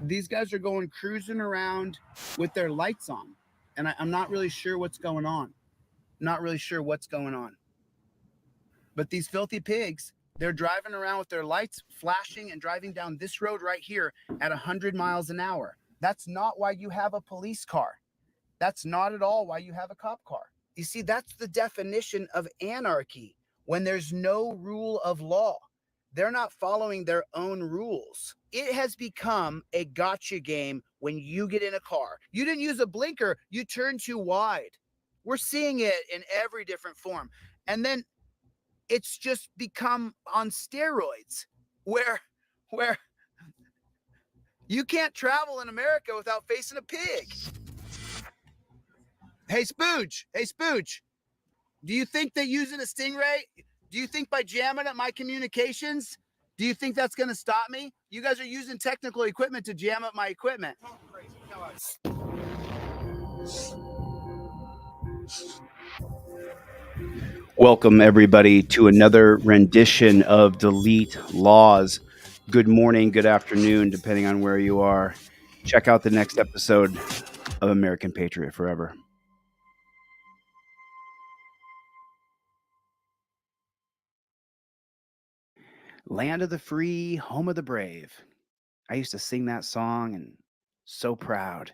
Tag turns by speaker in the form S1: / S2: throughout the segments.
S1: These guys are going cruising around with their lights on, and I'm not really sure what's going on. Not really sure what's going on. But these filthy pigs, they're driving around with their lights flashing and driving down this road right here at 100 miles an hour. That's not why you have a police car. That's not at all why you have a cop car. You see, that's the definition of anarchy, when there's no rule of law. They're not following their own rules. It has become a gotcha game when you get in a car. You didn't use a blinker, you turned too wide. We're seeing it in every different form. And then it's just become on steroids where you can't travel in America without facing a pig. Hey, Spooge. Do you think that using a Stingray, do you think by jamming up my communications, do you think that's going to stop me? You guys are using technical equipment to jam up my equipment. Welcome, everybody, to another rendition of Delete Laws. Good morning, good afternoon, depending on where you are. Check out the next episode of American Patriot Forever. Land of the free, home of the brave. I used to sing that song and so proud.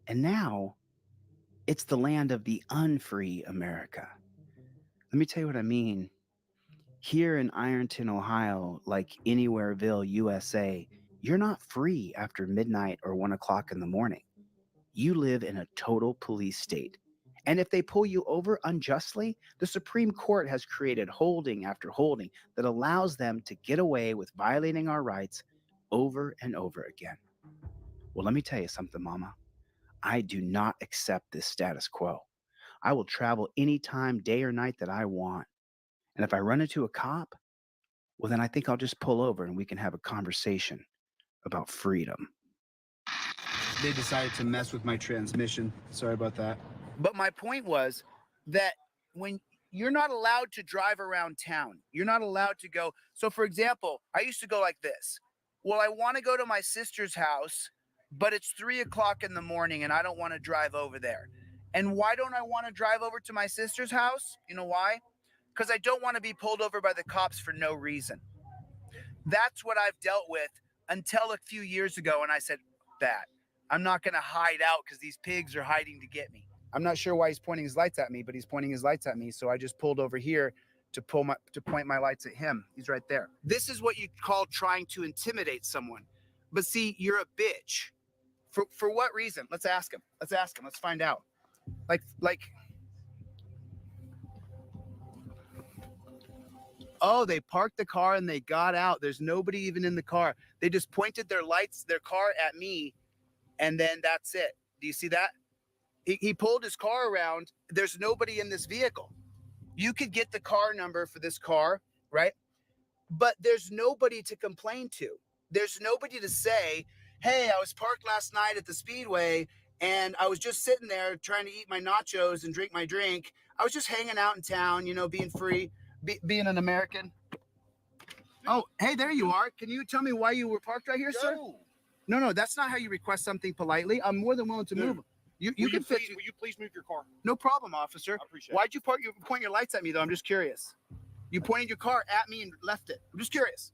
S1: And now it's the land of the unfree America. Let me tell you what I mean. Here in Ironton, Ohio, like Anywhereville, USA, you're not free after midnight or 1 o'clock in the morning. You live in a total police state. And if they pull you over unjustly, the Supreme Court has created holding after holding that allows them to get away with violating our rights over and over again. Well, let me tell you something, Mama. I do not accept this status quo. I will travel anytime, day or night, that I want. And if I run into a cop, well, then I think I'll just pull over and we can have a conversation about freedom. They decided to mess with my transmission. Sorry about that. But my point was that when you're not allowed to drive around town, you're not allowed to go. So, for example, I used to go like this. Well, I want to go to my sister's house, but it's 3 o'clock in the morning and I don't want to drive over there. And why don't I want to drive over to my sister's house? You know why? Because I don't want to be pulled over by the cops for no reason. That's what I've dealt with until a few years ago, and I said, that I'm not going to hide out because these pigs are hiding to get me. I'm not sure why he's pointing his lights at me, but he's pointing his lights at me, so I just pulled over here to point my lights at him. He's right there. This is what you call trying to intimidate someone. But see, you're a bitch. For what reason? Let's ask him. Let's find out. Like oh, they parked the car and they got out. There's nobody even in the car. They just pointed their car at me, and then that's it. Do you see that? He pulled his car around. There's nobody in this vehicle. You could get the car number for this car, right? But there's nobody to complain to. There's nobody to say, hey, I was parked last night at the Speedway, and I was just sitting there trying to eat my nachos and drink my drink. I was just hanging out in town, being free. Being an American. Oh, hey, there you are. Can you tell me why you were parked right here, sir? No, that's not how you request something politely. I'm more than willing to move. You can fit.
S2: Will you please move your car?
S1: No problem, officer.
S2: I appreciate it.
S1: Why'd you point your lights at me, though? I'm just curious. You pointed your car at me and left it. I'm just curious.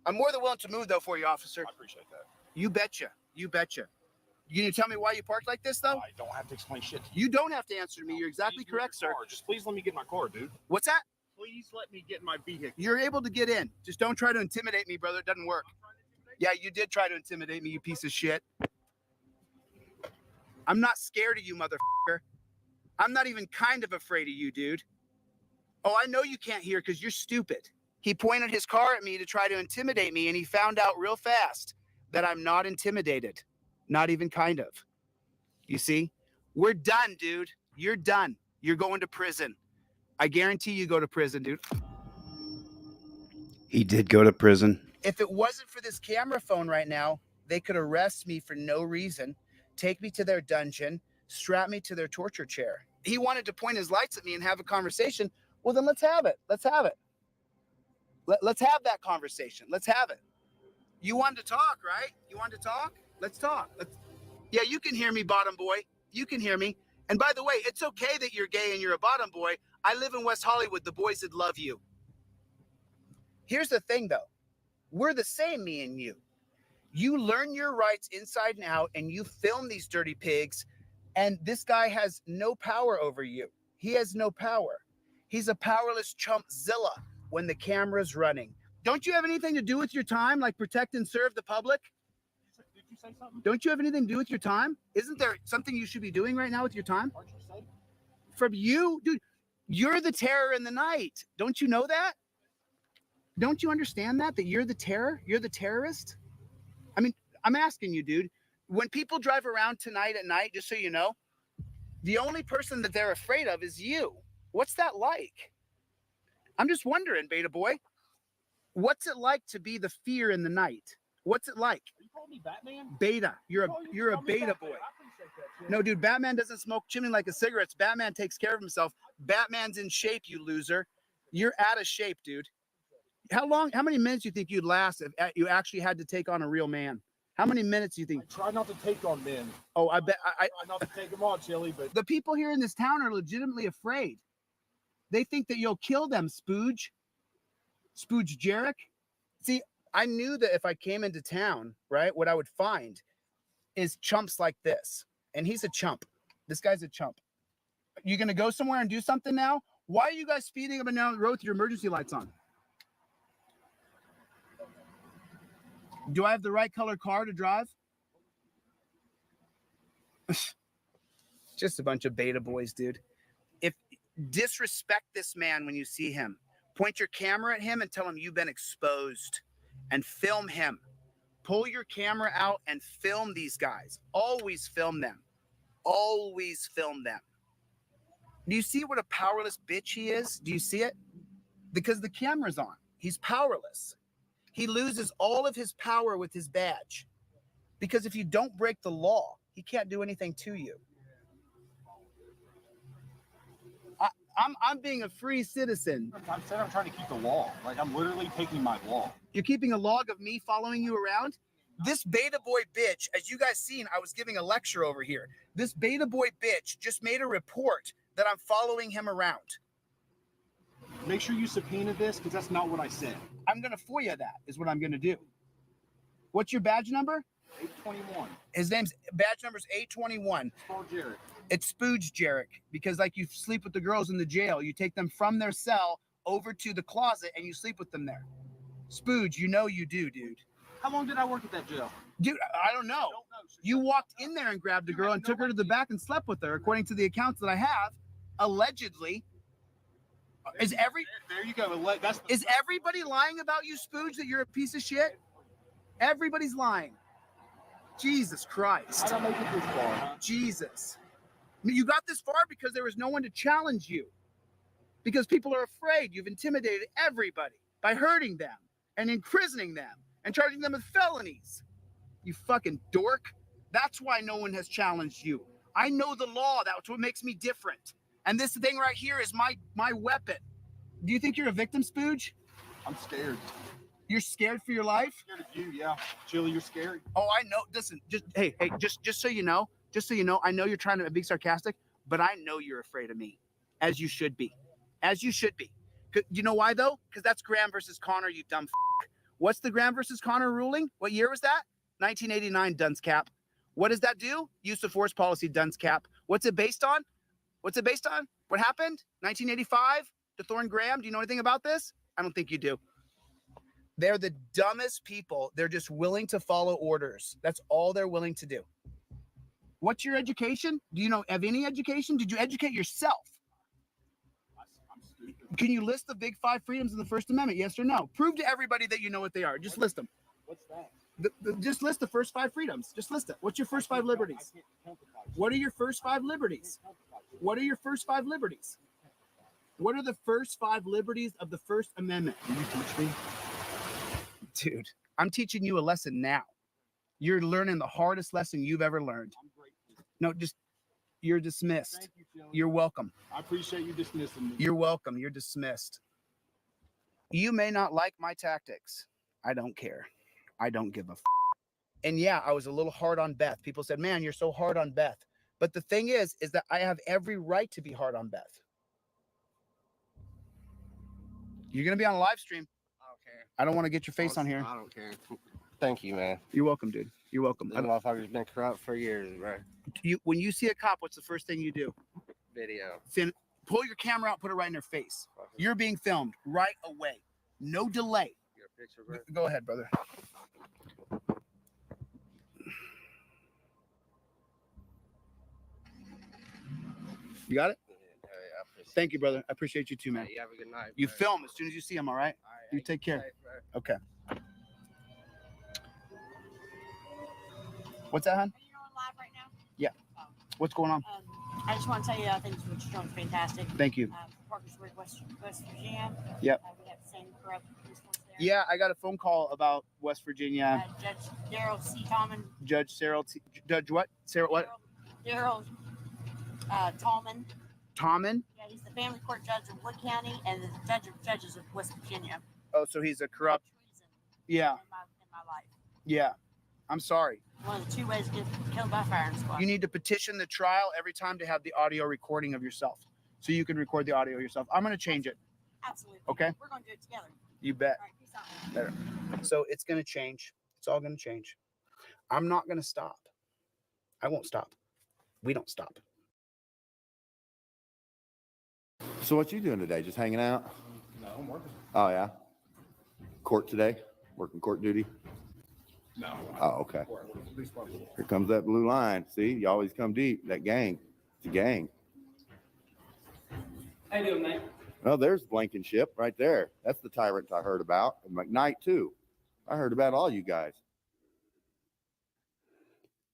S1: I'm more than willing to move, though, for you, officer.
S2: I appreciate that.
S1: You betcha. You need to tell me why you parked like this, though?
S2: I don't have to explain shit to you.
S1: You don't have to answer to me. You're exactly correct, sir.
S2: Just please let me get in my car, dude.
S1: What's that?
S2: Please let me get in my vehicle.
S1: You're able to get in. Just don't try to intimidate me, brother. It doesn't work. Yeah, you did try to intimidate me, you piece of shit. I'm not scared of you, motherfucker. I'm not even kind of afraid of you, dude. Oh, I know you can't hear because you're stupid. He pointed his car at me to try to intimidate me, and he found out real fast that I'm not intimidated. Not even kind of. You see? We're done, dude. You're done. You're going to prison. I guarantee you go to prison, dude. He did go to prison. If it wasn't for this camera phone right now, they could arrest me for no reason, take me to their dungeon, strap me to their torture chair. He wanted to point his lights at me and have a conversation. Well, then let's have it. Let's have it. Let's have that conversation. Let's have it. You wanted to talk, right? You wanted to talk? Let's talk. Yeah, you can hear me, bottom boy. You can hear me. And by the way, it's okay that you're gay and you're a bottom boy. I live in West Hollywood. The boys that love you. Here's the thing, though. We're the same, me and you. You learn your rights inside and out, and you film these dirty pigs, and this guy has no power over you. He has no power. He's a powerless chumpzilla when the camera's running. Don't you have anything to do with your time, like protect and serve the public?
S2: Did you say something?
S1: Don't you have anything to do with your time? Isn't there something you should be doing right now with your time?
S2: Aren't you safe?
S1: From you, dude, you're the terror in the night. Don't you know that? Don't you understand that you're the terror? You're the terrorist? I mean, I'm asking you, dude. When people drive around tonight at night, just so you know, the only person that they're afraid of is you. What's that like? I'm just wondering, beta boy. What's it like to be the fear in the night? What's it like?
S2: Are you calling me Batman?
S1: Beta. You're a
S2: Call me
S1: beta
S2: Batman.
S1: boy.
S2: I appreciate that shit.
S1: No, dude, Batman doesn't smoke chimney like a cigarette. Batman takes care of himself. Batman's in shape, you loser. You're out of shape, dude. How many minutes do you think you'd last if you actually had to take on a real man? How many minutes do you think?
S2: I try not to take on men.
S1: Oh, I bet.
S2: I try not to take them on, Chili, but
S1: The people here in this town are legitimately afraid. They think that you'll kill them, Spooge. Spooge Jarek. See, I knew that if I came into town, right, what I would find is chumps like this. And he's a chump. This guy's a chump. You gonna go somewhere and do something now? Why are you guys speeding up and down the road with your emergency lights on? Do I have the right color car to drive? Just a bunch of beta boys, dude. If disrespect this man when you see him, point your camera at him and tell him you've been exposed, and film him. Pull your camera out and film these guys. Always film them. Always film them. Do you see what a powerless bitch he is? Do you see it? Because the camera's on. He's powerless. He loses all of his power with his badge. Because if you don't break the law, he can't do anything to you. I'm being a free citizen.
S2: I said I'm trying to keep the law. Like, I'm literally taking my law.
S1: You're keeping a log of me following you around? This beta boy bitch, as you guys seen, I was giving a lecture over here. This beta boy bitch just made a report that I'm following him around.
S2: Make sure you subpoena this, because that's not what I said.
S1: I'm going to FOIA that, is what I'm going to do. What's your badge number?
S2: 821.
S1: His name's badge number's 821.
S2: Paul Jarrett.
S1: It's Spooge Jarek, because like you sleep with the girls in the jail, you take them from their cell over to the closet and you sleep with them there. Spooge, you know you do, dude.
S2: How long did I work at that jail?
S1: Dude, I don't know. You walked in there and grabbed a girl and took her to the back and slept with her, according to the accounts that I have, allegedly.
S2: There you go.
S1: Is everybody lying about you, Spooge, that you're a piece of shit? Everybody's lying. Jesus Christ.
S2: I don't make it this far. Huh?
S1: Jesus. You got this far because there was no one to challenge you. Because people are afraid. You've intimidated everybody by hurting them and imprisoning them and charging them with felonies. You fucking dork. That's why no one has challenged you. I know the law. That's what makes me different. And this thing right here is my weapon. Do you think you're a victim, Spooge?
S2: I'm scared.
S1: You're scared for your life?
S2: I'm scared of you, yeah. Chili, you're scary.
S1: Oh, I know. Listen, just so you know, I know you're trying to be sarcastic, but I know you're afraid of me, as you should be. As you should be. You know why, though? Because that's Graham versus Connor, you dumb f***. What's the Graham versus Connor ruling? What year was that? 1989, dunce cap. What does that do? Use of force policy, dunce cap. What's it based on? What happened? 1985 to Thorne Graham? Do you know anything about this? I don't think you do. They're the dumbest people. They're just willing to follow orders. That's all they're willing to do. What's your education? Do you have any education? Did you educate yourself?
S2: I'm stupid.
S1: Can you list the big 5 freedoms in the First Amendment? Yes or no? Prove to everybody that you know what they are. Just list them.
S2: What's that?
S1: Just list the first 5 freedoms. Just list it. What's your first 5 liberties? What are your first 5 liberties? What are your first 5 liberties? What are the first 5 liberties of the First Amendment?
S2: Can you teach me?
S1: Dude, I'm teaching you a lesson now. You're learning the hardest lesson you've ever learned.
S2: I'm grateful.
S1: No, you're dismissed.
S2: Thank you, Chili.
S1: You're welcome.
S2: I appreciate you dismissing me.
S1: You're welcome. You're dismissed. You may not like my tactics. I don't care. I don't give a f. And yeah, I was a little hard on Beth. People said, man, you're so hard on Beth. But the thing is that I have every right to be hard on Beth. You're going to be on a live stream.
S2: I don't care.
S1: I don't want to get your face on here.
S2: I don't care. Thank you, man.
S1: You're welcome, dude. You're welcome.
S2: This motherfucker's been corrupt for years, bro.
S1: When you see a cop, what's the first thing you do?
S2: Video.
S1: Pull your camera out, put it right in their face. You're being filmed right away. No delay.
S2: Get a picture, bro.
S1: Go ahead, brother. You got it?
S2: Yeah,
S1: Thank you, brother. I appreciate you too, man.
S2: Hey, you have a good night.
S1: You
S2: bro.
S1: film as soon as you see him, all right?
S2: All right,
S1: You take care.
S2: safe, bro.
S1: Okay. What's that, hon?
S3: Are you on live right now?
S1: Yeah.
S3: Oh.
S1: What's going on?
S3: I just want to tell you, I think what you're doing is fantastic.
S1: Thank you.
S3: Parkersburg, West Virginia.
S1: Yep.
S3: We have the same corrupt police force there.
S1: Yeah, I got a phone call about West Virginia.
S3: Judge Daryl C. Tallman.
S1: Judge Sarah. Judge what? Sarah what?
S3: Daryl Tallman.
S1: Tommen?
S3: Yeah, he's the family court judge of Wood County and the judge of judges of West Virginia.
S1: Oh, so he's a corrupt.
S3: Treason
S1: Yeah,
S3: in my life.
S1: yeah. I'm sorry.
S3: One of the 2 ways to get killed by firing squad.
S1: You need to petition the trial every time to have the audio recording of yourself, so you can record the audio yourself. I'm gonna change it.
S3: Absolutely.
S1: Okay.
S3: We're going to do it together.
S1: You bet.
S3: All right, peace out.
S1: So it's gonna change. It's all gonna change. I'm not gonna stop. I won't stop. We don't stop.
S4: So what you doing today? Just hanging out?
S2: No, I'm working.
S4: Oh yeah. Court today? Working court duty?
S2: No.
S4: Oh, okay. Here comes that blue line. See, you always come deep. That gang. It's a gang.
S5: How you doing, mate?
S4: Oh, there's Blankenship right there. That's the tyrant I heard about. And McKnight too. I heard about all you guys.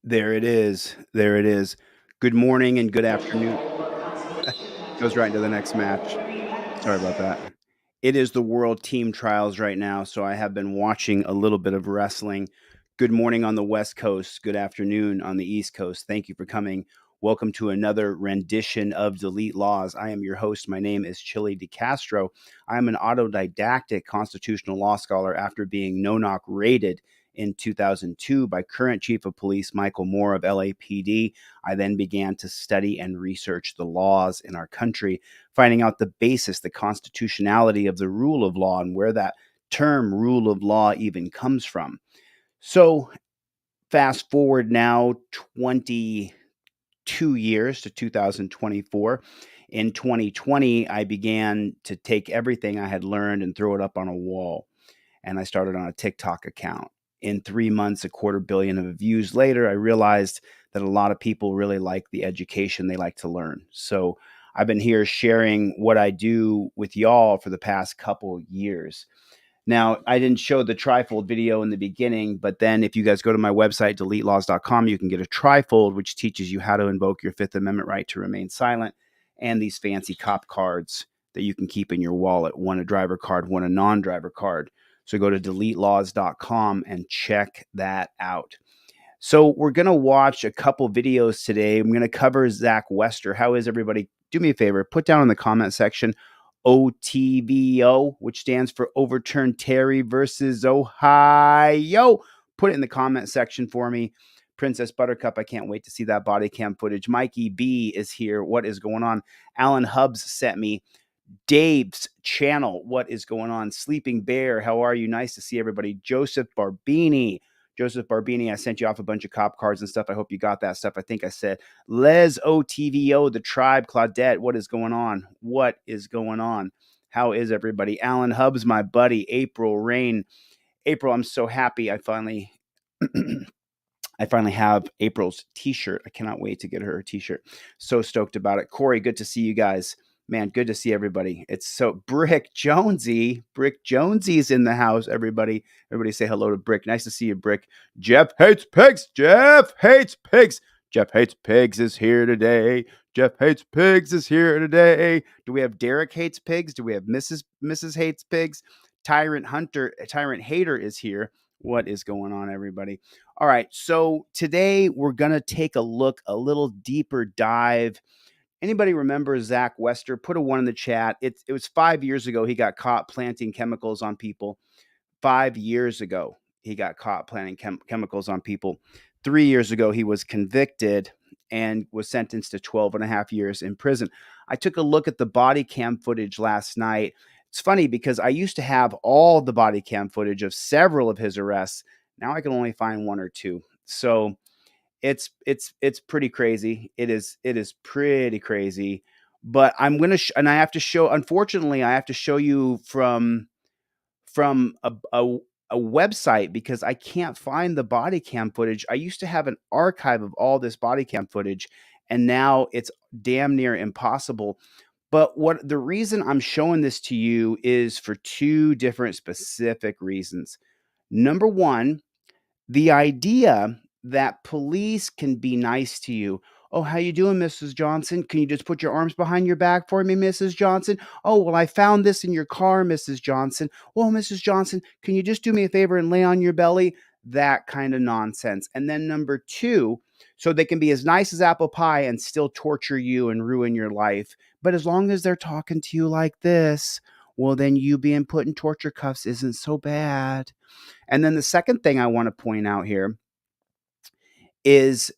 S1: There it is. There it is. Good morning and good afternoon. Goes right into the next match. Sorry about that. It is the World Team Trials right now, so I have been watching a little bit of wrestling. Good morning on the West Coast. Good afternoon on the East Coast. Thank you for coming. Welcome to another rendition of Delete Laws. I am your host. My name is Chili DeCastro. I am an autodidactic constitutional law scholar after being no-knock raided in 2002 by current Chief of Police Michael Moore of LAPD. I then began to study and research the laws in our country, finding out the basis, the constitutionality of the rule of law and where that term rule of law even comes from. So fast forward now 22 years to 2024. In 2020, I began to take everything I had learned and throw it up on a wall. And I started on a TikTok account. In 3 months, 250 million of views later, I realized that a lot of people really like the education they like to learn. So I've been here sharing what I do with y'all for the past couple years. Now, I didn't show the trifold video in the beginning, but then if you guys go to my website, deletelaws.com, you can get a trifold, which teaches you how to invoke your Fifth Amendment right to remain silent, and these fancy cop cards that you can keep in your wallet, one a driver card, one a non-driver card. So go to deletelaws.com and check that out. So we're going to watch a couple videos today. I'm going to cover Zach Wester. How is everybody? Do me a favor, put down in the comment section OTVO, which stands for Overturn Terry versus Ohio. Put it in the comment section for me. Princess Buttercup, I can't wait to see that body cam footage. Mikey B is here. What is going on? Alan Hubbs sent me Dave's channel. What is going on? Sleeping Bear, how are you? Nice to see everybody. Joseph Barbini, I sent you off a bunch of cop cards and stuff. I hope you got that stuff. I think I said Les OTVO, the tribe. Claudette, what is going on? What is going on? How is everybody? Alan Hubbs, my buddy. April Rain. April, I'm so happy I finally have April's t-shirt. I cannot wait to get her a t-shirt. So stoked about it. Corey, good to see you guys. Man, good to see everybody. It's so Brick Jonesy is in the house. Everybody say hello to Brick. Nice to see you, Brick. Jeff Hates Pigs. Jeff Hates Pigs is here today. Do we have Derek Hates Pigs? Do we have Mrs. Hates Pigs? Tyrant Hater is here. What is going on, everybody? All right, so today we're going to take a little deeper dive. Anybody remember Zach Wester? Put a 1 in the chat. It was 5 years ago he got caught planting chemicals on people. 5 years ago. he got caught planting chemicals on people. 3 years ago, he was convicted and was sentenced to 12 and a half years in prison. I took a look at the body cam footage last night. It's funny because I used to have all the body cam footage of several of his arrests. Now I can only find one or two. So it's pretty crazy. It is pretty crazy. But I'm gonna and I have to show. Unfortunately, I have to show you from a website because I can't find the body cam footage. I used to have an archive of all this body cam footage, and now it's damn near impossible. But what the reason I'm showing this to you is for two different specific reasons. Number one, the idea that police can be nice to you. Oh, how you doing, Mrs. Johnson? Can you just put your arms behind your back for me, Mrs. Johnson? Oh, well, I found this in your car, Mrs. Johnson. Well, Mrs. Johnson, can you just do me a favor and lay on your belly? That kind of nonsense. And then number two, so they can be as nice as apple pie and still torture you and ruin your life. But as long as they're talking to you like this, well, then you being put in torture cuffs isn't so bad. And then the second thing I want to point out here is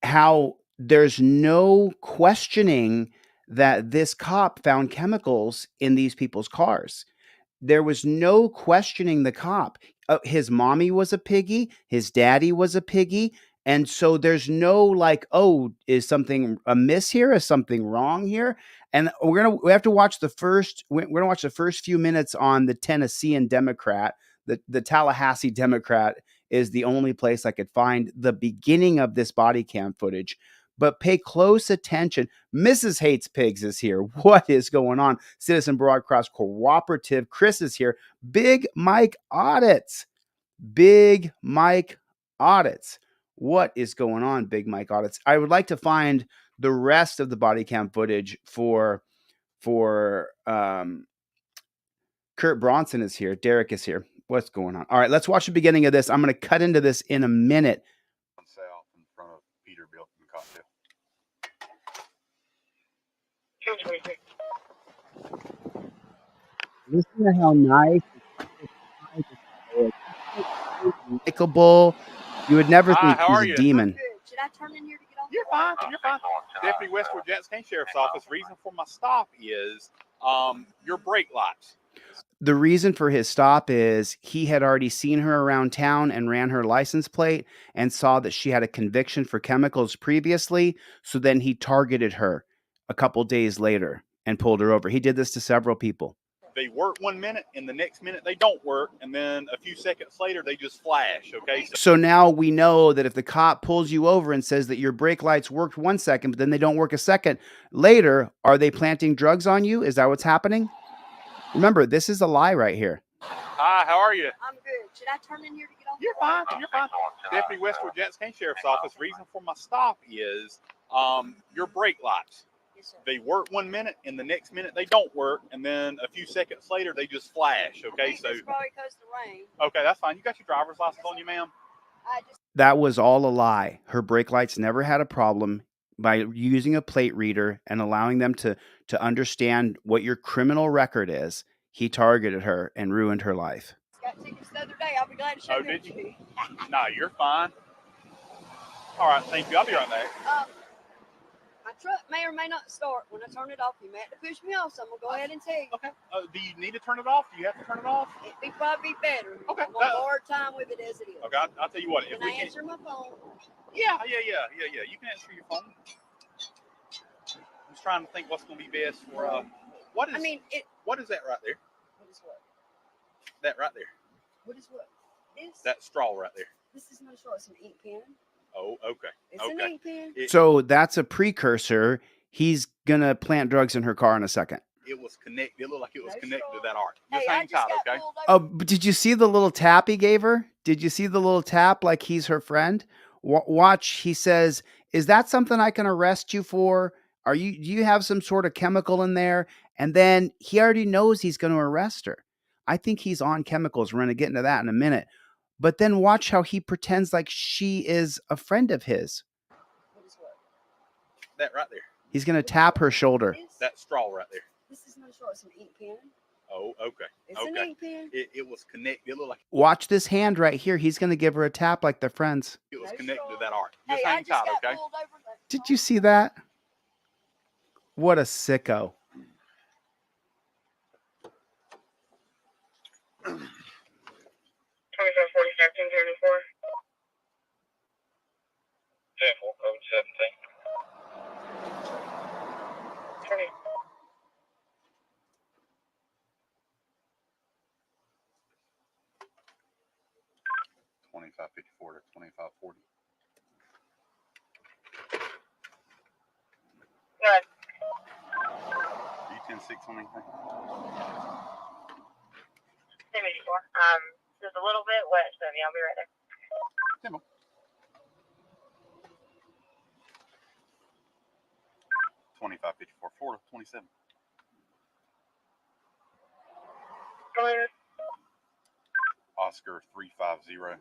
S1: how there's no questioning that this cop found chemicals in these people's cars. There was no questioning the cop. His mommy was a piggy, his daddy was a piggy, and so there's no like, oh, is something amiss here? Is something wrong here? And we have to watch the first. We're gonna watch the first few minutes on the Tennessean Democrat. The Tallahassee Democrat is the only place I could find the beginning of this body cam footage. But pay close attention. Mrs. Hates Pigs is here. What is going on? Citizen Broadcast Cooperative. Chris is here. Big Mike Audits. Big Mike Audits. What is going on, Big Mike Audits? I would like to find the rest of the body cam footage for Kurt Bronson is here. Derek is here. What's going on? All right, let's watch the beginning of this. I'm going to cut into this in a minute.
S5: South in front of Peterbilt and Cocktail.
S1: Listen to how nice. Likable. You would never
S5: Hi,
S1: think
S5: how
S1: he's
S5: are
S1: a
S5: you?
S1: demon.
S3: Good. Should I turn in here to get on?
S5: You're fine. You're fine. Deputy Westwood Jackson County Sheriff's Office. Reason for my stop is your brake lights.
S1: The reason for his stop is he had already seen her around town and ran her license plate and saw that she had a conviction for chemicals previously. So then he targeted her a couple days later and pulled her over. He did this to several people.
S5: They work 1 minute, and the next minute they don't work, and then a few seconds later they just flash. Okay.
S1: So now we know that if the cop pulls you over and says that your brake lights worked 1 second, but then they don't work a second later, are they planting drugs on you? Is that what's happening? Remember, this is a lie right here.
S5: Hi, how are you?
S3: I'm good. Should I turn in here to get on?
S5: You're fine. You're fine. Deputy Westwood Jackson County Sheriff's Office. Reason for my stop is your brake lights.
S3: Yes, sir.
S5: They work 1 minute, and the next minute they don't work, and then a few seconds later they just flash.
S3: I
S5: Okay,
S3: think
S5: so
S3: it's probably because of the rain.
S5: okay, that's fine. You got your driver's license on you, ma'am?
S3: I just
S1: That was all a lie. Her brake lights never had a problem. By using a plate reader and allowing them to understand what your criminal record is, he targeted her and ruined her life.
S3: got tickets the other day. I'll be glad to show
S5: Oh,
S3: them
S5: did
S3: to you.
S5: No, you're fine. All right, thank you. I'll be right back.
S3: My truck may or may not start. When I turn it off, you may have to push me off, so I'm going to go ahead and tell you.
S5: Okay. Do you need to turn it off? Do you have to turn it off?
S3: It'd be probably better.
S5: Okay,
S3: I'm going to hard time with it as it is.
S5: Okay, I'll tell you what. If
S3: Can
S5: we
S3: I
S5: can,
S3: answer my phone?
S5: yeah. You can answer your phone. I'm just trying to think what's going to be best for. What is?
S3: I mean,
S5: what is that right there?
S3: what is what?
S5: That right there.
S3: What is what? This?
S5: That straw right there.
S3: This is no straw. It's an ink pen.
S5: Oh, okay.
S3: It's an
S5: Okay.
S3: ink pen.
S1: So that's a precursor. He's going to plant drugs in her car in a second.
S5: It was connected. It looked like it was
S3: No
S5: connected to
S3: straw.
S5: that arc.
S3: Hey,
S5: Just
S3: I
S5: hang
S3: just
S5: tight,
S3: got
S5: okay?
S3: pulled over.
S1: Oh, but did you see the little tap he gave her? Did you see the little tap like he's her friend? Watch, he says, "Is that something I can arrest you for? Do you have some sort of chemical in there?" And then he already knows he's going to arrest her. I think he's on chemicals. We're going to get into that in a minute. But then watch how he pretends like she is a friend of his.
S3: What is what?
S5: That right there.
S1: He's going to tap her shoulder.
S3: This?
S5: That straw right there.
S3: This is no straw. It's an ink pen.
S5: Oh, okay.
S3: It's an
S5: Okay.
S3: ink pen.
S5: It was connected. It looked like
S1: Watch this hand right here. He's going to give her a tap like they're friends.
S5: it was
S3: No
S5: connected to
S3: straw.
S5: that arc.
S3: Hey,
S5: Just
S3: I
S5: hang
S3: just
S5: tight,
S3: got
S5: okay?
S3: pulled over.
S1: Did you see that? What a sicko.
S6: 24, 10-4, code 17. 20.
S5: 2554 to 2540.
S6: Right.
S5: Are you 10-6 on anything?
S6: 10-84. Just a little bit wet, so yeah, I'll be right there.
S5: Demo. 2554 4 to 27.
S6: Come on.
S5: Oscar 350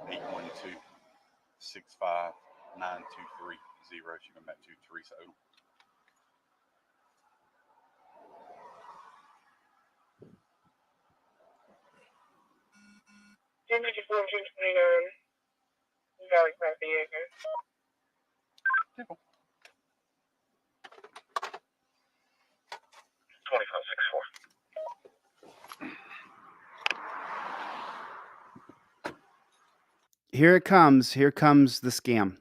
S5: 812 65 9230. She went back to Teresa Odom.
S6: Valley Park, Diego.
S5: Temple.
S6: 2564.
S1: Here it comes. Here comes the scam.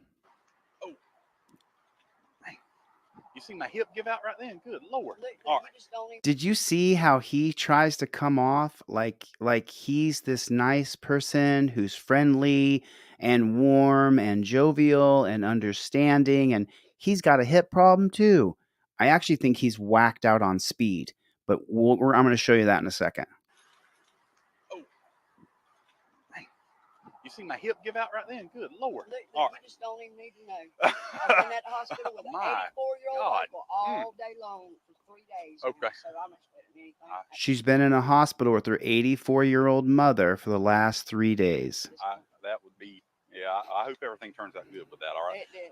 S5: You see my hip give out right then? Good Lord.
S3: Look,
S5: All
S3: you
S5: right.
S3: just don't even.
S1: Did you see how he tries to come off like he's this nice person who's friendly and warm and jovial and understanding, and he's got a hip problem too. I actually think he's whacked out on speed, but I'm going to show you that in a second.
S5: You see my hip give out right then? Good Lord.
S3: Look,
S5: All
S3: you just don't even need to know. I've been at the hospital with an
S5: My
S3: 84-year-old
S5: God.
S3: uncle all day long for 3 days.
S5: Okay.
S3: So I'm expecting anything.
S1: She's been in a hospital with her 84-year-old mother for the last 3 days.
S5: That would be, yeah, I hope everything turns out good with that, all right?
S3: It did.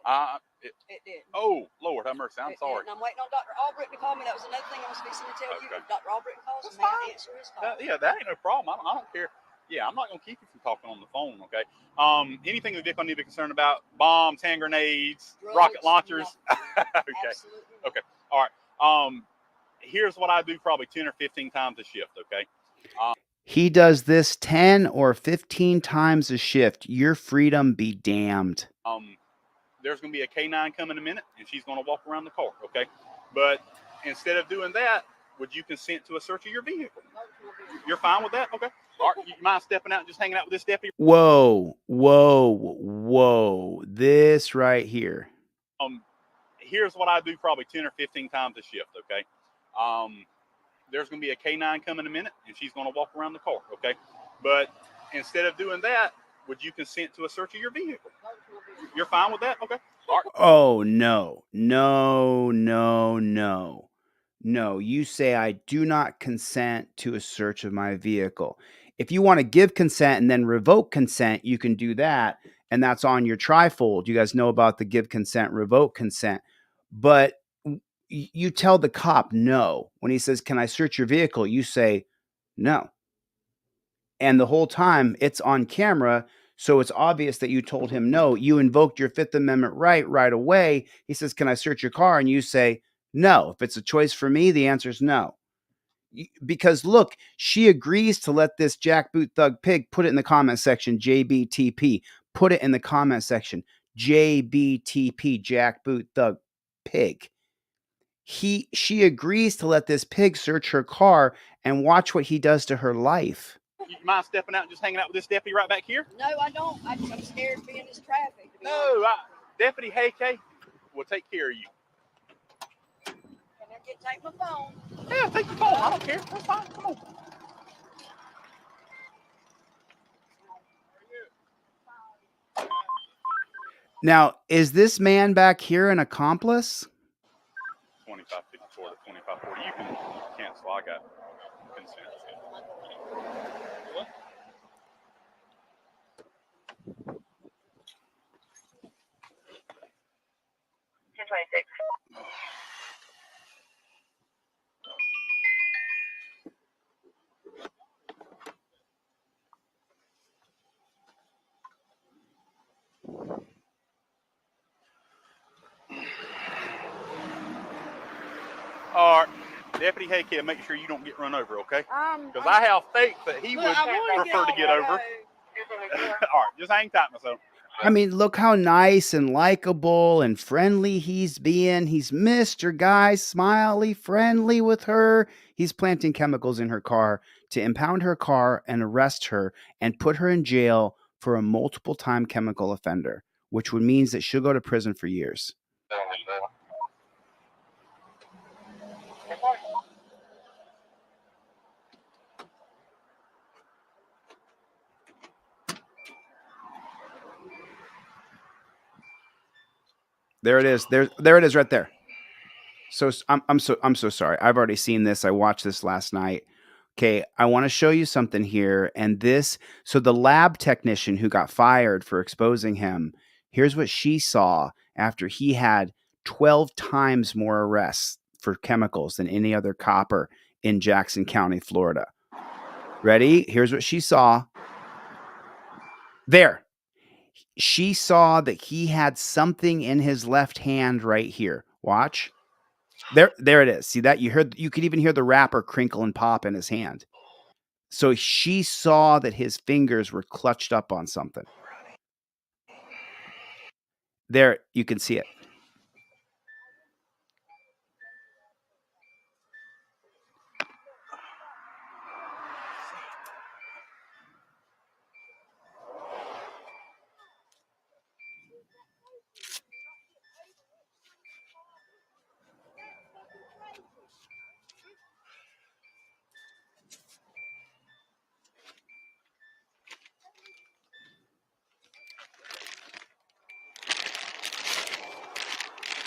S5: It,
S3: It did.
S5: oh, Lord, have mercy. I'm
S3: It did.
S5: sorry.
S3: And I'm waiting on Dr. Albrecht to call me. That was another thing I was fixing to tell you.
S5: Okay.
S3: If Dr. Albrecht calls,
S5: That's
S3: may I
S5: fine.
S3: answer his call?
S5: Yeah, that ain't no problem. I don't care. Yeah, I'm not going to keep you from talking on the phone, okay? Anything the vehicle need to be concerned about? Bombs, hand grenades,
S3: Drugs,
S5: rocket launchers?
S3: no.
S5: Okay.
S3: Absolutely not.
S5: Okay. All right. Here's what I do probably 10 or 15 times a shift, okay?
S1: He does this 10 or 15 times a shift. Your freedom be damned.
S5: There's going to be a K9 coming in a minute, and she's going to walk around the car, okay? But instead of doing that, would you consent to a search of your vehicle? You're fine with that? Okay. All right. You mind stepping out and just hanging out with this deputy?
S1: Whoa, whoa, whoa. This right here.
S5: Here's what I do probably 10 or 15 times a shift, okay? There's going to be a K9 coming in a minute, and she's going to walk around the car, okay? But instead of doing that, would you consent to a search of your vehicle? You're fine with that? Okay. All right.
S1: Oh, no, no, no, no. No, you say I do not consent to a search of my vehicle. If you want to give consent and then revoke consent, you can do that. And that's on your trifold. You guys know about the give consent, revoke consent. But you tell the cop no. When he says, "Can I search your vehicle?" you say no. And the whole time it's on camera. So it's obvious that you told him no. You invoked your Fifth Amendment right away. He says, "Can I search your car?" And you say no. If it's a choice for me, the answer is no. Because look, she agrees to let this jackboot thug pig put it in the comment section, JBTP. Put it in the comment section, JBTP, jackboot thug pig. She agrees to let this pig search her car and watch what he does to her life.
S5: You mind stepping out and just hanging out with this deputy right back here?
S3: No, I don't. I'm scared of being in this traffic.
S5: No, Deputy Hayke will take care of you.
S3: Can I take my phone?
S5: Yeah, take the phone. I don't care. That's fine. Come on.
S1: Now, is this man back here an accomplice?
S5: 2554 to 2540. You can cancel. I got consent. What? Deputy Haykid, make sure you don't get run over, okay? Because
S3: I'm-
S5: I have faith that he
S3: look,
S5: would
S3: I wanna
S5: prefer to
S3: off
S5: get
S3: the
S5: over.
S3: road.
S5: All right, just hang tight, myself.
S1: I mean, look how nice and likable and friendly he's being. He's Mr. Guy, smiley, friendly with her. He's planting chemicals in her car to impound her car and arrest her and put her in jail for a multiple time chemical offender, which would means that she'll go to prison for years. There it is. There it is right there. So I'm so sorry. I've already seen this. I watched this last night. Okay, I want to show you something here. And so the lab technician who got fired for exposing him, here's what she saw after he had 12 times more arrests for chemicals than any other copper in Jackson County, Florida. Ready? Here's what she saw. There. She saw that he had something in his left hand right here. Watch. There it is. See that? You could even hear the wrapper crinkle and pop in his hand. So she saw that his fingers were clutched up on something. There, you can see it.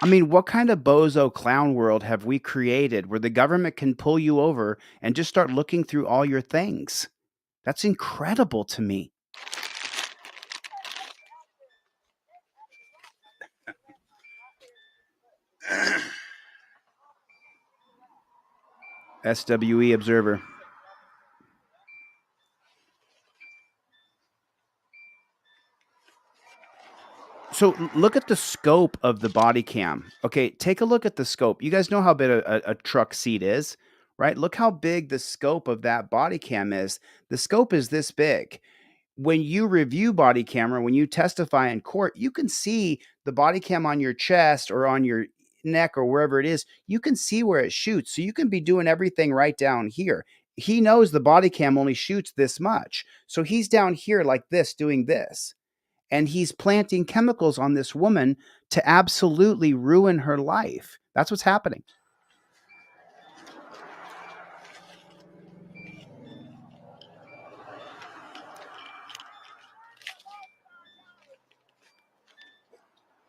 S1: I mean, what kind of bozo clown world have we created where the government can pull you over and just start looking through all your things? That's incredible to me. SWE Observer. So look at the scope of the body cam. Okay, take a look at the scope. You guys know how big a truck seat is, right? Look how big the scope of that body cam is. The scope is this big. When you review body camera, when you testify in court, you can see the body cam on your chest or on your neck or wherever it is. You can see where it shoots. So you can be doing everything right down here. He knows the body cam only shoots this much. So he's down here like this, doing this. And he's planting chemicals on this woman to absolutely ruin her life. That's what's happening.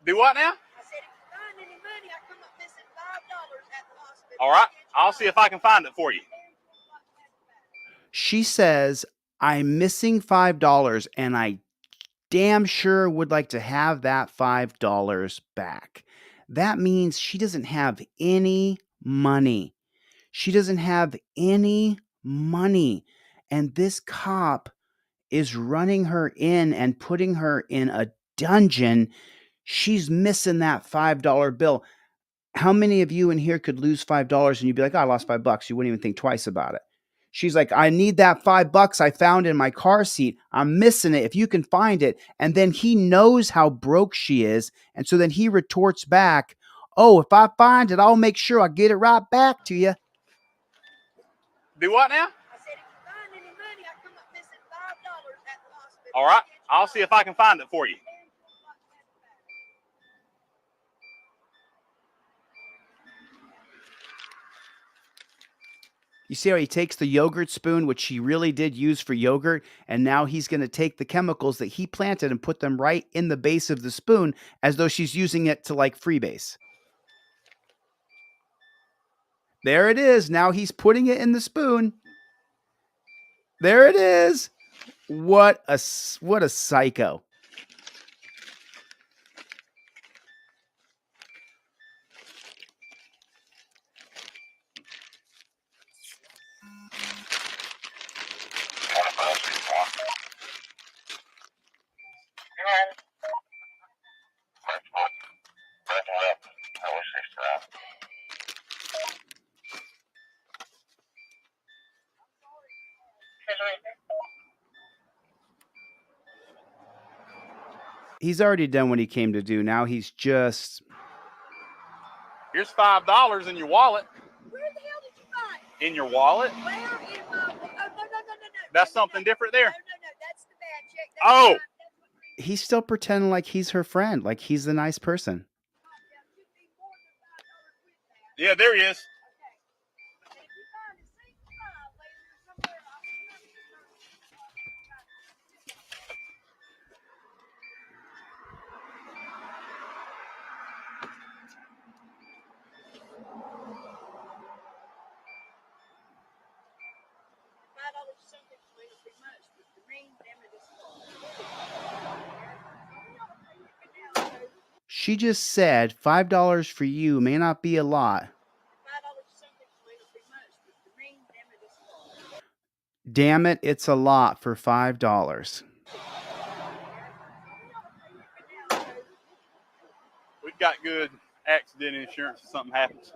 S5: Do what now?
S3: I said, if you find any money, I come up missing $5 at the hospital.
S5: All right, I'll see if I can find it for you.
S1: She says, I'm missing $5 and I damn sure would like to have that $5 back. That means she doesn't have any money. She doesn't have any money. And this cop is running her in and putting her in a dungeon. She's missing that $5 bill. How many of you in here could lose $5 and you'd be like, oh, I lost $5. You wouldn't even think twice about it. She's like, I need that $5 I found in my car seat. I'm missing it. If you can find it. And then he knows how broke she is. And so then he retorts back, oh, if I find it, I'll make sure I get it right back to you.
S5: Do what now?
S3: I said, if you find any money, I come up missing $5 at the hospital.
S5: All right, I'll see if I can find it for you.
S1: You see how he takes the yogurt spoon, which he really did use for yogurt, and now he's going to take the chemicals that he planted and put them right in the base of the spoon as though she's using it to like freebase. There it is. Now he's putting it in the spoon. There it is. What a psycho. He's already done what he came to do. Now he's just
S5: Here's $5 in your wallet.
S3: Where the hell did you find it?
S5: In your wallet?
S3: Where in my? Oh no.
S5: That's
S3: No,
S5: something different there.
S3: No, that's the bad check.
S5: Oh.
S3: That's what
S1: he's still pretending like he's her friend, like he's the nice person.
S3: should be more than $5 with that.
S5: Yeah, there he is.
S3: Okay. If you find it, say goodbye later somewhere. $5 something may not be much, but the ring, damn it, is full.
S1: She just said $5 for you may not be a lot.
S3: $5 something may not be much, but the ring, damn it, is full.
S1: Damn it, it's a lot for $5.
S5: We've got good accident insurance if something happens.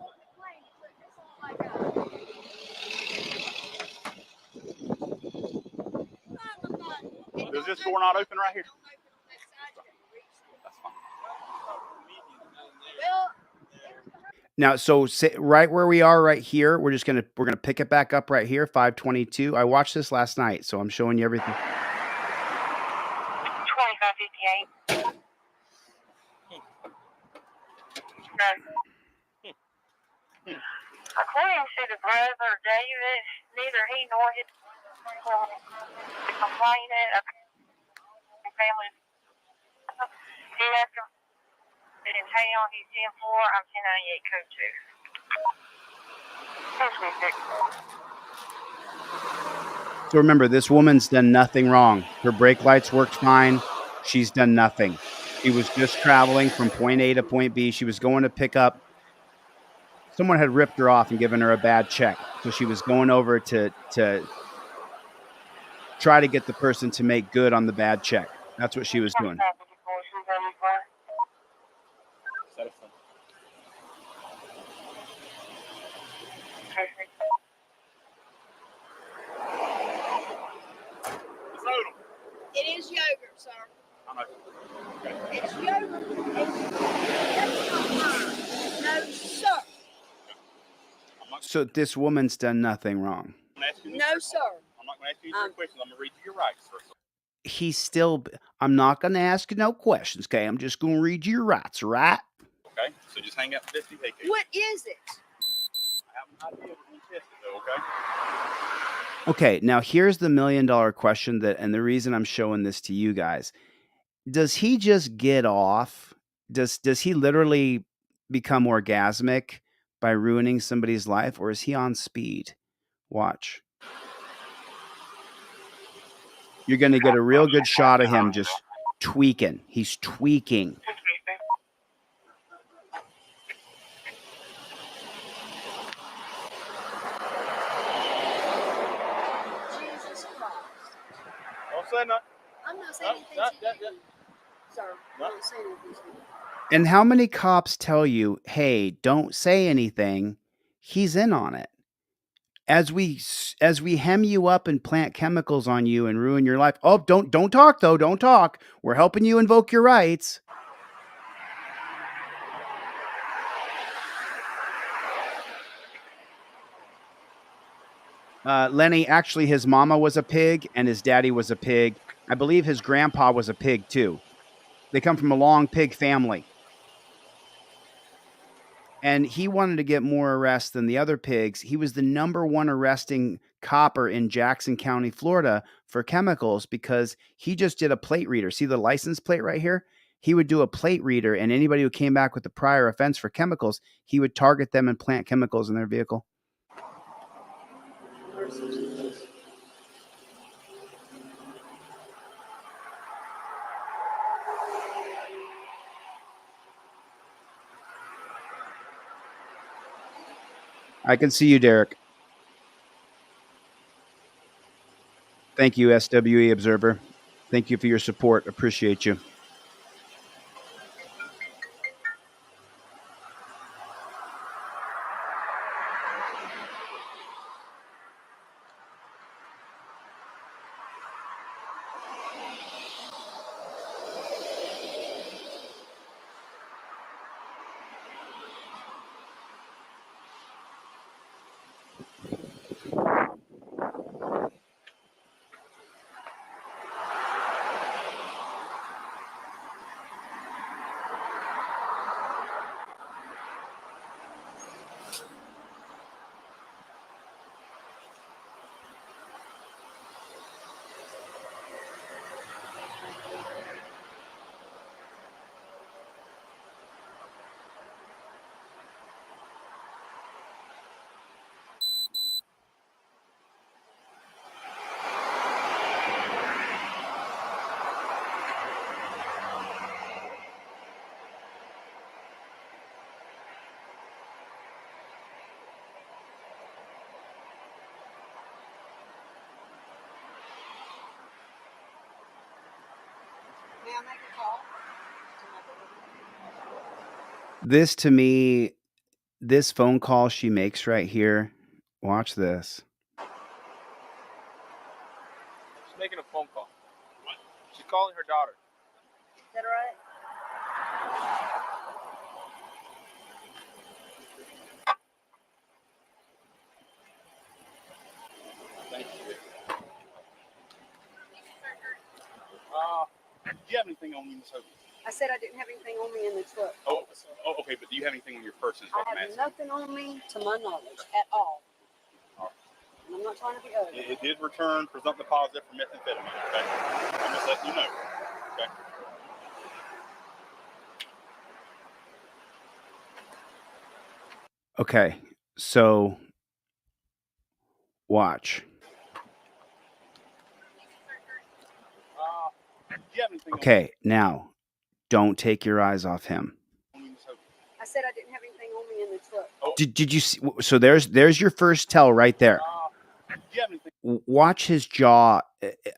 S5: Does this door not open right here? That's fine.
S3: Well,
S1: Now, so right where we are right here, we're gonna pick it back up right here, 522. I watched this last night, so I'm showing you everything.
S6: 2558. According to the brother David, neither he nor his complainant of family. He left him in town. He's 10-4. I'm 1098 code 2.
S1: So remember, this woman's done nothing wrong. Her brake lights worked fine. She's done nothing. She was just traveling from point A to point B. She was going to pick up. Someone had ripped her off and given her a bad check. So she was going over to try to get the person to make good on the bad check. That's what she was doing.
S5: Is that a phone? It's Odom.
S3: it is yogurt, sir.
S5: I know. Okay.
S3: It's yogurt. That's not mine. No, sir.
S5: I'm not
S1: So this woman's done nothing wrong.
S5: going to ask you any
S3: No,
S5: questions.
S3: sir.
S5: I'm not going to ask you any questions. I'm going to read you your rights first.
S1: I'm not going to ask you no questions, okay? I'm just going to read you your rights, right?
S5: Okay? So just hang out the best you take.
S3: What is it?
S5: I have an idea we're going to test it, though, okay?
S1: Okay, now here's the $1 million question and the reason I'm showing this to you guys. Does he just get off? Does he literally become orgasmic by ruining somebody's life, or is he on speed? Watch. You're going to get a real good shot of him just tweaking. He's tweaking.
S3: Jesus Christ.
S5: Don't say nothing.
S3: I'm not saying anything to you, sir. I'm not saying anything to you.
S1: And how many cops tell you, hey, don't say anything? He's in on it. As we hem you up and plant chemicals on you and ruin your life. Oh, don't talk though. Don't talk. We're helping you invoke your rights. Lenny, actually, his mama was a pig and his daddy was a pig. I believe his grandpa was a pig too. They come from a long pig family. And he wanted to get more arrests than the other pigs. He was the #1 arresting copper in Jackson County, Florida for chemicals because he just did a plate reader. See the license plate right here? He would do a plate reader, and anybody who came back with a prior offense for chemicals, he would target them and plant chemicals in their vehicle. I can see you, Derek. Thank you, SWE Observer. Thank you for your support. Appreciate you. This to me, this phone call she makes right here. Watch this.
S7: She's making a phone call. What? She's calling her daughter.
S3: Is that all right?
S5: Thank you. Do you have anything on you, Miss Hope?
S3: I said I didn't have anything on me in the truck.
S5: Oh, okay, but do you have anything on your person? Is what
S3: I
S5: I'm
S3: have
S5: asking.
S3: nothing on me to my knowledge at all. And I'm not trying to be ugly.
S5: It did return presumptive positive for methamphetamine, okay? I'm just letting you know, okay?
S1: Okay, so watch.
S5: Do you have anything
S1: Okay, now don't take your eyes off him.
S5: on you, Miss Hope?
S3: I said I didn't have anything on me in the truck.
S1: Did you see? So there's your first tell right there.
S5: Do you have anything?
S1: Watch his jaw.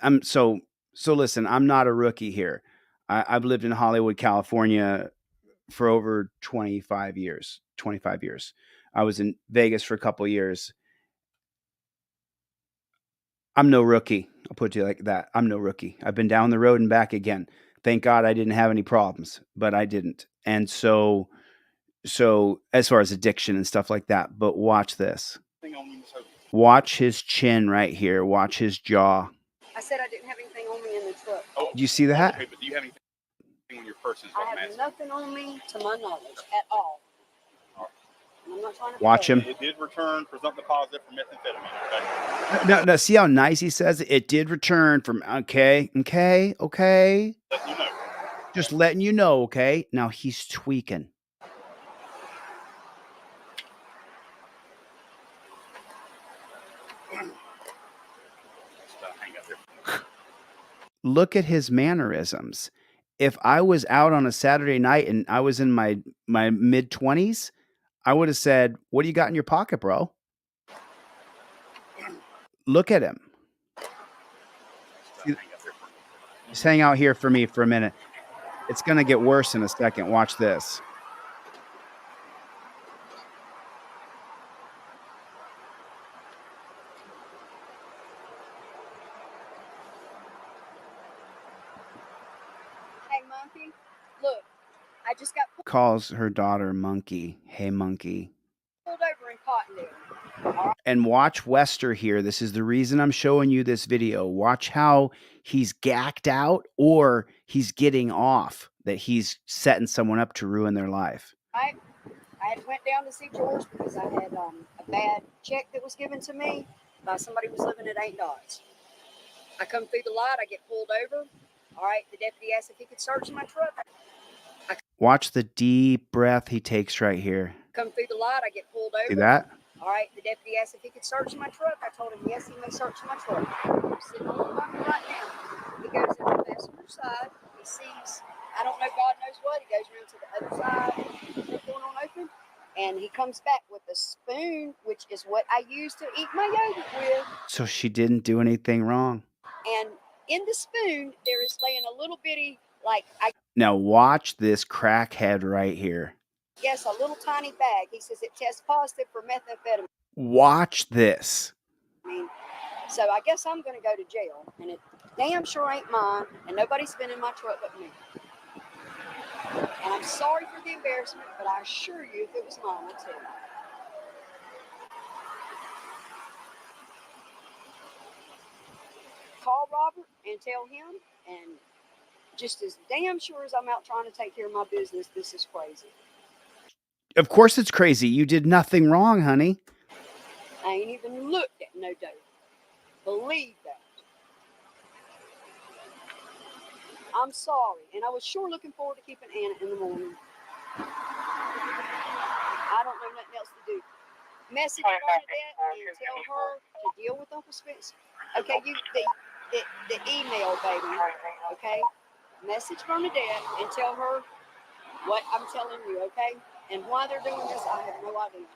S1: I'm so listen, I'm not a rookie here. I've lived in Hollywood, California for over 25 years. I was in Vegas for a couple years. I'm no rookie. I'll put you like that. I'm no rookie. I've been down the road and back again. Thank God I didn't have any problems, but I didn't. And so as far as addiction and stuff like that, but watch this.
S5: On you, Miss Hope?
S1: Watch his chin right here. Watch his jaw.
S3: I said I didn't have anything on me in the truck.
S1: Do you see that?
S5: Okay, but do you have anything on your person? Is what
S3: I
S5: I'm
S3: have
S5: asking.
S3: nothing on me to my knowledge at all. And I'm not trying to be
S1: Watch
S3: ugly.
S1: him.
S5: It did return presumptive positive for methamphetamine, okay?
S1: No, see how nice he says it? It did return from okay.
S5: Letting you know.
S1: Just letting you know, okay? Now he's tweaking.
S5: Hang up there.
S1: Look at his mannerisms. If I was out on a Saturday night and I was in my mid-20s, I would have said, "What do you got in your pocket, bro?" Look at him.
S5: Hang up there.
S1: Just hang out here for me for a minute. It's going to get worse in a second. Watch this.
S3: Hey, monkey, look, I just got
S1: Calls her daughter Monkey. Hey, Monkey.
S3: pulled over in Cottondale.
S1: And watch Wester here. This is the reason I'm showing you this video. Watch how he's gacked out or he's getting off, that he's setting someone up to ruin their life.
S3: I had went down to see George because I had a bad check that was given to me by somebody who was living at 8 Dots. I come through the light, I get pulled over. All right, the deputy asked if he could search my truck.
S1: Watch the deep breath he takes right here.
S3: Come through the light, I get pulled over.
S1: See that?
S3: All right, the deputy asked if he could search my truck. I told him, yes, he may search my truck. I'm sitting on the bumper right now. He goes in the passenger side. He sees, I don't know, God knows what. He goes around to the other side, the door on open, and he comes back with a spoon, which is what I use to eat my yogurt with.
S1: So she didn't do anything wrong.
S3: And in the spoon, there is laying a little bitty, like, I
S1: Now watch this crackhead right here.
S3: guess, a little tiny bag. He says it tests positive for methamphetamine.
S1: Watch this.
S3: So I guess I'm going to go to jail. And it damn sure ain't mine. And nobody's been in my truck but me. And I'm sorry for the embarrassment, but I assure you, if it was mine, I'd tell you. Call Robert and tell him. And just as damn sure as I'm out trying to take care of my business, this is crazy.
S1: Of course it's crazy. You did nothing wrong, honey.
S3: I ain't even looked at no dope. Believe that. I'm sorry, and I was sure looking forward to keeping Anna in the morning. I don't know nothing else to do. Message Bernadette and tell her to deal with Uncle Spencer. Okay, you the email, baby. Okay, message Bernadette and tell her what I'm telling you. Okay, and why they're doing this, I have no idea.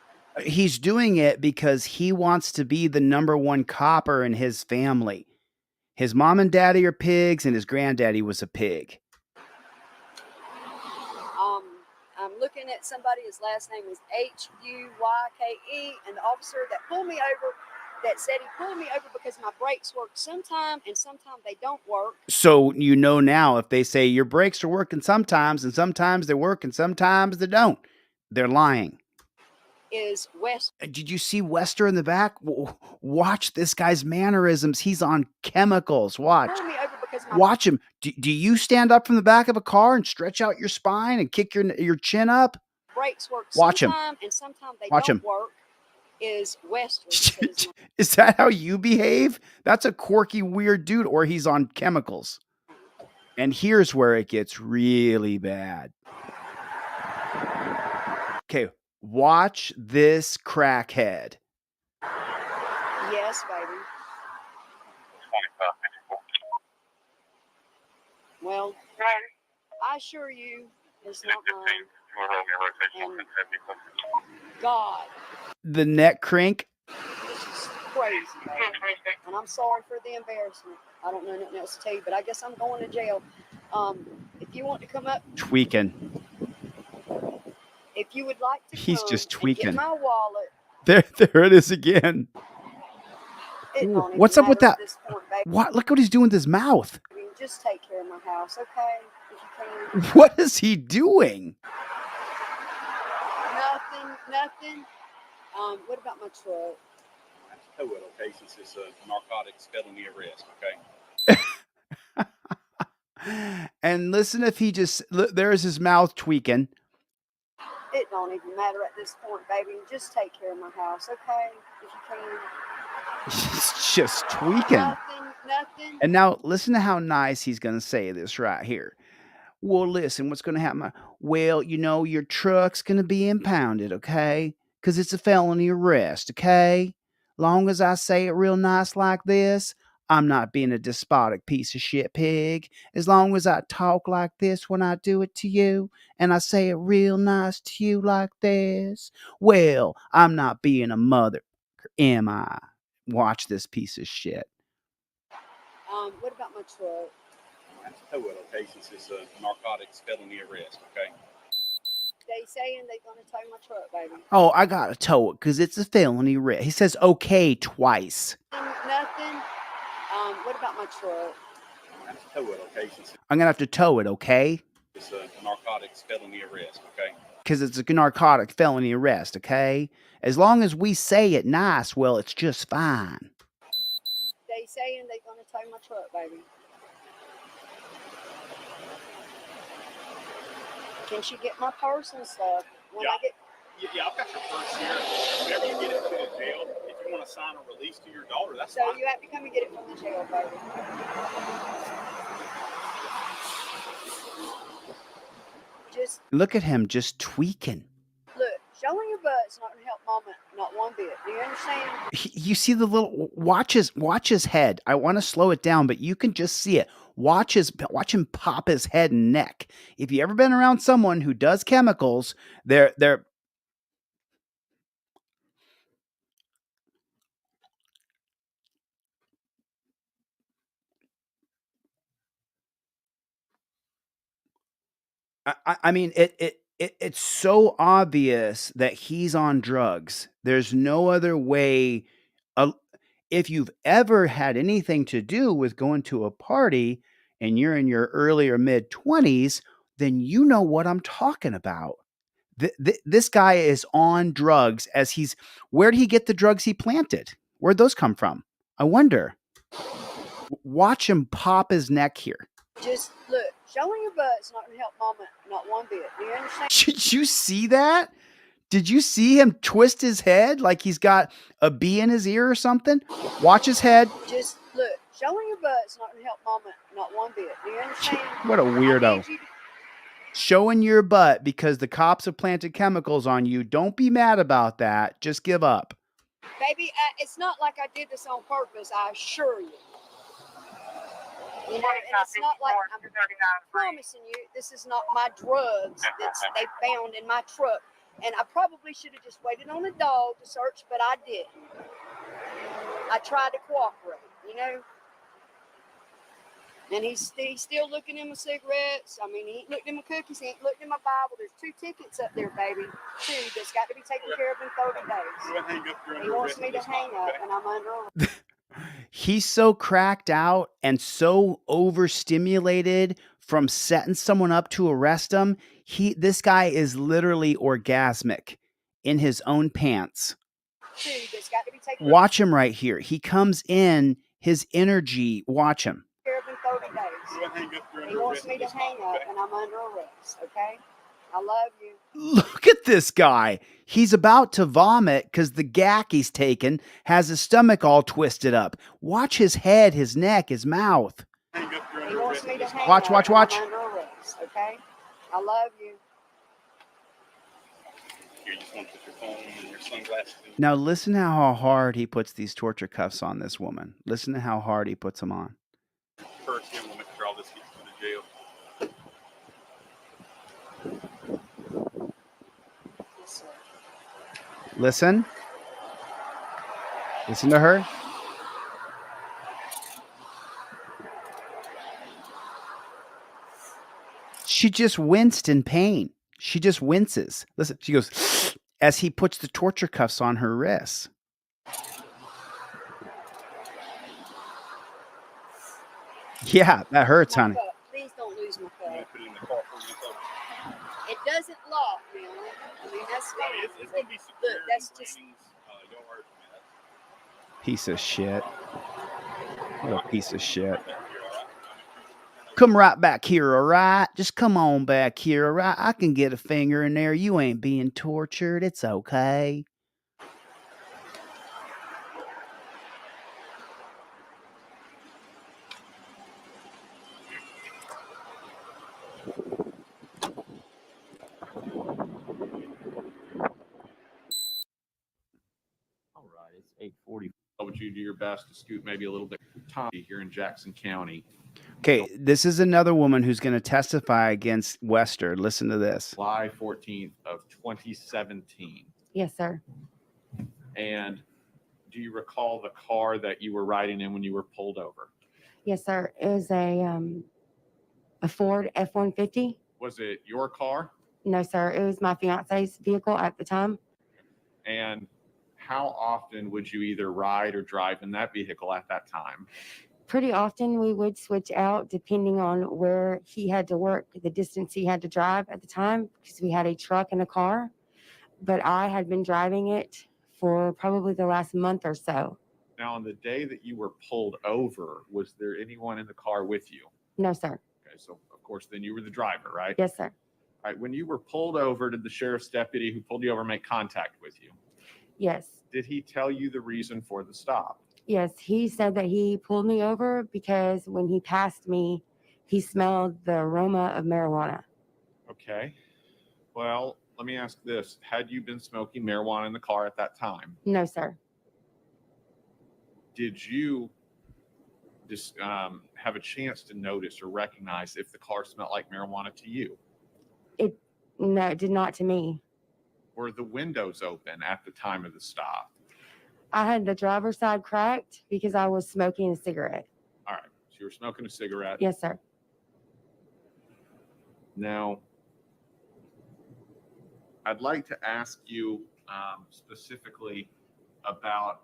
S1: He's doing it because he wants to be the #1 copper in his family. His mom and daddy are pigs, and his granddaddy was a pig.
S3: I'm I'm looking at somebody. His last name is Huyke, and the officer that pulled me over, that said he pulled me over because my brakes work sometime and sometimes they don't work.
S1: So you know now if they say your brakes are working sometimes and sometimes they work and sometimes they don't, they're lying.
S3: Is West.
S1: Did you see Wester in the back? Watch this guy's mannerisms. He's on chemicals. Watch.
S3: Pulled me over because my
S1: Watch him. Do you stand up from the back of a car and stretch out your spine and kick your chin up?
S3: brakes work
S1: Watch him.
S3: sometime and sometimes they
S1: Watch
S3: don't
S1: him.
S3: work. Is Western.
S1: Is that how you behave? That's a quirky, weird dude, or he's on chemicals. And here's where it gets really bad. Okay, watch this crackhead.
S3: Yes, baby. Well, I assure you, it's not mine. And God,
S1: The neck crank.
S3: this is crazy, baby. And I'm sorry for the embarrassment. I don't know nothing else to tell you, but I guess I'm going to jail. If you want to come up,
S1: Tweaking.
S3: if you would like to
S1: He's
S3: come
S1: just
S3: and
S1: tweaking.
S3: get my wallet,
S1: There it is again.
S3: it don't even
S1: What's up with
S3: matter
S1: that?
S3: at this point, baby.
S1: What? Look what he's doing with his mouth.
S3: I mean, just take care of my house, okay? If you can.
S1: What is he doing?
S3: Nothing. What about my truck?
S5: Tow it, okay, since it's a narcotics felony arrest, okay?
S1: And listen, if he just there's his mouth tweaking.
S3: It don't even matter at this point, baby. Just take care of my house, okay? If you can.
S1: He's just tweaking.
S3: Nothing.
S1: And now listen to how nice he's going to say this right here. Well, listen, what's going to happen? Well, you know, your truck's going to be impounded, okay? Because it's a felony arrest, okay? Long as I say it real nice like this, I'm not being a despotic piece of shit pig. As long as I talk like this when I do it to you, and I say it real nice to you like this, well, I'm not being a mother, am I? Watch this piece of shit.
S3: What about my truck?
S5: Tow it, okay, since it's a narcotics felony arrest, okay?
S3: They saying they gonna tow my truck, baby.
S1: Oh, I gotta tow it because it's a felony arrest. He says okay twice.
S3: Nothing. What about my truck?
S5: Tow it, okay, since
S1: I'm gonna have to tow it, okay?
S5: it's a narcotics felony arrest, okay?
S1: Because it's a narcotic felony arrest, okay? As long as we say it nice, well, it's just fine.
S3: They saying they gonna tow my truck, baby. Can she get my purse and stuff when I get?
S5: Yeah, I've got your purse here. Whenever you get it to the jail, if you want to sign a release to your daughter, that's
S3: So
S5: fine.
S3: you have to come and get it from the jail, baby. Just
S1: Look at him just tweaking.
S3: look, showing your butt's not gonna help Mama not one bit. Do you understand?
S1: You see the little watch his head. I want to slow it down, but you can just see it. Watch him pop his head and neck. If you ever been around someone who does chemicals, they're I mean it's so obvious that he's on drugs. There's no other way. If you've ever had anything to do with going to a party and you're in your early or mid 20s, then you know what I'm talking about. This guy is on drugs where'd he get the drugs he planted? Where'd those come from? I wonder. Watch him pop his neck here.
S3: Just look, showing your butt's not gonna help Mama not one bit. Do you understand?
S1: Did you see that? Did you see him twist his head like he's got a bee in his ear or something? Watch his head.
S3: Just look, showing your butt's not gonna help Mama not one bit. Do you understand?
S1: What a
S3: I
S1: weirdo.
S3: need you to-
S1: Showing your butt because the cops have planted chemicals on you. Don't be mad about that. Just give up.
S3: Baby, it's not like I did this on purpose, I assure you. You know, and it's not like I'm promising you this is not my drugs that they found in my truck. And I probably should have just waited on a dog to search, but I didn't. I tried to cooperate, you know. And he's still looking in my cigarettes. I mean, he ain't looked in my cookies. He ain't looked in my Bible. There's 2 tickets up there, baby. 2 that's got to be taken care of in 30
S5: Go
S3: days.
S5: ahead and hang up during
S3: He
S5: the
S3: wants
S5: rest
S3: me
S5: of
S3: to
S5: this
S3: hang
S5: time,
S3: up,
S5: okay?
S3: and I'm under arrest.
S1: He's so cracked out and so overstimulated from setting someone up to arrest him. This guy is literally orgasmic in his own pants.
S3: 2 that's got to be taken
S1: Watch him right here. He comes in, his energy. Watch him.
S3: care of in 30 days.
S5: Go ahead and hang up during
S3: He
S5: the
S3: wants
S5: rest
S3: me
S5: of
S3: to
S5: this
S3: hang
S5: time,
S3: up,
S5: okay?
S3: and I'm under arrest. Okay? I love you.
S1: Look at this guy. He's about to vomit because the gack he's taken has his stomach all twisted up. Watch his head, his neck, his mouth.
S5: Hang up during
S3: He
S5: the
S3: wants
S5: rest
S3: me
S5: of
S3: to
S5: this
S3: hang
S5: time.
S1: Watch,
S3: up,
S1: watch,
S3: and
S1: watch.
S3: I'm under arrest. Okay? I love you.
S5: Here, you just want to put your phone and your sunglasses in.
S1: Now listen to how hard he puts these torture cuffs on this woman. Listen to how hard he puts them on.
S5: First, him, we'll make sure all this gets to the jail.
S3: Yes, sir.
S1: Listen. Listen to her. She just winced in pain. She just winces. Listen, she goes as he puts the torture cuffs on her wrists. Yeah, that hurts,
S3: My
S1: honey.
S3: cup. Please don't lose my
S5: I'm gonna
S3: cup.
S5: put it in the car for you. So,
S3: It doesn't lock, man. I mean, that's
S5: I
S3: fine.
S5: mean, it's gonna be secure.
S3: Look, that's
S5: and
S3: just.
S5: rainings, don't worry about that.
S1: Piece of shit. What a piece of shit.
S5: Right back here, all right?
S1: Come right back here, all right? Just come on back here, all right? I can get a finger in there. You ain't being tortured. It's okay.
S8: All right, it's 8:40. How would you do your best to scoot maybe a little bit time here in Jackson County?
S1: Okay, this is another woman who's going to testify against Wester. Listen to this.
S8: July 14th of 2017.
S9: Yes, sir.
S8: And do you recall the car that you were riding in when you were pulled over?
S9: Yes, sir. It was a Ford F-150.
S8: Was it your car?
S9: No, sir. It was my fiance's vehicle at the time.
S8: And how often would you either ride or drive in that vehicle at that time?
S9: Pretty often we would switch out depending on where he had to work, the distance he had to drive at the time, because we had a truck and a car. But I had been driving it for probably the last month or so.
S8: Now, on the day that you were pulled over, was there anyone in the car with you?
S9: No, sir.
S8: Okay, so of course, then you were the driver, right?
S9: Yes, sir.
S8: All right, when you were pulled over, did the sheriff's deputy who pulled you over make contact with you?
S9: Yes.
S8: Did he tell you the reason for the stop?
S9: Yes. He said that he pulled me over because when he passed me, he smelled the aroma of marijuana.
S8: Okay. Well, let me ask this. Had you been smoking marijuana in the car at that time?
S9: No, sir.
S8: Did you just have a chance to notice or recognize if the car smelled like marijuana to you?
S9: No, it did not to me.
S8: Were the windows open at the time of the stop?
S9: I had the driver's side cracked because I was smoking a cigarette.
S8: All right. So you were smoking a cigarette.
S9: Yes, sir.
S8: Now, I'd like to ask you specifically about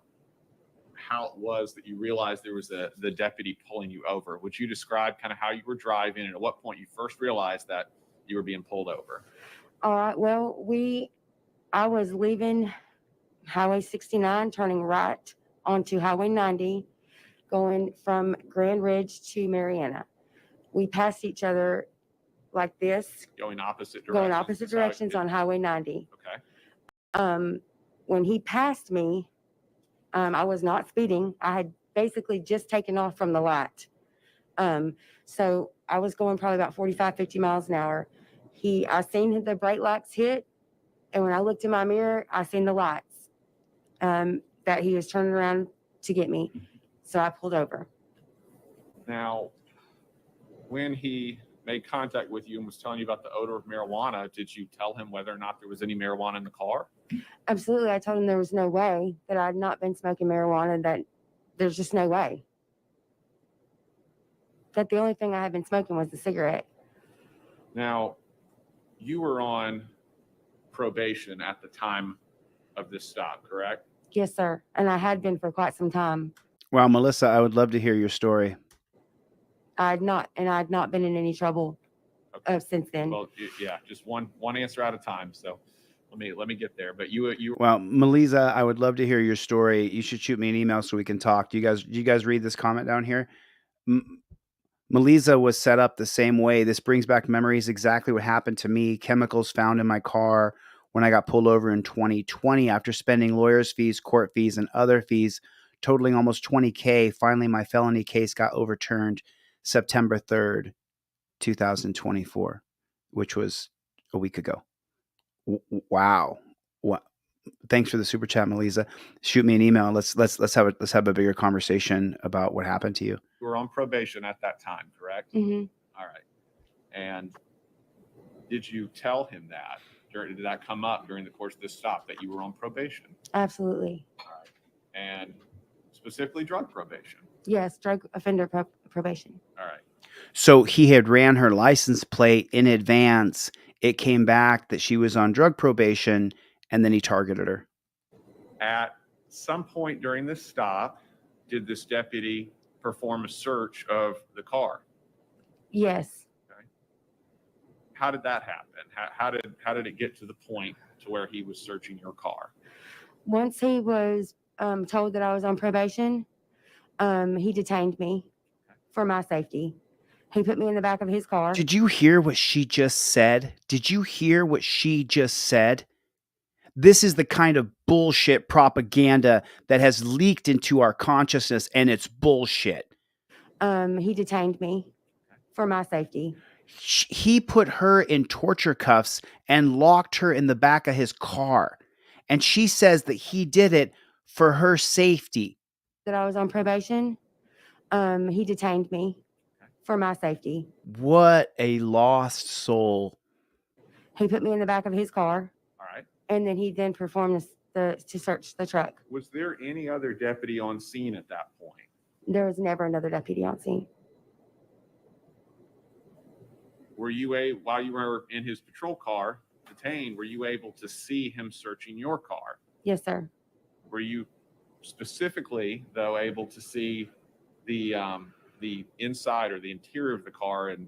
S8: how it was that you realized there was the deputy pulling you over. Would you describe kind of how you were driving and at what point you first realized that you were being pulled over?
S9: All right. Well, I was leaving Highway 69, turning right onto Highway 90, going from Grand Ridge to Mariana. We passed each other like this,
S8: Going opposite directions?
S9: going opposite
S8: Is how it
S9: directions
S8: did-
S9: on Highway 90.
S8: Okay.
S9: When he passed me, I was not speeding. I had basically just taken off from the light. So I was going probably about 45, 50 miles an hour. I seen the brake lights hit. And when I looked in my mirror, I seen the lights that he was turning around to get me. So I pulled over.
S8: Now, when he made contact with you and was telling you about the odor of marijuana, did you tell him whether or not there was any marijuana in the car?
S9: Absolutely. I told him there was no way that I had not been smoking marijuana, that there's just no way. that the only thing I had been smoking was the cigarette.
S8: Now, you were on probation at the time of this stop, correct?
S9: Yes, sir. And I had been for quite some time.
S1: Wow, Melissa, I would love to hear your story.
S9: I had not been in any trouble
S8: Okay.
S9: since then.
S8: Well, yeah, just one answer at a time. So let me get there. But you
S1: Well, Melissa, I would love to hear your story. You should shoot me an email so we can talk. Do you guys read this comment down here? Melissa was set up the same way. This brings back memories exactly what happened to me. Chemicals found in my car when I got pulled over in 2020 after spending lawyers' fees, court fees, and other fees totaling almost $20K. Finally, my felony case got overturned September 3rd, 2024, which was a week ago. Wow. What? Thanks for the super chat, Melissa. Shoot me an email. Let's have a bigger conversation about what happened to you.
S8: were on probation at that time, correct?
S9: Hmm.
S8: All right. And did you tell him that? Did that come up during the course of this stop that you were on probation?
S9: Absolutely.
S8: And specifically drug probation?
S9: Yes, drug offender probation.
S8: All right.
S1: So he had ran her license plate in advance. It came back that she was on drug probation, and then he targeted her.
S8: At some point during this stop, did this deputy perform a search of the car?
S9: Yes.
S8: How did that happen? How did it get to the point to where he was searching your car?
S9: Once he was told that I was on probation, he detained me for my safety. He put me in the back of his car.
S1: Did you hear what she just said? Did you hear what she just said? This is the kind of bullshit propaganda that has leaked into our consciousness, and it's bullshit.
S9: He detained me for my safety.
S1: He put her in torture cuffs and locked her in the back of his car. And she says that he did it for her safety.
S9: That I was on probation. He detained me for my safety.
S1: What a lost soul.
S9: He put me in the back of his car.
S8: All right.
S9: And then he performed to search the truck.
S8: Was there any other deputy on scene at that point?
S9: There was never another deputy on scene.
S8: Were you while you were in his patrol car detained, were you able to see him searching your car?
S9: Yes, sir.
S8: Were you specifically, though, able to see the inside or the interior of the car and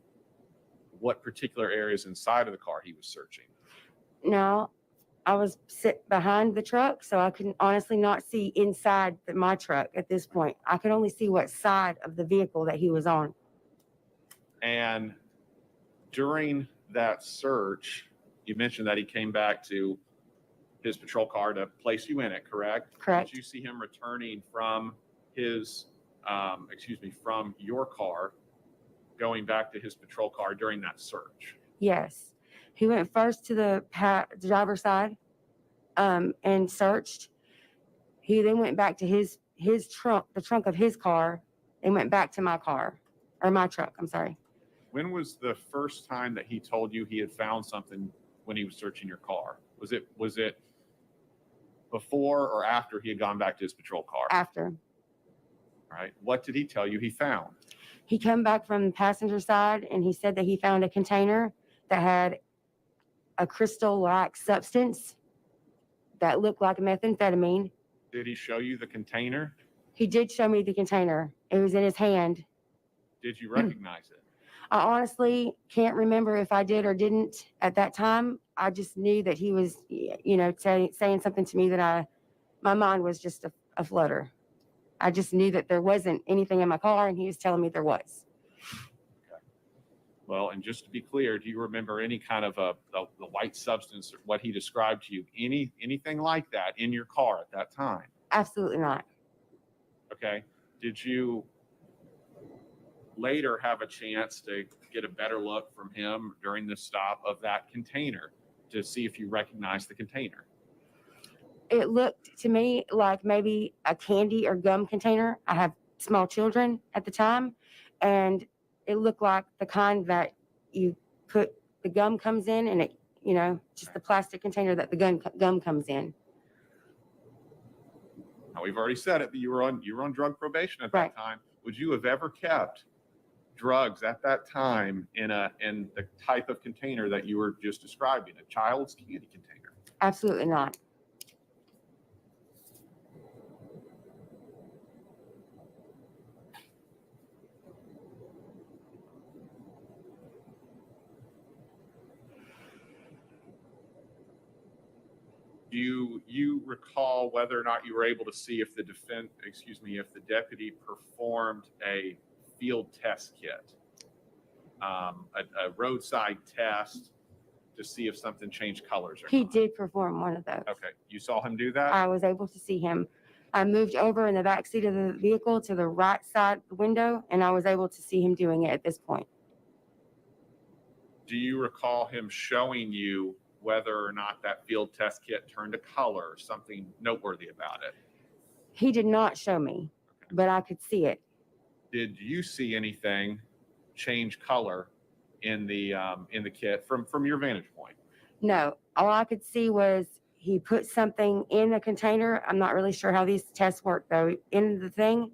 S8: what particular areas inside of the car he was searching?
S9: No, I was sit behind the truck, so I could honestly not see inside my truck at this point. I could only see what side of the vehicle that he was on.
S8: And during that search, you mentioned that he came back to his patrol car to place you in it, correct?
S9: Correct.
S8: Did you see him returning from from your car, going back to his patrol car during that search?
S9: Yes. He went first to the driver's side and searched. He then went back to his trunk, the trunk of his car, and went back to my car, or my truck, I'm sorry.
S8: When was the first time that he told you he had found something when he was searching your car? Was it before or after he had gone back to his patrol car?
S9: After.
S8: All right. What did he tell you he found?
S9: He came back from the passenger side and he said that he found a container that had a crystal-like substance that looked like methamphetamine.
S8: Did he show you the container?
S9: He did show me the container. It was in his hand.
S8: Did you recognize it?
S9: I honestly can't remember if I did or didn't at that time. I just knew that he was, saying something to me that my mind was just a flutter. I just knew that there wasn't anything in my car, and he was telling me there was.
S8: Okay. Well, and just to be clear, do you remember any kind of the white substance, or what he described to you, anything like that in your car at that time?
S9: Absolutely not.
S8: Okay. Did you later have a chance to get a better look from him during the stop of that container to see if you recognized the container?
S9: It looked to me like maybe a candy or gum container. I have small children at the time, and it looked like the kind that you put the gum comes in, and it, just the plastic container that the gum comes in.
S8: Now, we've already said it, but you were on drug probation at that
S9: Right.
S8: time. Would you have ever kept drugs at that time in the type of container that you were just describing, a child's candy container?
S9: Absolutely not.
S8: Do you recall whether or not you were able to see if the if the deputy performed a field test kit, a roadside test to see if something changed colors or
S9: He
S8: not?
S9: did perform one of those.
S8: Okay, you saw him do that?
S9: I was able to see him. I moved over in the back seat of the vehicle to the right side of the window, and I was able to see him doing it at this point.
S8: Do you recall him showing you whether or not that field test kit turned a color or something noteworthy about it?
S9: He did not show me, but I could see it.
S8: Did you see anything change color in the kit from your vantage point?
S9: No, all I could see was he put something in a container. I'm not really sure how these tests work though. In the thing,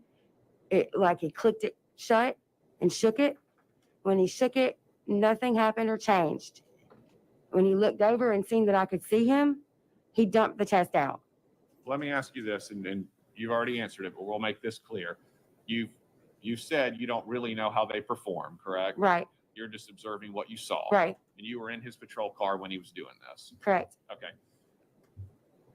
S9: it like he clicked it shut and shook it. When he shook it, nothing happened or changed. When he looked over and seen that I could see him, he dumped the test out.
S8: Let me ask you this, and you've already answered it, but we'll make this clear. You said you don't really know how they perform, correct?
S9: Right,
S8: You're just observing what you saw.
S9: right,
S8: And you were in his patrol car when he was doing this.
S9: correct.
S8: Okay.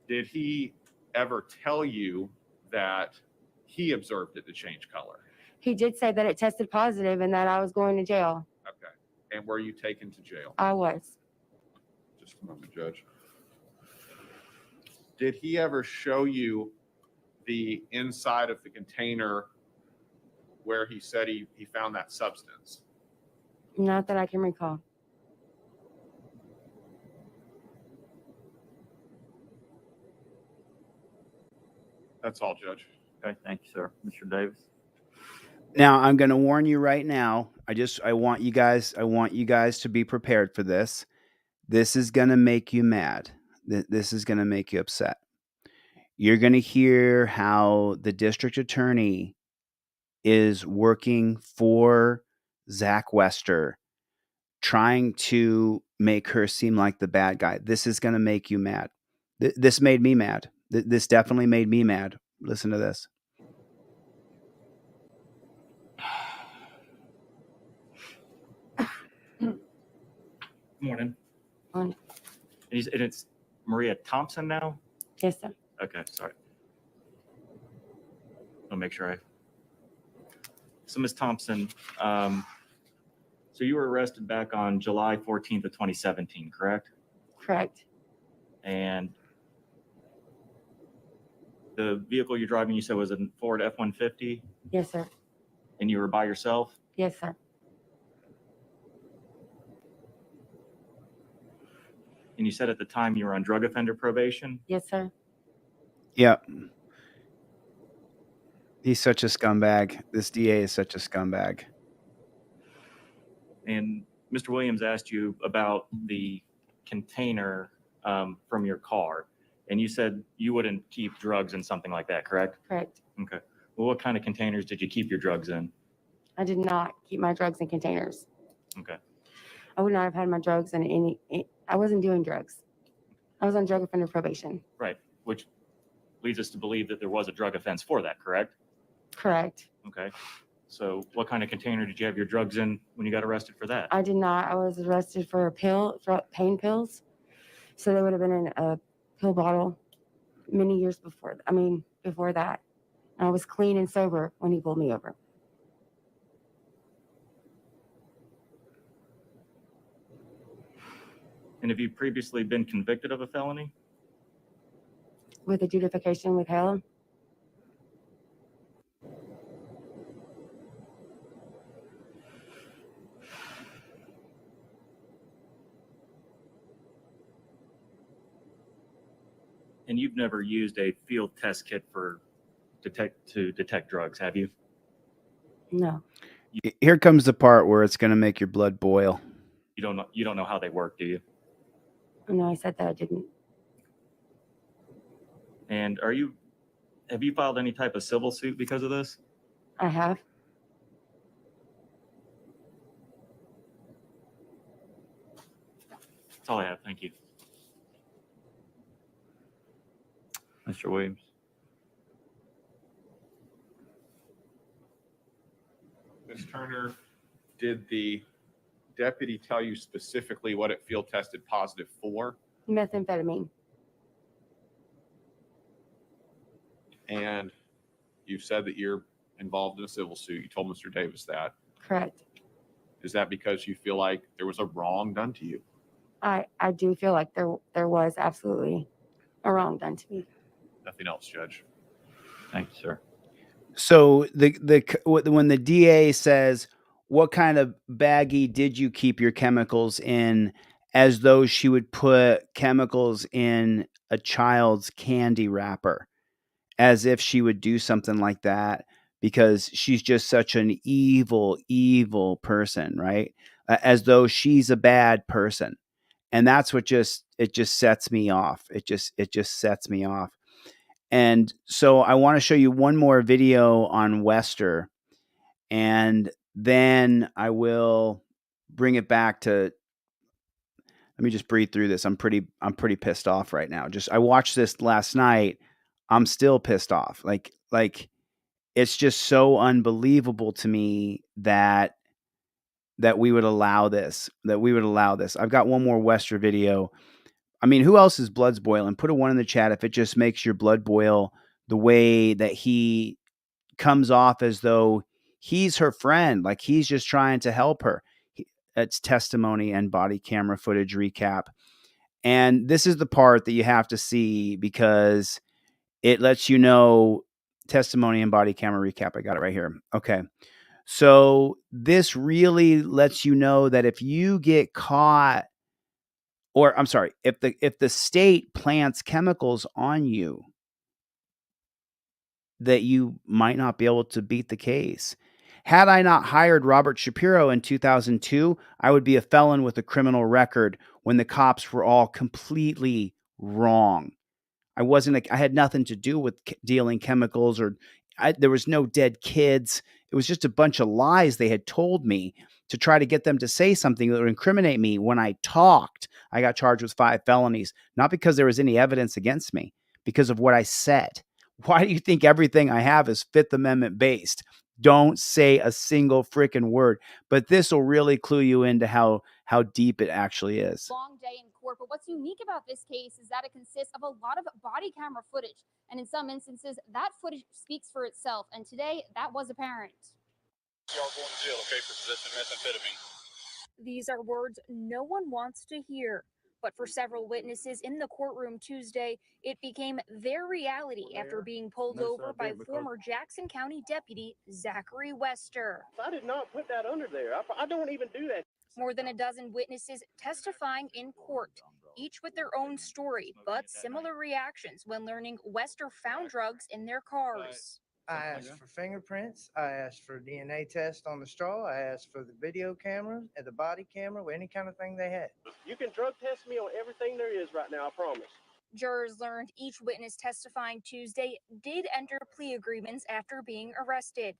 S8: Did he ever tell you that he observed it to change color?
S9: He did say that it tested positive and that I was going to jail.
S8: Okay. And were you taken to jail?
S9: I was.
S8: Just a moment, Judge. Did he ever show you the inside of the container where he said he found that substance?
S9: Not that I can recall.
S8: That's all, Judge.
S10: Okay, thank you, sir. Mr. Davis?
S1: Now, I'm going to warn you right now. I want you guys to be prepared for this. This is going to make you mad. This is going to make you upset. You're going to hear how the district attorney is working for Zach Wester, trying to make her seem like the bad guy. This is going to make you mad. This made me mad. This definitely made me mad. Listen to this.
S10: Morning.
S9: Morning.
S10: And it's Maria Thompson now?
S9: Yes, sir.
S10: Okay, sorry. I'll make sure So Ms. Thompson, so you were arrested back on July 14th of 2017, correct?
S9: Correct.
S10: And the vehicle you're driving, you said was a Ford F-150,
S9: Yes, sir.
S10: and you were by yourself?
S9: Yes, sir.
S10: And you said at the time you were on drug offender probation?
S9: Yes, sir.
S1: Yep. He's such a scumbag. This DA is such a scumbag.
S10: And Mr. Williams asked you about the container from your car, and you said you wouldn't keep drugs in something like that, correct?
S9: Correct.
S10: Okay. Well, what kind of containers did you keep your drugs in?
S9: I did not keep my drugs in containers.
S10: Okay.
S9: I would not have had my drugs in any. I wasn't doing drugs. I was on drug offender probation.
S10: Right. Which leads us to believe that there was a drug offense for that, correct?
S9: Correct.
S10: Okay. So what kind of container did you have your drugs in when you got arrested for that?
S9: I did not. I was arrested for pain pills. So they would have been in a pill bottle many years before. Before that. I was clean and sober when he pulled me over.
S10: And have you previously been convicted of a felony?
S9: With adjudication withheld.
S10: And you've never used a field test kit to detect drugs, have you?
S9: No.
S1: Here comes the part where it's going to make your blood boil.
S10: You don't know how they work, do you?
S9: No, I said that I didn't.
S10: And have you filed any type of civil suit because of this?
S9: I have.
S10: That's all I have. Thank you.
S11: Mr. Williams.
S8: Ms. Turner, did the deputy tell you specifically what it field tested positive for?
S9: Methamphetamine.
S8: And you said that you're involved in a civil suit. You told Mr. Davis that.
S9: Correct.
S8: Is that because you feel like there was a wrong done to you?
S9: I do feel like there was absolutely a wrong done to me.
S8: Nothing else, Judge.
S11: Thank you, sir.
S1: So when the DA says, "What kind of baggie did you keep your chemicals in?" as though she would put chemicals in a child's candy wrapper, as if she would do something like that because she's just such an evil, evil person, right? As though she's a bad person. And that's what just sets me off. It just sets me off. And so I want to show you one more video on Wester, and then I will bring it back to. Let me just breathe through this. I'm pretty pissed off right now. I watched this last night. I'm still pissed off. Like it's just so unbelievable to me that we would allow this. I've got one more Wester video. I mean, who else's blood's boiling? Put a 1 in the chat if it just makes your blood boil the way that he comes off as though he's her friend, like he's just trying to help her. It's testimony and body camera footage recap. And this is the part that you have to see because it lets you know testimony and body camera recap. I got it right here. Okay. So this really lets you know that if you get caught, or I'm sorry, if the state plants chemicals on you, that you might not be able to beat the case. Had I not hired Robert Shapiro in 2002, I would be a felon with a criminal record when the cops were all completely wrong. I had nothing to do with dealing chemicals, or there was no dead kids. It was just a bunch of lies they had told me to try to get them to say something that would incriminate me. When I talked, I got charged with 5 felonies, not because there was any evidence against me, because of what I said. Why do you think everything I have is Fifth Amendment based? Don't say a single freaking word. But this will really clue you into how deep it actually is.
S12: Long day in court, but what's unique about this case is that it consists of a lot of body camera footage, and in some instances, that footage speaks for itself. And today, that was apparent.
S5: You are going to jail, okay, for possession of methamphetamine.
S12: These are words no one wants to hear. But for several witnesses in the courtroom Tuesday, it became their reality after being pulled over by former Jackson County Deputy Zachary Wester.
S2: I did not put that under there. I don't even do that.
S12: More than a dozen witnesses testifying in court, each with their own story, but similar reactions when learning Wester found drugs in their cars.
S13: I asked for fingerprints. I asked for DNA test on the straw. I asked for the video camera and the body camera, any kind of thing they had.
S2: You can drug test me on everything there is right now, I promise.
S12: Jurors learned each witness testifying Tuesday did enter plea agreements after being arrested.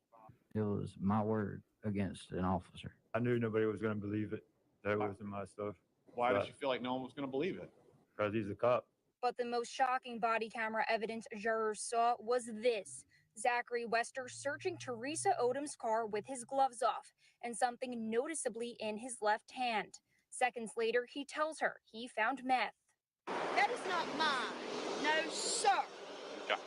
S11: It was my word against an officer.
S14: I knew nobody was going to believe it. That wasn't my stuff.
S8: Why did you feel like no one was going to believe it?
S14: Because he's a cop.
S12: But the most shocking body camera evidence jurors saw was this. Zachary Wester searching Teresa Odom's car with his gloves off and something noticeably in his left hand. Seconds later, he tells her he found meth.
S3: That is not mine. No, sir.
S5: Okay.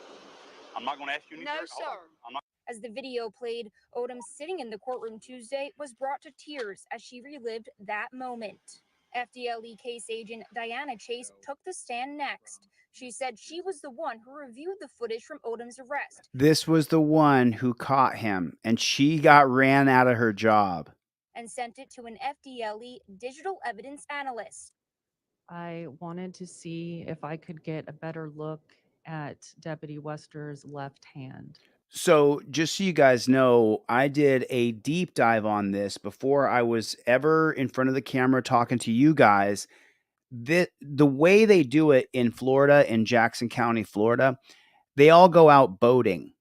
S5: I'm not going to ask you any
S3: No,
S5: further. Hold on.
S3: sir.
S5: I'm not.
S12: As the video played, Odom sitting in the courtroom Tuesday was brought to tears as she relived that moment. FDLE case agent Diana Chase took the stand next. She said she was the one who reviewed the footage from Odom's arrest.
S1: This was the one who caught him, and she got ran out of her job.
S12: And sent it to an FDLE digital evidence analyst.
S15: I wanted to see if I could get a better look at Deputy Wester's left hand.
S1: So just so you guys know, I did a deep dive on this before I was ever in front of the camera talking to you guys. The way they do it in Florida, in Jackson County, Florida, they all go out boating.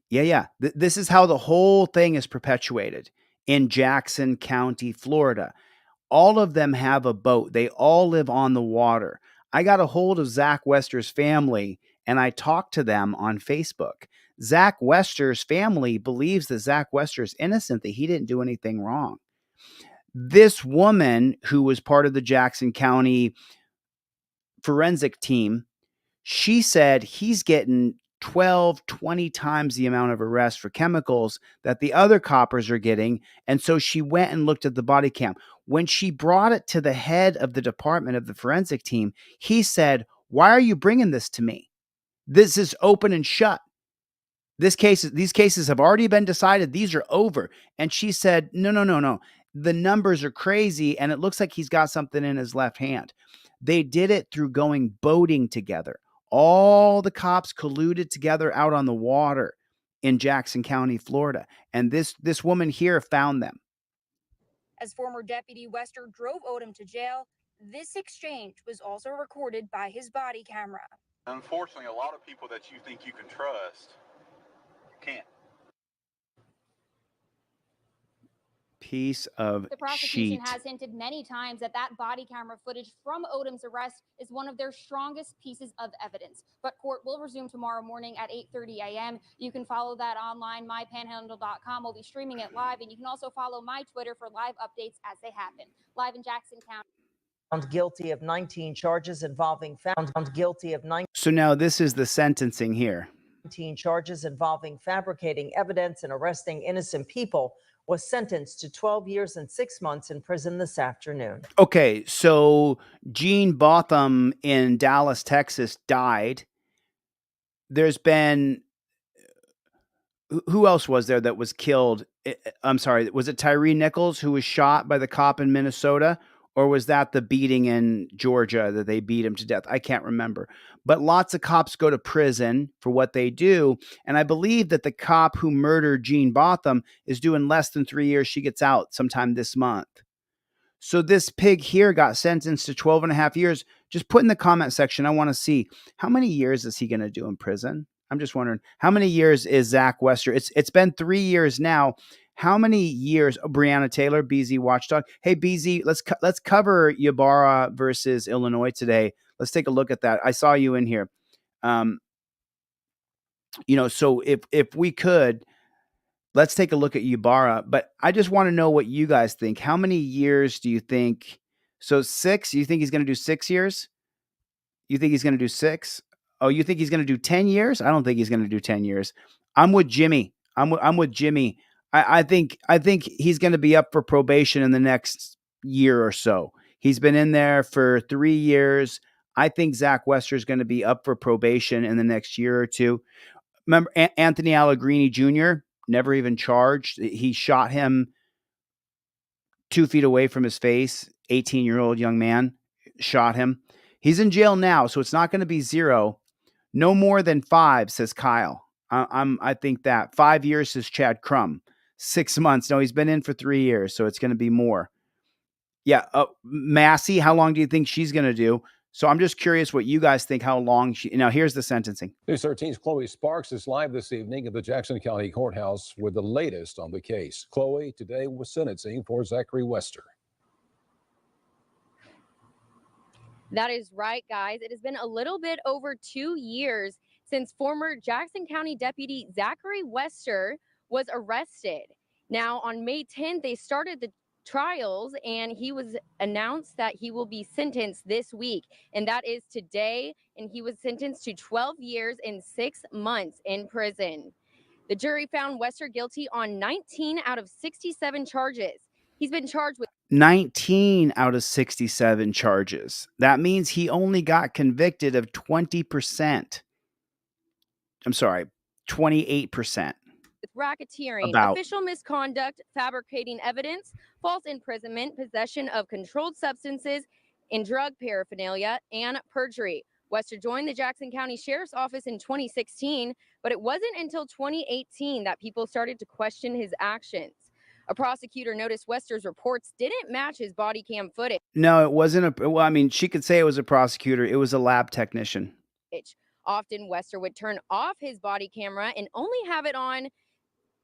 S1: Yeah. This is how the whole thing is perpetuated in Jackson County, Florida. All of them have a boat. They all live on the water. I got a hold of Zach Wester's family and I talked to them on Facebook. Zach Wester's family believes that Zach Wester is innocent, that he didn't do anything wrong. This woman who was part of the Jackson County forensic team, she said he's getting 12, 20 times the amount of arrests for chemicals that the other coppers are getting. And so she went and looked at the body cam. When she brought it to the head of the department of the forensic team, he said, "Why are you bringing this to me? This is open and shut. These cases have already been decided. These are over." And she said, no. The numbers are crazy. And it looks like he's got something in his left hand. They did it through going boating together. All the cops colluded together out on the water in Jackson County, Florida. And this woman here found them.
S12: As former Deputy Wester drove Odom to jail, this exchange was also recorded by his body camera.
S5: Unfortunately, a lot of people that you think you can trust can't.
S1: Piece of
S12: The prosecution
S1: sheet.
S12: has hinted many times that that body camera footage from Odom's arrest is one of their strongest pieces of evidence. But court will resume tomorrow morning at 8:30 a.m. You can follow that online, mypanhandle.com. We'll be streaming it live, and you can also follow my Twitter for live updates as they happen. Live in Jackson County.
S16: Found guilty of 19 charges involving found guilty of 19
S1: So now this is the sentencing here.
S16: charges involving fabricating evidence and arresting innocent people, was sentenced to 12 years and 6 months in prison this afternoon.
S1: Okay, so Gene Botham in Dallas, Texas died. There's been, who else was there that was killed? I'm sorry, was it Tyree Nichols who was shot by the cop in Minnesota? Or was that the beating in Georgia that they beat him to death? I can't remember. But lots of cops go to prison for what they do. And I believe that the cop who murdered Gene Botham is doing less than 3 years. She gets out sometime this month. So this pig here got sentenced to 12 and a half years. Just put in the comment section, I want to see how many years is he going to do in prison? I'm just wondering, how many years is Zach Wester? It's been 3 years now. How many years? Oh, Breonna Taylor, BZ Watchdog. Hey, BZ, let's cover Ybarra versus Illinois today. Let's take a look at that. I saw you in here. So if we could, let's take a look at Ybarra. But I just want to know what you guys think. How many years do you think? So 6? You think he's going to do 6 years? You think he's going to do 6? Oh, you think he's going to do 10 years? I don't think he's going to do 10 years. I'm with Jimmy. I'm with Jimmy. I think he's going to be up for probation in the next year or so. He's been in there for 3 years. I think Zach Wester is going to be up for probation in the next year or two. Remember Anthony Allegrini Jr., never even charged. He shot him 2 feet away from his face. 18-year-old young man shot him. He's in jail now, so it's not going to be 0. No more than 5, says Kyle. I think that 5 years, says Chad Crum. 6 months. No, he's been in for 3 years, so it's going to be more. Yeah. Massey, how long do you think she's going to do? So I'm just curious what you guys think, how long she, now here's the sentencing.
S17: News 13's Chloe Sparks is live this evening at the Jackson County Courthouse with the latest on the case. Chloe, today was sentencing for Zachary Wester.
S18: That is right, guys. It has been a little bit over 2 years since former Jackson County Deputy Zachary Wester was arrested. Now, on May 10th, they started the trials, and he was announced that he will be sentenced this week, and that is today, and he was sentenced to 12 years and 6 months in prison. The jury found Wester guilty on 19 out of 67 charges. He's been charged with
S1: 19 out of 67 charges. That means he only got convicted of 20%. I'm sorry, 28%.
S18: racketeering, official misconduct, fabricating evidence, false imprisonment, possession of controlled substances, and drug paraphernalia, and perjury. Wester joined the Jackson County Sheriff's Office in 2016, but it wasn't until 2018 that people started to question his actions. A prosecutor noticed Wester's reports didn't match his body cam footage.
S1: No, it wasn't well, I mean, she could say it was a prosecutor. It was a lab technician.
S18: Often, Wester would turn off his body camera and only have it on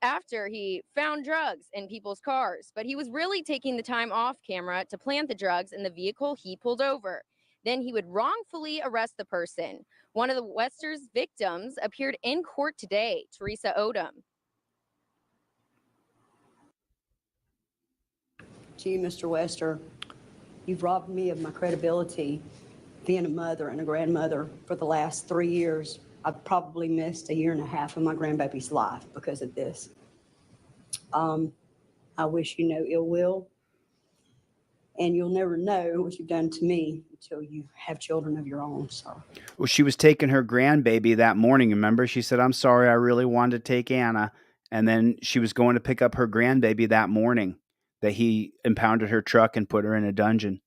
S18: after he found drugs in people's cars, but he was really taking the time off camera to plant the drugs in the vehicle he pulled over. Then he would wrongfully arrest the person. One of the Wester's victims appeared in court today, Teresa Odom.
S19: To you, Mr. Wester, you've robbed me of my credibility being a mother and a grandmother for the last 3 years. I've probably missed 1.5 years of my grandbaby's life because of this. I wish you no ill will, and you'll never know what you've done to me until you have children of your own. So,
S1: Well, she was taking her grandbaby that morning. Remember, she said, "I'm sorry, I really wanted to take Anna," and then she was going to pick up her grandbaby that morning. That he impounded her truck and put her in a dungeon.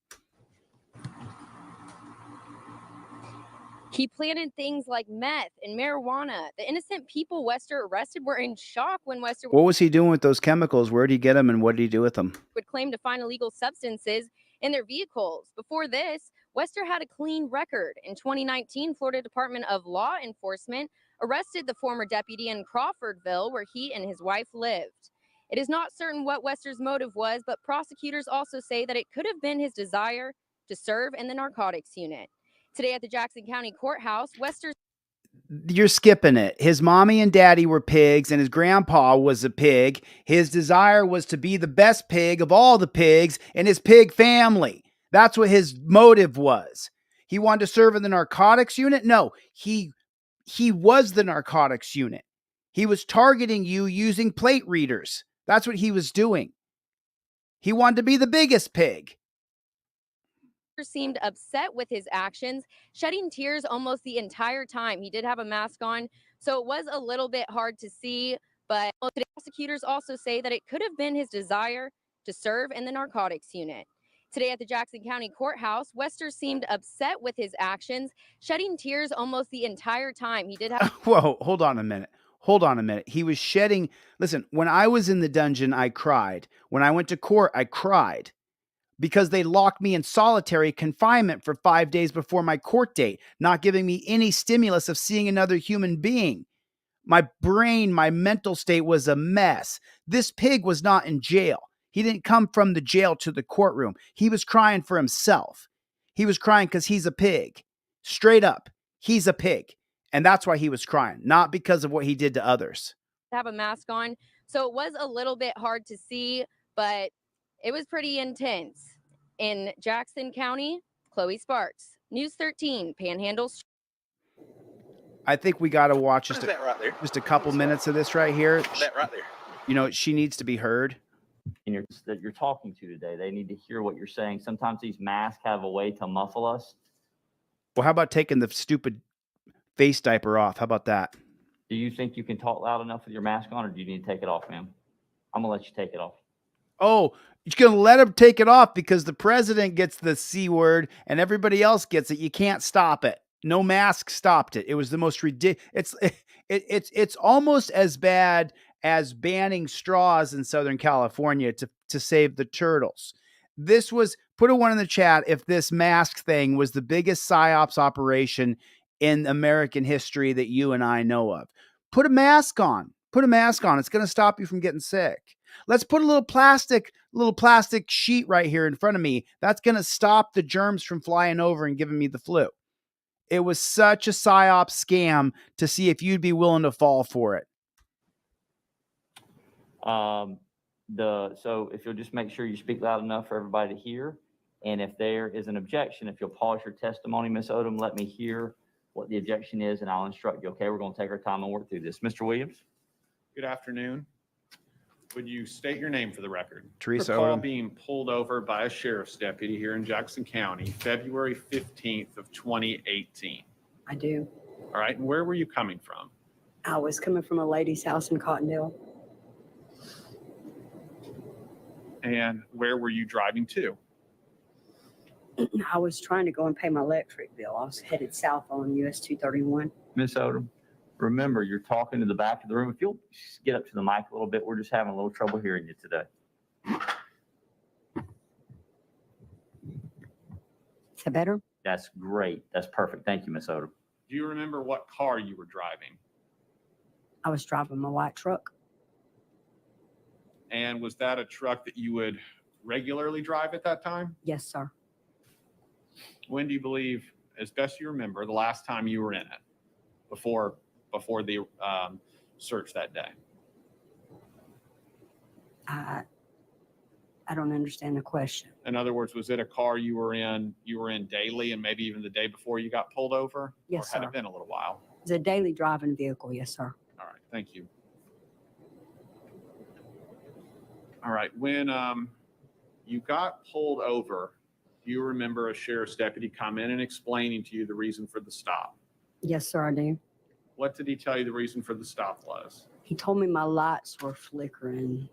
S18: He planted things like meth and marijuana. The innocent people Wester arrested were in shock when Wester
S1: What was he doing with those chemicals? Where did he get them, and what did he do with them?
S18: would claim to find illegal substances in their vehicles. Before this, Wester had a clean record. In 2019, Florida Department of Law Enforcement arrested the former deputy in Crawfordville, where he and his wife lived. It is not certain what Wester's motive was, but prosecutors also say that it could have been his desire to serve in the narcotics unit. Today at the Jackson County Courthouse, Wester...
S1: You're skipping it. His mommy and daddy were pigs, and his grandpa was a pig. His desire was to be the best pig of all the pigs in his pig family. That's what his motive was. He wanted to serve in the narcotics unit? No, he was the narcotics unit. He was targeting you using plate readers. That's what he was doing. He wanted to be the biggest pig.
S18: seemed upset with his actions, shedding tears almost the entire time. He did have a mask on, so it was a little bit hard to see, but the prosecutors also say that it could have been his desire to serve in the narcotics unit. Today at the Jackson County Courthouse, Wester seemed upset with his actions, shedding tears almost the entire time. He did have...
S1: Whoa, hold on a minute. Hold on a minute. He was shedding. Listen, when I was in the dungeon, I cried. When I went to court, I cried because they locked me in solitary confinement for 5 days before my court date, not giving me any stimulus of seeing another human being. My brain, my mental state was a mess. This pig was not in jail. He didn't come from the jail to the courtroom. He was crying for himself. He was crying because he's a pig. Straight up, he's a pig. And that's why he was crying, not because of what he did to others.
S18: Have a mask on, so it was a little bit hard to see, but it was pretty intense. In Jackson County, Chloe Sparks, News 13, Panhandle.
S1: I think we got to watch just
S5: that right there?
S1: just a couple minutes of this right here.
S5: That right there.
S1: You know, she needs to be heard.
S11: And that you're talking to today, they need to hear what you're saying. Sometimes these masks have a way to muffle us.
S1: Well, how about taking the stupid face diaper off? How about that?
S11: Do you think you can talk loud enough with your mask on, or do you need to take it off, ma'am? I'm gonna let you take it off.
S1: Oh, you're going to let him take it off because the president gets the C word and everybody else gets it. You can't stop it. No mask stopped it. It was the most ridiculous. It's almost as bad as banning straws in Southern California to save the turtles. This was, put a 1 in the chat if this mask thing was the biggest PSYOPs operation in American history that you and I know of. Put a mask on. Put a mask on. It's going to stop you from getting sick. Let's put a little plastic sheet right here in front of me. That's going to stop the germs from flying over and giving me the flu. It was such a PSYOP scam to see if you'd be willing to fall for it.
S11: So if you'll just make sure you speak loud enough for everybody to hear. And if there is an objection, if you'll pause your testimony, Ms. Odom, let me hear what the objection is and I'll instruct you. Okay, we're going to take our time and work through this. Mr. Williams.
S8: Good afternoon. Would you state your name for the record?
S1: Teresa
S8: Recall
S1: Odom.
S8: being pulled over by a sheriff's deputy here in Jackson County, February 15th of 2018.
S19: I do.
S8: All right, and where were you coming from?
S19: I was coming from a lady's house in Cottondale.
S8: And where were you driving to?
S19: I was trying to go and pay my electric bill. I was headed south on US 231.
S11: Ms. Odom, remember, you're talking to the back of the room. If you'll just get up to the mic a little bit, we're just having a little trouble hearing you today.
S19: Is that better?
S11: That's great. That's perfect. Thank you, Ms. Odom.
S8: Do you remember what car you were driving?
S19: I was driving my white truck.
S8: And was that a truck that you would regularly drive at that time?
S19: Yes, sir.
S8: When do you believe, as best you remember, the last time you were in it before the search that day?
S19: I don't understand the question.
S8: In other words, was it a car you were in daily and maybe even the day before you got pulled over?
S19: Yes,
S8: Or had
S19: sir.
S8: it been a little while?
S19: It's a daily driving vehicle. Yes, sir.
S8: All right, thank you. All right, when you got pulled over, do you remember a sheriff's deputy come in and explaining to you the reason for the stop?
S19: Yes, sir, I do.
S8: What did he tell you the reason for the stop was?
S19: He told me my lights were flickering.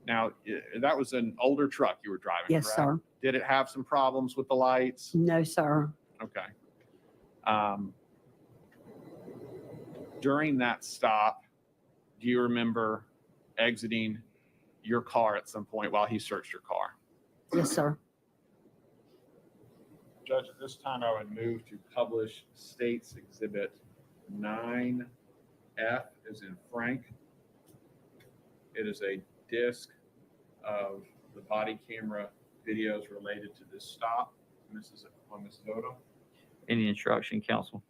S8: Now, that was an older truck you were driving,
S19: Yes,
S8: correct?
S19: sir.
S8: Did it have some problems with the lights?
S19: No, sir.
S8: Okay. During that stop, do you remember exiting your car at some point while he searched your car?
S19: Yes, sir.
S8: Judge, at this time, I would move to publish State's Exhibit 9F as in Frank. It is a disc of the body camera videos related to this stop. Mrs. Odom?
S11: Any instruction, counsel?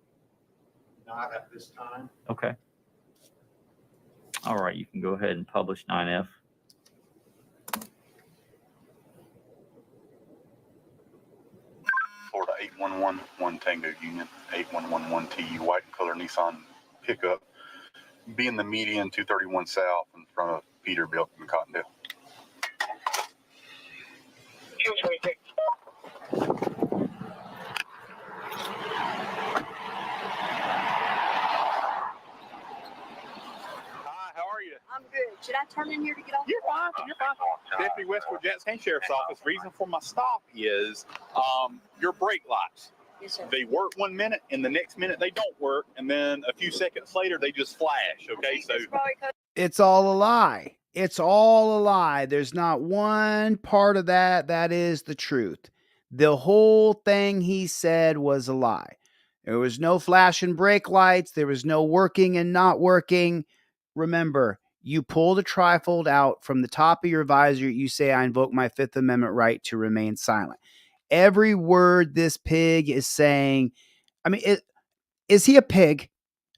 S8: Not at this time.
S11: Okay. All right, you can go ahead and publish 9F.
S20: Florida 8111 Tango Union, 8111 TU, white and color Nissan pickup, be in the median 231 south in front of Peterbilt in Cottondale.
S5: Hi, how are you?
S3: I'm good. Should I turn in here to get off?
S5: You're fine. You're fine. Deputy Westwood Jackson County Sheriff's Office. Reason for my stop is your brake lights.
S3: Yes, sir.
S5: They work 1 minute, and the next minute they don't work, and then a few seconds later they just flash. Okay, so
S1: It's all a lie. It's all a lie. There's not one part of that is the truth. The whole thing he said was a lie. There was no flashing brake lights. There was no working and not working. Remember, you pull the trifold out from the top of your visor. You say, I invoke my Fifth Amendment right to remain silent. Every word this pig is saying, I mean, is he a pig?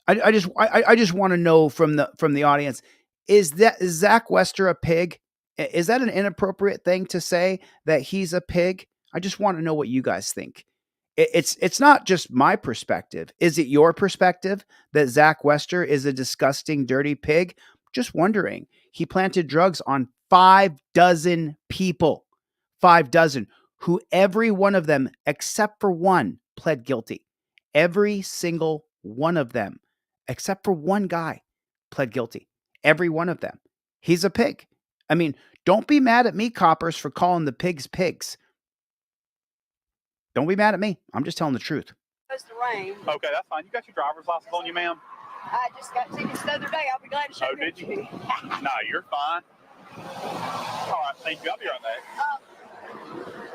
S1: I just want to know from the audience, is Zach Wester a pig? Is that an inappropriate thing to say, that he's a pig? I just want to know what you guys think. It's not just my perspective. Is it your perspective that Zach Wester is a disgusting, dirty pig? Just wondering. He planted drugs on 5 dozen people. 5 dozen, who every one of them, except for one, pled guilty. Every single one of them, except for one guy, pled guilty. Every one of them. He's a pig. I mean, don't be mad at me, coppers, for calling the pigs pigs. Don't be mad at me. I'm just telling the truth.
S3: Supposed to rain.
S5: okay, that's fine. You got your driver's license on you, ma'am?
S3: I just got tickets the other day. I'll be glad to show
S5: Oh,
S3: them
S5: did
S3: to
S5: you?
S3: you.
S5: No, you're fine. All right, thank you. I'll be right back.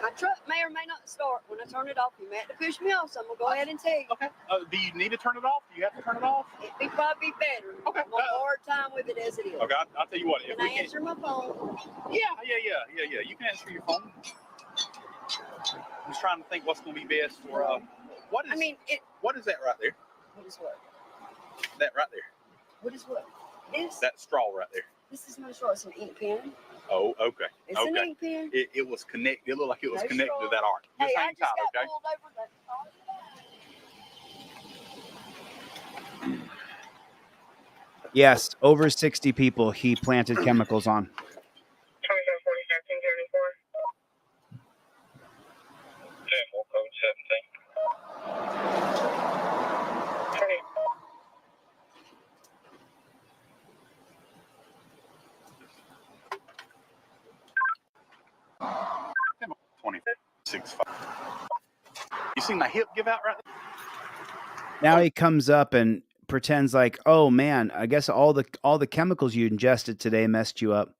S3: My truck may or may not start. When I turn it off, you may have to push me off, so I'm going to go ahead and tell you.
S5: Okay. Do you need to turn it off? Do you have to turn it off?
S3: It'd probably be better.
S5: Okay.
S3: I'm on a hard time with it as it is.
S5: Okay, I'll tell you what. If
S3: Can I
S5: we can,
S3: answer my phone?
S5: yeah. You can answer your phone. I'm just trying to think what's going to be best for. What is?
S3: I mean,
S5: what is that right there?
S3: What is what?
S5: That right there.
S3: What is what? This?
S5: That straw right there.
S3: This is no straw. It's an ink pen.
S5: Oh, okay.
S3: It's
S5: okay.
S3: an ink pen.
S5: It was connected. It looked like it was
S3: No
S5: connected
S3: straw.
S5: to that arc.
S3: Hey,
S5: Just
S3: I
S5: hang
S3: just
S5: tight,
S3: got
S5: okay?
S3: pulled over.
S1: Yes, over 60 people he planted chemicals on.
S5: 26. You seen my hip give out right there?
S1: Now he comes up and pretends like, oh man, I guess all the chemicals you ingested today messed you up.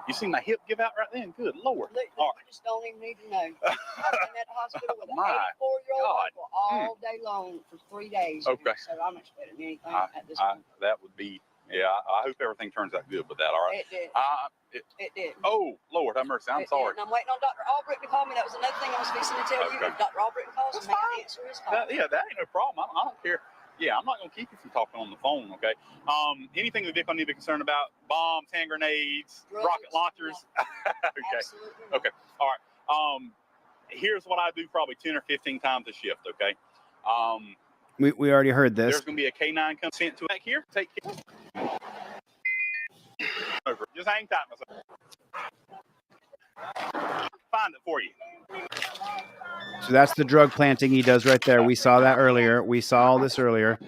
S5: You seen my hip give out right then? Good Lord.
S3: Look,
S5: All
S3: you just don't even need to know. I've been at the hospital with an
S5: My
S3: 84-year-old
S5: God.
S3: uncle all day long for 3 days. now,
S5: Okay.
S3: So I'm expecting anything
S5: I,
S3: at this
S5: I,
S3: point.
S5: that would be, yeah, I hope everything turns out good with that. All right.
S3: It did. It did.
S5: Oh, Lord, have mercy. I'm
S3: It did.
S5: sorry.
S3: And I'm waiting on Dr. Albritton to call me. That was another thing I was fixing to tell you.
S5: Okay.
S3: If Dr. Albritton calls,
S5: That's
S3: may I
S5: fine.
S3: answer his call?
S5: That ain't no problem. I don't care. Yeah, I'm not going to keep you from talking on the phone, okay? Anything the Vic need to be concerned about? Bombs, hand grenades,
S3: Drugs,
S5: rocket launchers? Okay.
S3: Absolutely.
S5: Okay. All right. Here's what I do probably 10 or 15 times a shift, okay?
S1: We already heard this.
S5: There's going to be a K9 come sent to back here. Take care. Over. Just hang tight, myself. Find it for you.
S1: So that's the drug planting he does right there. We saw that earlier. We saw all this earlier.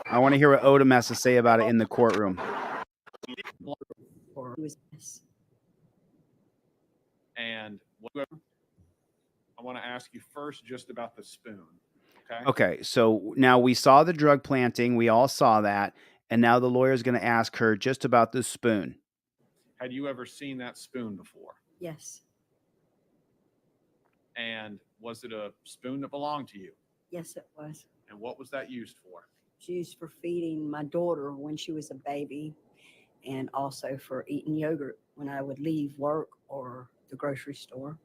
S1: I want to hear what Odom has to say about it in the courtroom.
S8: And I want to ask you first just about the spoon. Okay.
S1: Okay, so now we saw the drug planting. We all saw that. And now the lawyer's going to ask her just about the spoon.
S8: Had you ever seen that spoon before?
S19: Yes.
S8: And was it a spoon that belonged to you?
S19: Yes, it was.
S8: And what was that used for?
S19: It's used for feeding my daughter when she was a baby and also for eating yogurt when I would leave work or the grocery store.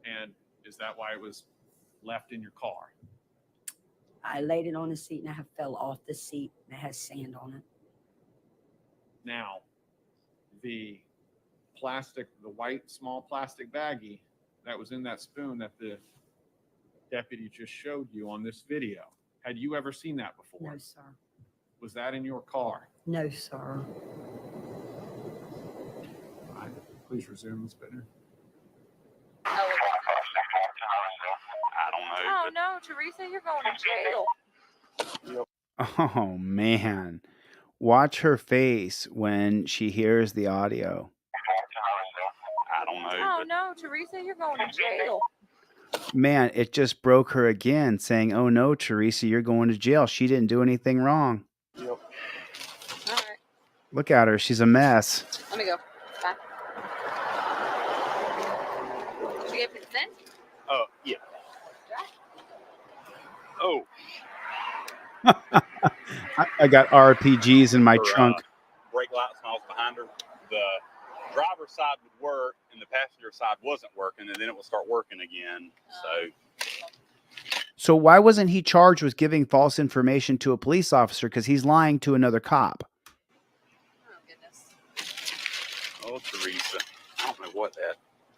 S8: And is that why it was left in your car?
S19: I laid it on the seat and I fell off the seat and it has sand on it.
S8: Now, the white small plastic baggie that was in that spoon that the deputy just showed you on this video, had you ever seen that before?
S19: No, sir.
S8: Was that in your car?
S19: No, sir.
S8: All right, please resume, Ms. Bittner.
S5: I don't know.
S6: Oh no, Teresa, you're going to jail.
S1: Oh, man. Watch her face when she hears the audio.
S5: I don't know.
S6: Oh no, Teresa, you're going to jail.
S1: Man, it just broke her again, saying, oh, no, Teresa, you're going to jail. She didn't do anything wrong.
S6: All right,
S1: Look at her. She's a mess.
S6: let me go. Bye. Did you get consent?
S5: Yeah. Oh,
S1: I got RPGs in my
S5: her,
S1: trunk.
S5: brake lights and all behind her. The driver's side would work and the passenger side wasn't working, and then it would start working again.
S1: So why wasn't he charged with giving false information to a police officer? Because he's lying to another cop.
S6: Oh goodness.
S5: Oh, Teresa. I don't know what that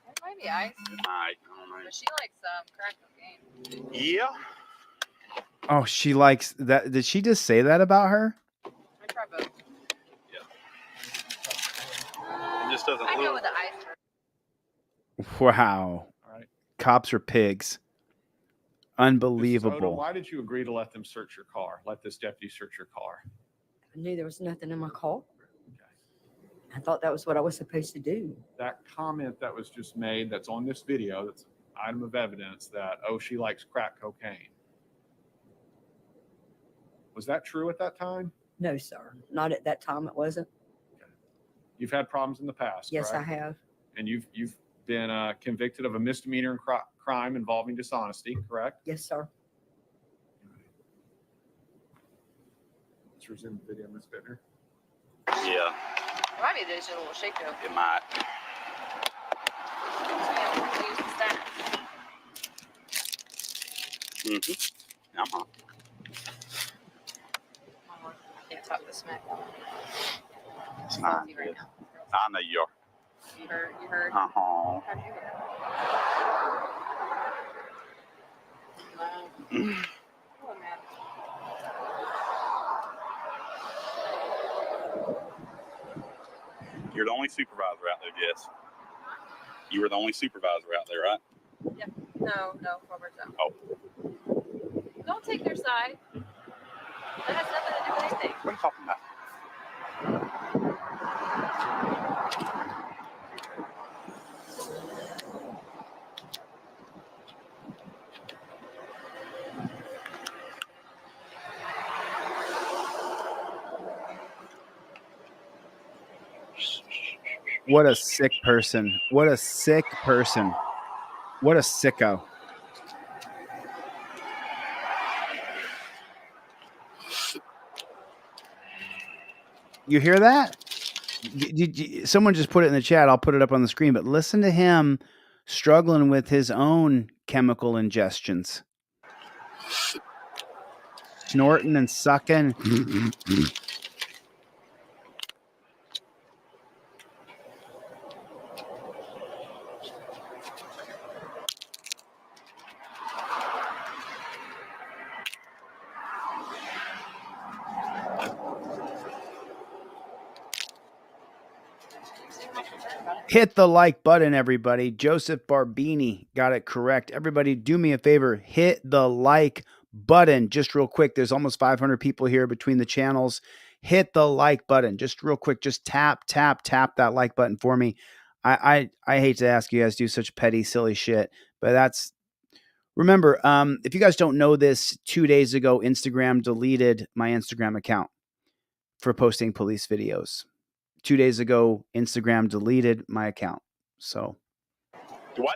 S6: It might be ice,
S5: might. I don't know.
S6: but she likes crack cocaine.
S5: Yeah.
S1: Oh, she likes that. Did she just say that about her?
S6: I try both.
S5: It just doesn't
S6: I go
S5: look.
S6: with the ice.
S1: Wow.
S8: All right.
S1: Cops are pigs.
S8: Mrs. Odom,
S1: Unbelievable.
S8: why did you agree to let them search your car? Let this deputy search your car?
S19: I knew there was nothing in my car. I thought that was what I was supposed to do.
S8: That comment that was just made, that's on this video, that's an item of evidence that, oh, she likes crack cocaine. Was that true at that time?
S19: No, sir. Not at that time. It wasn't.
S8: You've had problems in the past,
S19: Yes, I
S8: correct?
S19: have.
S8: And you've been convicted of a misdemeanor and crime involving dishonesty, correct?
S19: Yes, sir.
S8: Let's resume the video, Ms. Bittner.
S5: Yeah,
S6: It might be this little shake up.
S5: it might.
S6: Use the stack.
S5: Mm-hmm. Uh-huh.
S6: Can't talk this smack.
S5: It's not.
S6: Right now.
S5: I know you are.
S6: You heard? You heard?
S5: Uh-huh.
S6: How'd you hear? Oh, man.
S5: You're the only supervisor out there, Jess. You were the only supervisor out there, right?
S6: Yeah. No, Robert's out.
S5: Oh.
S6: Don't take their side. That has nothing to do with anything.
S5: What are you talking about?
S1: What a sick person. What a sick person. What a sicko. You hear that? Someone just put it in the chat. I'll put it up on the screen. But listen to him struggling with his own chemical ingestions. Snorting and sucking. Hit the like button, everybody. Joseph Barbini got it correct. Everybody, do me a favor. Hit the like button. Just real quick. There's almost 500 people here between the channels. Hit the like button. Just real quick. Just tap that like button for me. I hate to ask you guys to do such petty, silly shit, but that's... Remember, if you guys don't know this, 2 days ago, Instagram deleted my Instagram account for posting police videos. 2 days ago, Instagram deleted my account. So,
S5: Do what?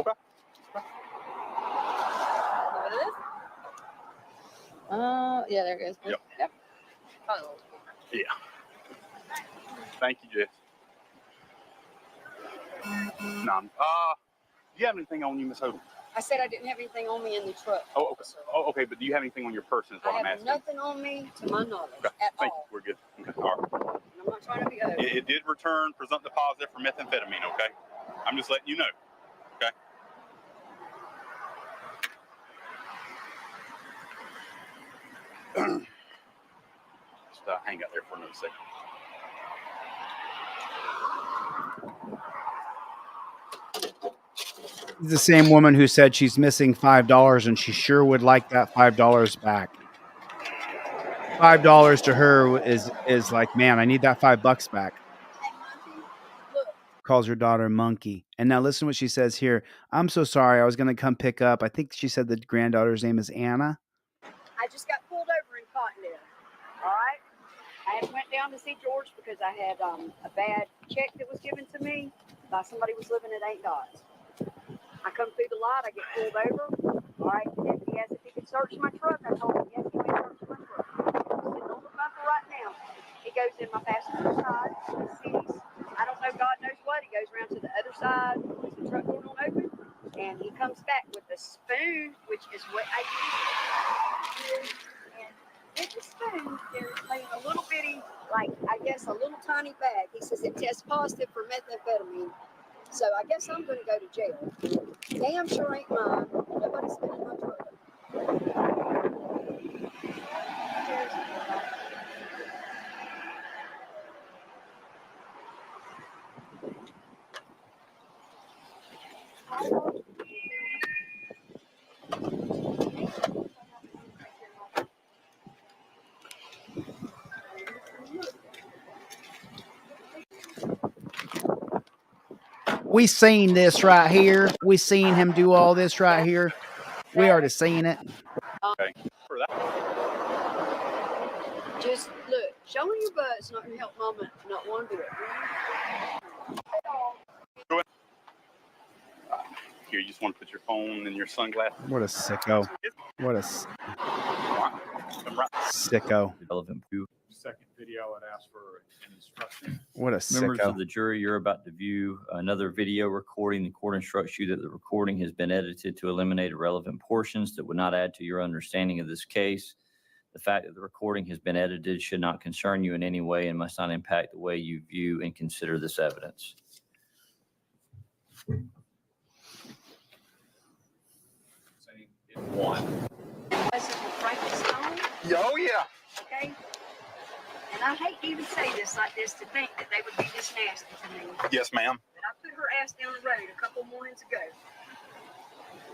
S5: Okay.
S3: Yeah, there it goes.
S5: Yep. Yeah. Thank you, Jess. No. Do you have anything on you, Miss Odom?
S3: I said I didn't have anything on me in the truck.
S5: Oh, okay. Oh, okay. But do you have anything on your person? Is what
S3: I
S5: I'm
S3: have
S5: asking.
S3: nothing on me to my knowledge
S5: Okay.
S3: at
S5: Thank
S3: all.
S5: you. We're good. Okay. All right.
S3: And I'm not trying to be over.
S5: It did return presumptive positive for methamphetamine. Okay. I'm just letting you know. Okay. Just hang out there for another second.
S1: the same woman who said she's missing $5 and she sure would like that $5 back. $5 to her is like, man, I need that $5 back. Calls her daughter Monkey. And now listen what she says here. I'm so sorry. I was going to come pick up. I think she said the granddaughter's name is Anna.
S3: I just got pulled over in Cottondale. All right. I went down to see George because I had a bad check that was given to me by somebody who was living at 8 Dots. I come through the light. I get pulled over. All right. The deputy asked if he could search my truck. I told him yes, he may search my truck. I'm sitting on the bumper right now. He goes in my passenger side. He sees, I don't know, God knows what. He goes around to the other side. Is the truck door won't open? And he comes back with a spoon, which is what I use. And with the spoon, there's like a little bitty, like, I guess a little tiny bag. He says it tests positive for methamphetamine. So I guess I'm going to go to jail. Damn sure ain't mine. Nobody's been in my truck.
S1: We seen this right here. We seen him do all this right here. We already seen it.
S5: Okay. For that.
S3: Just look, showing your butt's not going to help mama not one bit.
S5: Go ahead. Here, you just want to put your phone and your sunglasses.
S1: What a sicko. What a sicko.
S11: Relevant view.
S8: Second video, I'd ask for an instruction.
S1: What a
S11: Members
S1: sicko.
S11: of the jury, you're about to view another video recording. The court instructs you that the recording has been edited to eliminate irrelevant portions that would not add to your understanding of this case. The fact that the recording has been edited should not concern you in any way and must not impact the way you view and consider this evidence.
S8: One.
S5: Oh, yeah.
S3: Okay? And I hate to even say this like this to think that they would be this nasty to me.
S5: Yes, ma'am.
S3: But I put her ass down the road a couple mornings ago.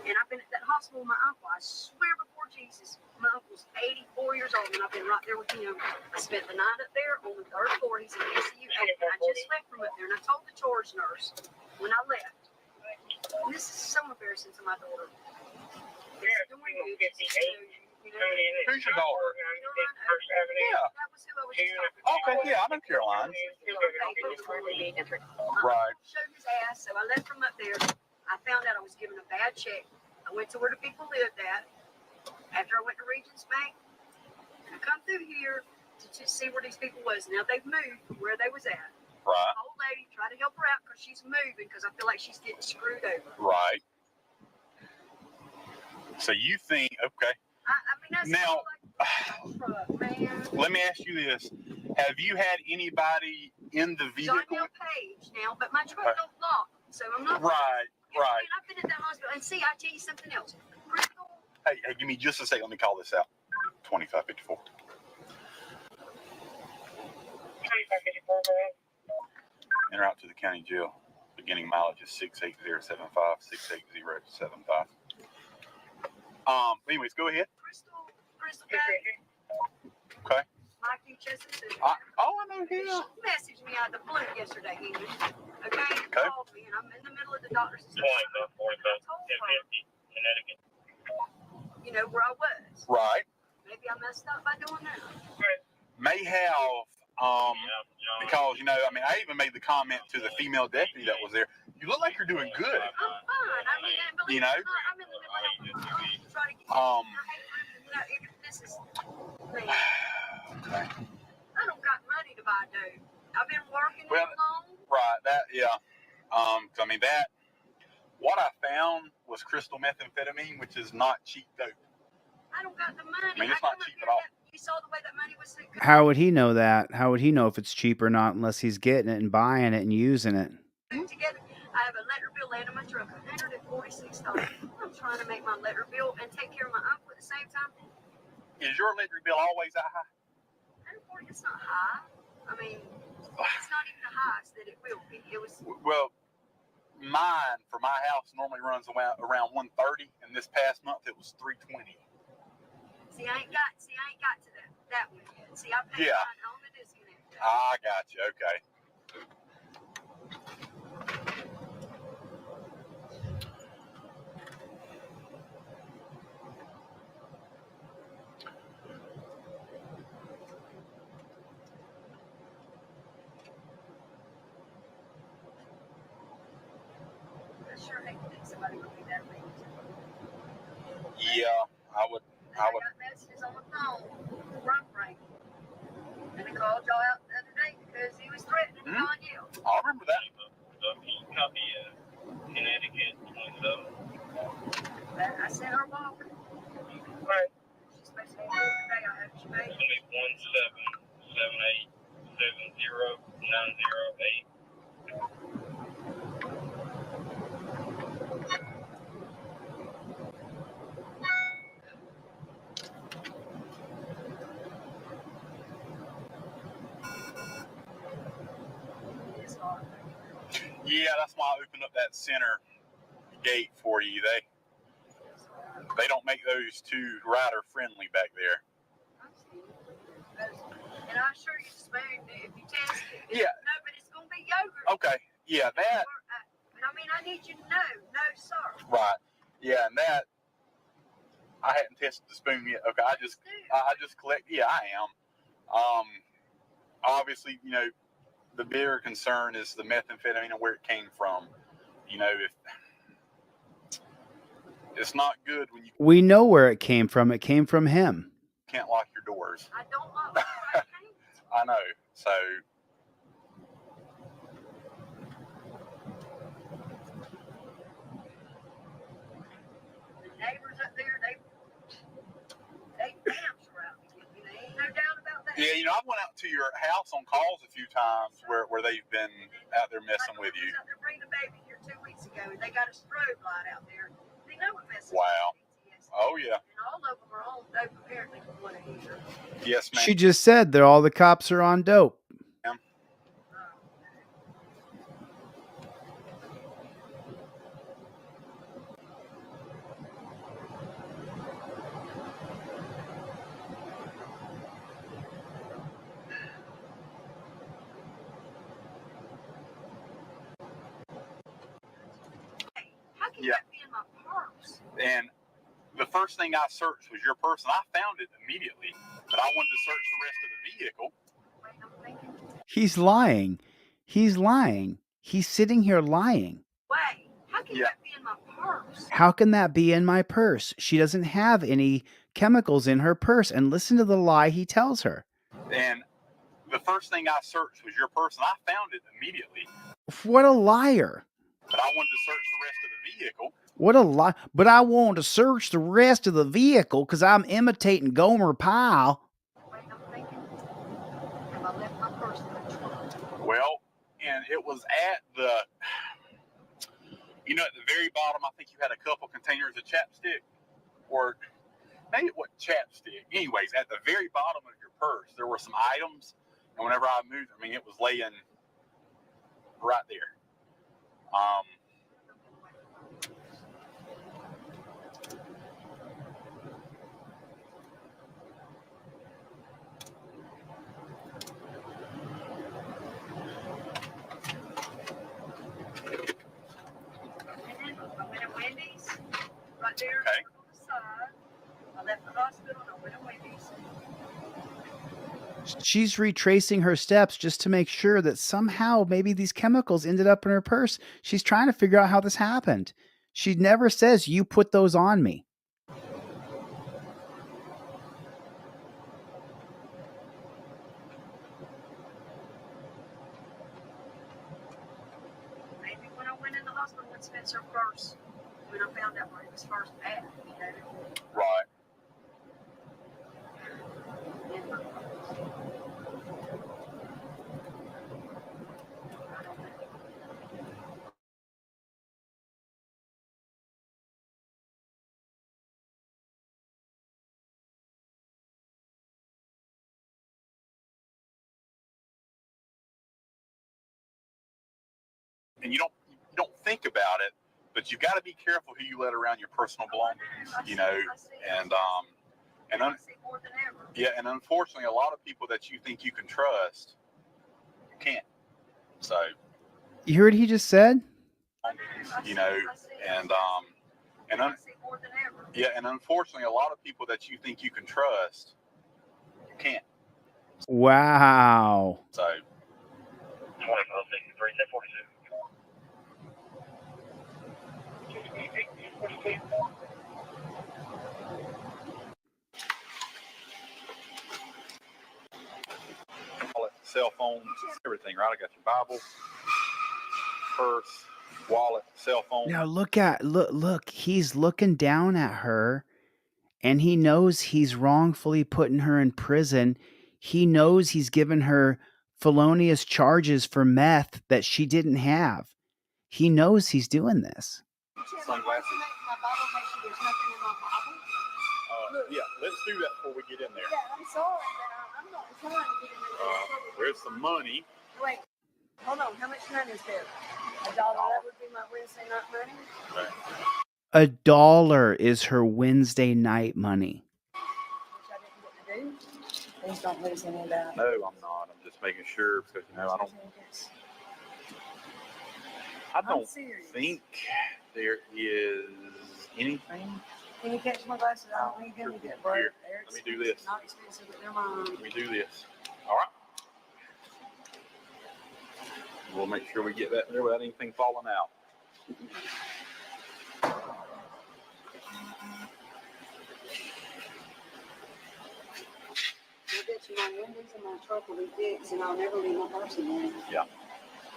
S3: And I've been at that hospital with my uncle. I swear before Jesus, my uncle's 84 years old, and I've been right there with him. I spent the night up there on the 3rd floor. He's in ICU. And I just left from up there, and I told the charge nurse when I left. And this is so embarrassing to my daughter. It's doing good. So
S5: Who's your daughter? Yeah.
S3: That was who I was just talking
S5: Okay, yeah, I know Caroline. Right.
S3: Showed his ass, so I left from up there. I found out I was given a bad check. I went to where the people lived at. After I went to Regions Bank, and I come through here to see where these people was. Now they've moved from where they was at.
S5: Right.
S3: The old lady tried to help her out because she's moving because I feel like she's getting screwed over.
S5: Right. So you think, okay.
S3: I mean, that's
S5: Now,
S3: truck, man.
S5: let me ask you this. Have you had anybody in the vehicle?
S3: Donnell Page now, but my truck don't lock, so I'm not.
S5: Right, right.
S3: And I've been at that hospital. And see, I tell you something else. Crystal,
S5: Hey, give me just a second. Let me call this out. 2554. Enter out to the county jail. Beginning mileage is 68075, 68075. Anyways, go ahead.
S3: Crystal Page.
S5: Okay.
S3: Mikey Chester said.
S5: I know him.
S3: She messaged me out of the blue yesterday evening. Okay. She
S5: Okay.
S3: called me, and I'm in the middle of the doctor's. You know where I was.
S5: Right.
S3: Maybe I messed up by doing that.
S5: May have, because, you know, I mean, I even made the comment to the female deputy that was there. You look like you're doing good.
S3: I'm fine. I mean, and believe
S5: You know?
S3: it or not, I'm in the middle of trying to get. You know, this is. Man, I don't got money to buy dope. I've been working
S5: Well,
S3: that long.
S5: Right. That, yeah. I mean, what I found was crystal methamphetamine, which is not cheap dope.
S3: I don't got the money.
S5: I mean, it's not cheap at all.
S3: You saw the way that money was.
S1: How would he know that? How would he know if it's cheap or not unless he's getting it and buying it and using it?
S3: Together, I have a letter bill laying in my truck, $146. I'm trying to make my letter bill and take care of my uncle at the same time.
S5: Is your electric bill always that high?
S3: It's not high. I mean, it's not even the highest that it will be. It was.
S5: Well, mine for my house normally runs around 130, and this past month it was 320.
S3: See, I ain't got to that one yet. See, I paid mine on the disconnect.
S5: I got you. Okay.
S3: I sure hate to think somebody would be that mean.
S5: Yeah, I would.
S3: I got messages on the phone, run break. And I called y'all out the other day because he was threatening to call you.
S5: I remember that.
S7: Copy Connecticut 27.
S3: But I sent her a walk.
S7: Right.
S3: She's supposed to be here today. I hope she made it.
S7: 1778709008.
S3: It's hard.
S5: Yeah, that's why I opened up that center gate for you. They don't make those too rider friendly back there.
S3: And I assure you, spoon, if you test it,
S5: Yeah.
S3: no, but it's going to be yogurt.
S5: Okay. Yeah, that.
S3: But I mean, I need you to know, no, sir.
S5: Right. Yeah, and that. I hadn't tested the spoon yet. Okay, I just collect. Yeah, I am. Obviously, you know, the bigger concern is the methamphetamine and where it came from. You know, if it's not good when you
S1: We know where it came from. It came from him.
S5: can't lock your doors.
S3: I don't lock my door.
S5: I know. So.
S3: The neighbors up there, they damn sure out to get me. There ain't no doubt about that.
S5: Yeah, you know, I went out to your house on calls a few times where they've been out there messing with you.
S3: I was out there bringing the baby here 2 weeks ago, and they got a strobe light out there. They know what messing
S5: Wow.
S3: with PTSD.
S5: Oh, yeah.
S3: And all of them are on dope, apparently, from what I hear.
S5: Yes, ma'am.
S1: She just said that all the cops are on dope.
S3: How can
S5: Yeah.
S3: that be in my purse?
S5: And
S20: the first thing I searched was your purse, and I found it immediately. But I wanted to search the rest of the vehicle.
S1: He's lying. He's lying. He's sitting here lying.
S3: Wait, how can that be in my purse?
S1: How can that be in my purse? She doesn't have any chemicals in her purse. And listen to the lie he tells her.
S20: And the first thing I searched was your purse, and I found it immediately.
S1: What a liar.
S20: But I wanted to search the rest of the vehicle.
S1: What a lie. But I want to search the rest of the vehicle because I'm imitating Gomer Pyle.
S3: Wait, I'm thinking, have I left my purse in the trunk?
S20: Well, and it was at the, you know, at the very bottom, I think you had a couple containers of chapstick, or maybe it wasn't chapstick. Anyways, at the very bottom of your purse, there were some items, and whenever I moved, I mean, it was laying right there.
S3: Right there
S20: Okay.
S3: on the side. I left the hospital and I went to Wendy's.
S1: She's retracing her steps just to make sure that somehow maybe these chemicals ended up in her purse. She's trying to figure out how this happened. She never says, you put those on me.
S3: Maybe when I went in the hospital with Spencer first, when I found out where he was first at, you know.
S20: Right. And you don't think about it, but you got to be careful who you let around your personal belongings, you know, and and unfortunately, a lot of people that you think you can trust, you can't. So,
S1: You heard what he just said?
S20: you know, and unfortunately, a lot of people that you think you can trust, you can't.
S1: Wow.
S20: So,
S6: 2563, 1042.
S20: wallet, cell phone, everything, right? I got your Bible, purse, wallet, cell phone.
S1: Now look, he's looking down at her and he knows he's wrongfully putting her in prison. He knows he's given her felonious charges for meth that she didn't have. He knows he's doing this.
S20: Sunglasses.
S3: My Bible makes sure there's nothing in my Bible.
S20: Yeah, let's do that before we get in there.
S3: Yeah, I'm sorry, but I'm not trying to get in there.
S20: There's some money.
S3: Wait, hold on. How much money is there? $1. That would be my Wednesday night money.
S20: Right.
S1: $1 is her Wednesday night money.
S3: Which I didn't get to do. Please don't lose any of that.
S20: No, I'm not. I'm just making sure because I don't think there is anything.
S3: Can you catch my glasses? I don't need them to get broke.
S20: Here,
S3: They're
S20: let me do this.
S3: Not expensive, but they're mine.
S20: Let me do this. All right. We'll make sure we get that there without anything falling out.
S3: I bet you my windows and my truck will be fixed, and I'll never leave my purse again.
S20: Yeah.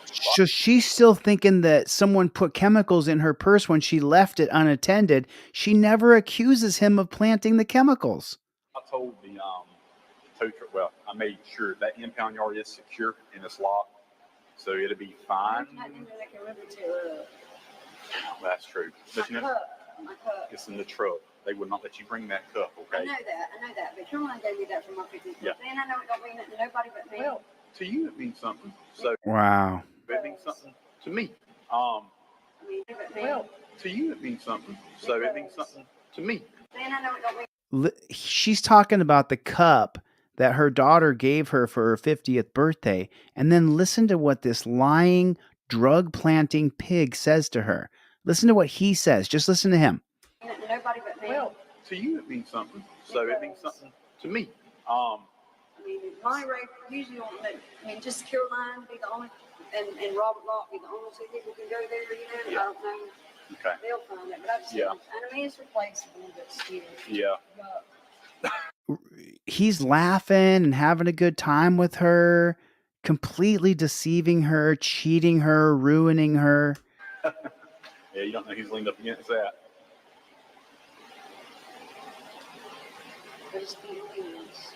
S1: So she's still thinking that someone put chemicals in her purse when she left it unattended. She never accuses him of planting the chemicals.
S20: I told the tow truck, well, I made sure that impound yard is secure and it's locked, so it'll be fine. That's true. But you know,
S3: My cup.
S20: it's in the truck. They would not let you bring that cup,
S3: I
S20: okay?
S3: know that. But Caroline gave me that for my 50th
S20: Yeah.
S3: birthday, and I know it don't mean nothing to nobody but me.
S20: Well, to you it means something. So
S1: Wow.
S20: it means something to me.
S3: I mean, but me.
S20: Well, to you it means something. So it means something to me.
S3: And I know it don't mean.
S1: She's talking about the cup that her daughter gave her for her 50th birthday. And then listen to what this lying, drug planting pig says to her. Listen to what he says. Just listen to him.
S3: Nothing to nobody but me.
S20: Well,
S5: to you it means something. So it means something to me.
S3: I mean, Monty Ray usually don't let, I mean, just Caroline be the only, and Robert Locke be the only two people can go there, you know?
S5: Yeah.
S3: I don't know.
S5: Okay.
S3: They'll find it, but I just,
S5: Yeah.
S3: I mean, it's replaceable, but still.
S5: Yeah.
S3: But
S1: He's laughing and having a good time with her, completely deceiving her, cheating her, ruining her.
S5: Yeah, you don't know who's leaned up against that.
S3: there's feelings.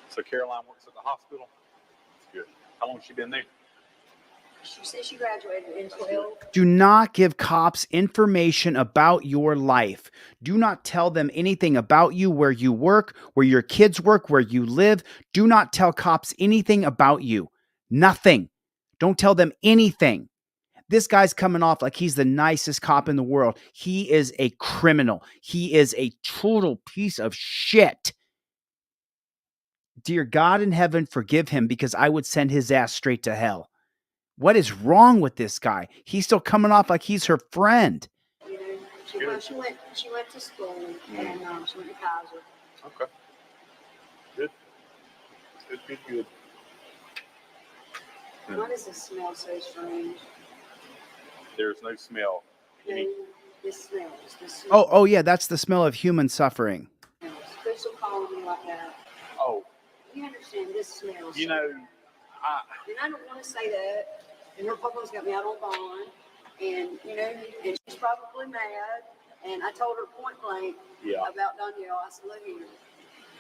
S5: So Caroline works at the hospital. That's good. How long has she been there?
S3: She said she graduated in 12.
S1: Do not give cops information about your life. Do not tell them anything about you, where you work, where your kids work, where you live. Do not tell cops anything about you. Nothing. Don't tell them anything. This guy's coming off like he's the nicest cop in the world. He is a criminal. He is a total piece of shit. Dear God in heaven, forgive him, because I would send his ass straight to hell. What is wrong with this guy? He's still coming off like he's her friend.
S3: You know, she went to school and she went to Kaiser.
S5: Okay. Good. Good.
S3: Why does this smell so strange?
S5: There's no smell.
S3: No, this smells. This smells.
S1: Oh yeah, that's the smell of human suffering.
S3: Crystal calling me like that.
S5: Oh.
S3: You understand this smells.
S5: You know,
S3: and I don't want to say that. And her papa's got me out on bond. And, you know, and she's probably mad. And I told her point blank about Danielle. I said, look here.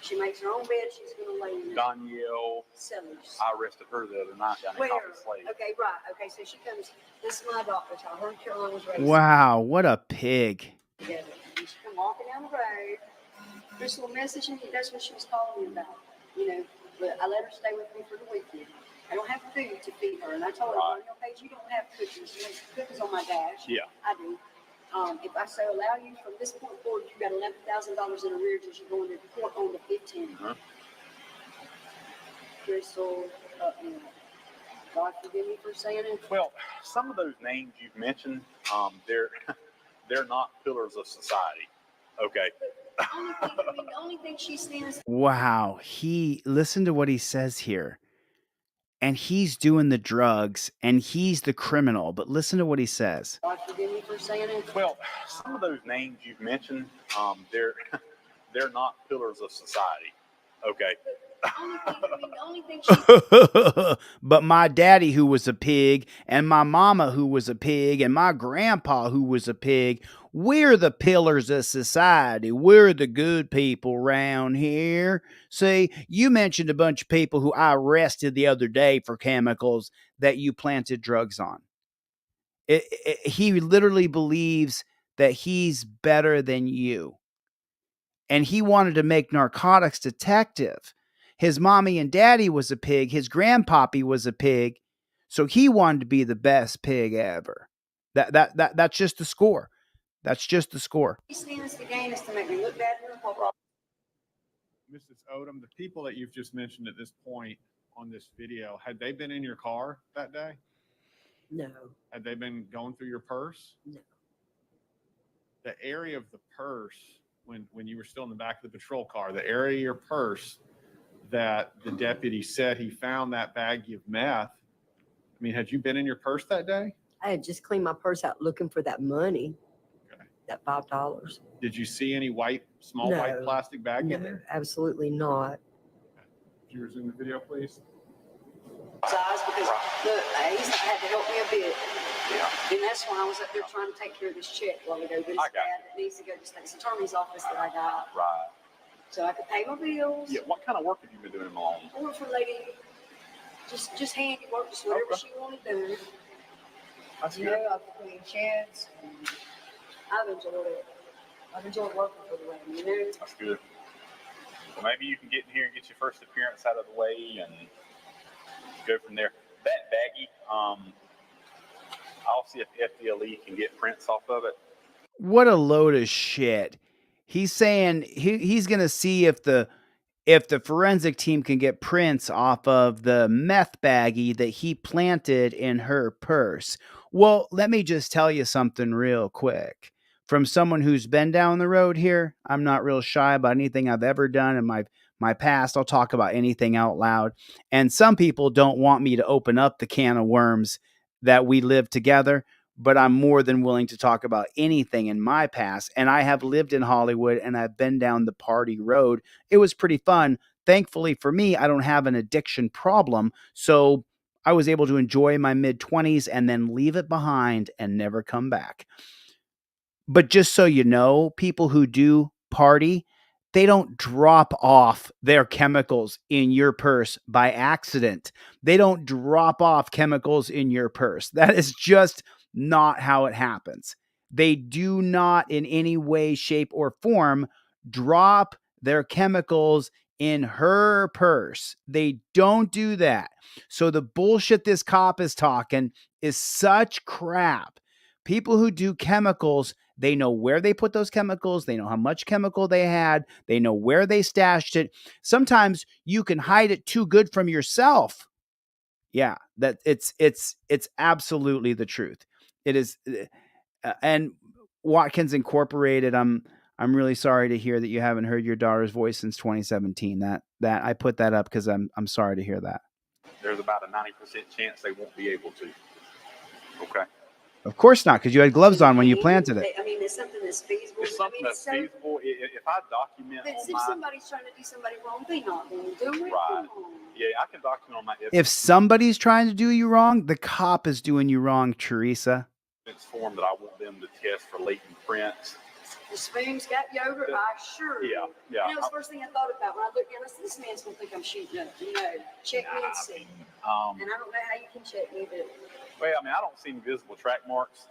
S3: She makes her own bed. She's going to lay in it.
S5: Danielle,
S3: Sellers.
S5: I arrested her the other night down in
S3: Where?
S5: Coffee Slade.
S3: Okay, right. Okay, so she comes. This is my doctor. So her and Caroline was raised
S1: Wow, what a pig.
S3: together. And she come walking down the road. This little message, and that's what she was calling me about. You know, but I let her stay with me for the weekend. I don't have food to feed her, and I told her, on your page, you don't have cookies. You have cookies on my dash.
S5: Yeah.
S3: I do. If I so allow you from this point forward, you got $11,000 in arrears as you go into court on the 15th. Crystal, God forgive me for saying it.
S5: Well, some of those names you've mentioned, they're not pillars of society. Okay.
S3: The only thing she stands.
S1: Wow, listen to what he says here. And he's doing the drugs and he's the criminal, but listen to what he says.
S3: God forgive me for saying it.
S5: Well, some of those names you've mentioned, they're not pillars of society. Okay.
S3: The only thing she.
S1: But my daddy, who was a pig, and my mama, who was a pig, and my grandpa, who was a pig, we're the pillars of society. We're the good people around here. See, you mentioned a bunch of people who I arrested the other day for chemicals that you planted drugs on. He literally believes that he's better than you. And he wanted to make narcotics detective. His mommy and daddy was a pig. His grandpappy was a pig. So he wanted to be the best pig ever. That's just the score. That's just the score.
S3: He stands to gain is to make me look bad in the public.
S8: Mrs. Odom, the people that you've just mentioned at this point on this video, had they been in your car that day?
S19: No.
S8: Had they been going through your purse?
S19: No.
S8: The area of the purse, when you were still in the back of the patrol car, the area of your purse that the deputy said he found that baggie of meth, I mean, had you been in your purse that day?
S19: I had just cleaned my purse out looking for that money, that $5.
S8: Did you see any small
S19: No.
S8: white plastic bag
S19: No,
S8: in there?
S19: absolutely not.
S8: Could you resume the video, please?
S3: Size because look, he's had to help me a bit.
S5: Yeah.
S3: And that's why I was up there trying to take care of this check while ago. But it's bad. It needs to go to state's attorney's office that I got.
S5: Right.
S3: So I could pay my bills.
S5: Yeah. What kind of work have you been doing, Malone?
S3: I work for a lady, just handiwork, just whatever she wanted to do.
S5: That's
S3: You
S5: good.
S3: know, I've cleaned sheds. And I've enjoyed it. I've enjoyed working for the lady, you know.
S5: That's good. Well, maybe you can get in here and get your first appearance out of the way and go from there. That baggie, I'll see if FDLE can get prints off of it.
S1: What a load of shit. He's saying he's going to see if the if the forensic team can get prints off of the meth baggie that he planted in her purse. Well, let me just tell you something real quick. From someone who's been down the road here, I'm not real shy about anything I've ever done in my past. I'll talk about anything out loud. And some people don't want me to open up the can of worms that we live together, but I'm more than willing to talk about anything in my past. And I have lived in Hollywood and I've been down the party road. It was pretty fun. Thankfully for me, I don't have an addiction problem. So I was able to enjoy my mid-20s and then leave it behind and never come back. But just so you know, people who do party, they don't drop off their chemicals in your purse by accident. They don't drop off chemicals in your purse. That is just not how it happens. They do not in any way, shape, or form drop their chemicals in her purse. They don't do that. So the bullshit this cop is talking is such crap. People who do chemicals, they know where they put those chemicals. They know how much chemical they had. They know where they stashed it. Sometimes you can hide it too good from yourself. Yeah, that it's absolutely the truth. It is. And Watkins Incorporated, I'm really sorry to hear that you haven't heard your daughter's voice since 2017. That I put that up because I'm sorry to hear that.
S20: There's about a 90% chance they won't be able to. Okay.
S1: Of course not, because you had gloves on when you planted it.
S3: I mean, it's something that's feasible.
S20: It's something that's feasible. If I document
S3: But
S20: on
S3: if
S20: my
S3: somebody's trying to do somebody wrong, they not going to do it.
S20: right,
S3: Come on.
S20: yeah, I can document on my
S1: If somebody's trying to do you wrong, the cop is doing you wrong, Teresa.
S20: evidence form that I want them to test for latent prints.
S3: The spoon's got yogurt, I assure you.
S20: Yeah, yeah.
S3: You know, it's the first thing I thought about when I looked down. I said, this man's going to think I'm shooting up. You know, check me and see. And I don't know how you can check me, but
S20: Well, I mean, I don't see any visible track marks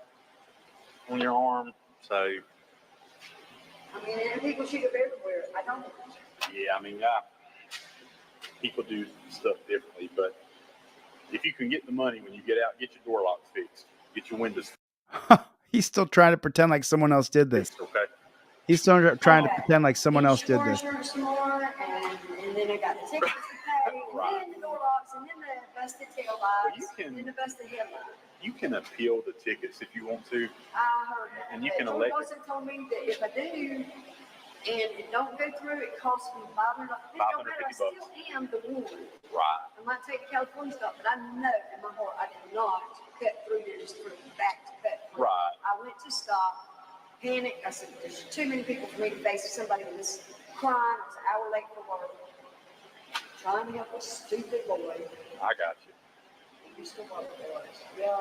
S20: on your arm, so
S3: I mean, and people shoot up everywhere. I don't.
S20: yeah, I mean, people do stuff differently, but if you can get the money when you get out, get your door locks fixed, get your windows
S1: He's still trying to pretend like someone else did this.
S20: fixed, okay?
S1: He's still trying to pretend like someone else did this.
S3: Insurance more, and then I got the tickets to pay, and then the door locks, and then the busted tail lights, and then the busted headlights.
S20: You can appeal the tickets if you want to.
S3: I heard that.
S20: And you can
S3: George
S20: elect-
S3: Wilson told me that if I do, and it don't go through, it costs me $500. It don't matter, I still am the one.
S20: Right.
S3: I might take the California stuff, but I know in my heart I did not cut through there just for back to cut through.
S20: Right.
S3: I went to stop, panicked. I said, there's too many people for me to face somebody with this crying. I was an hour late for work. Trying to help a stupid boy.
S20: I got you.
S3: He used to work for us. Yeah.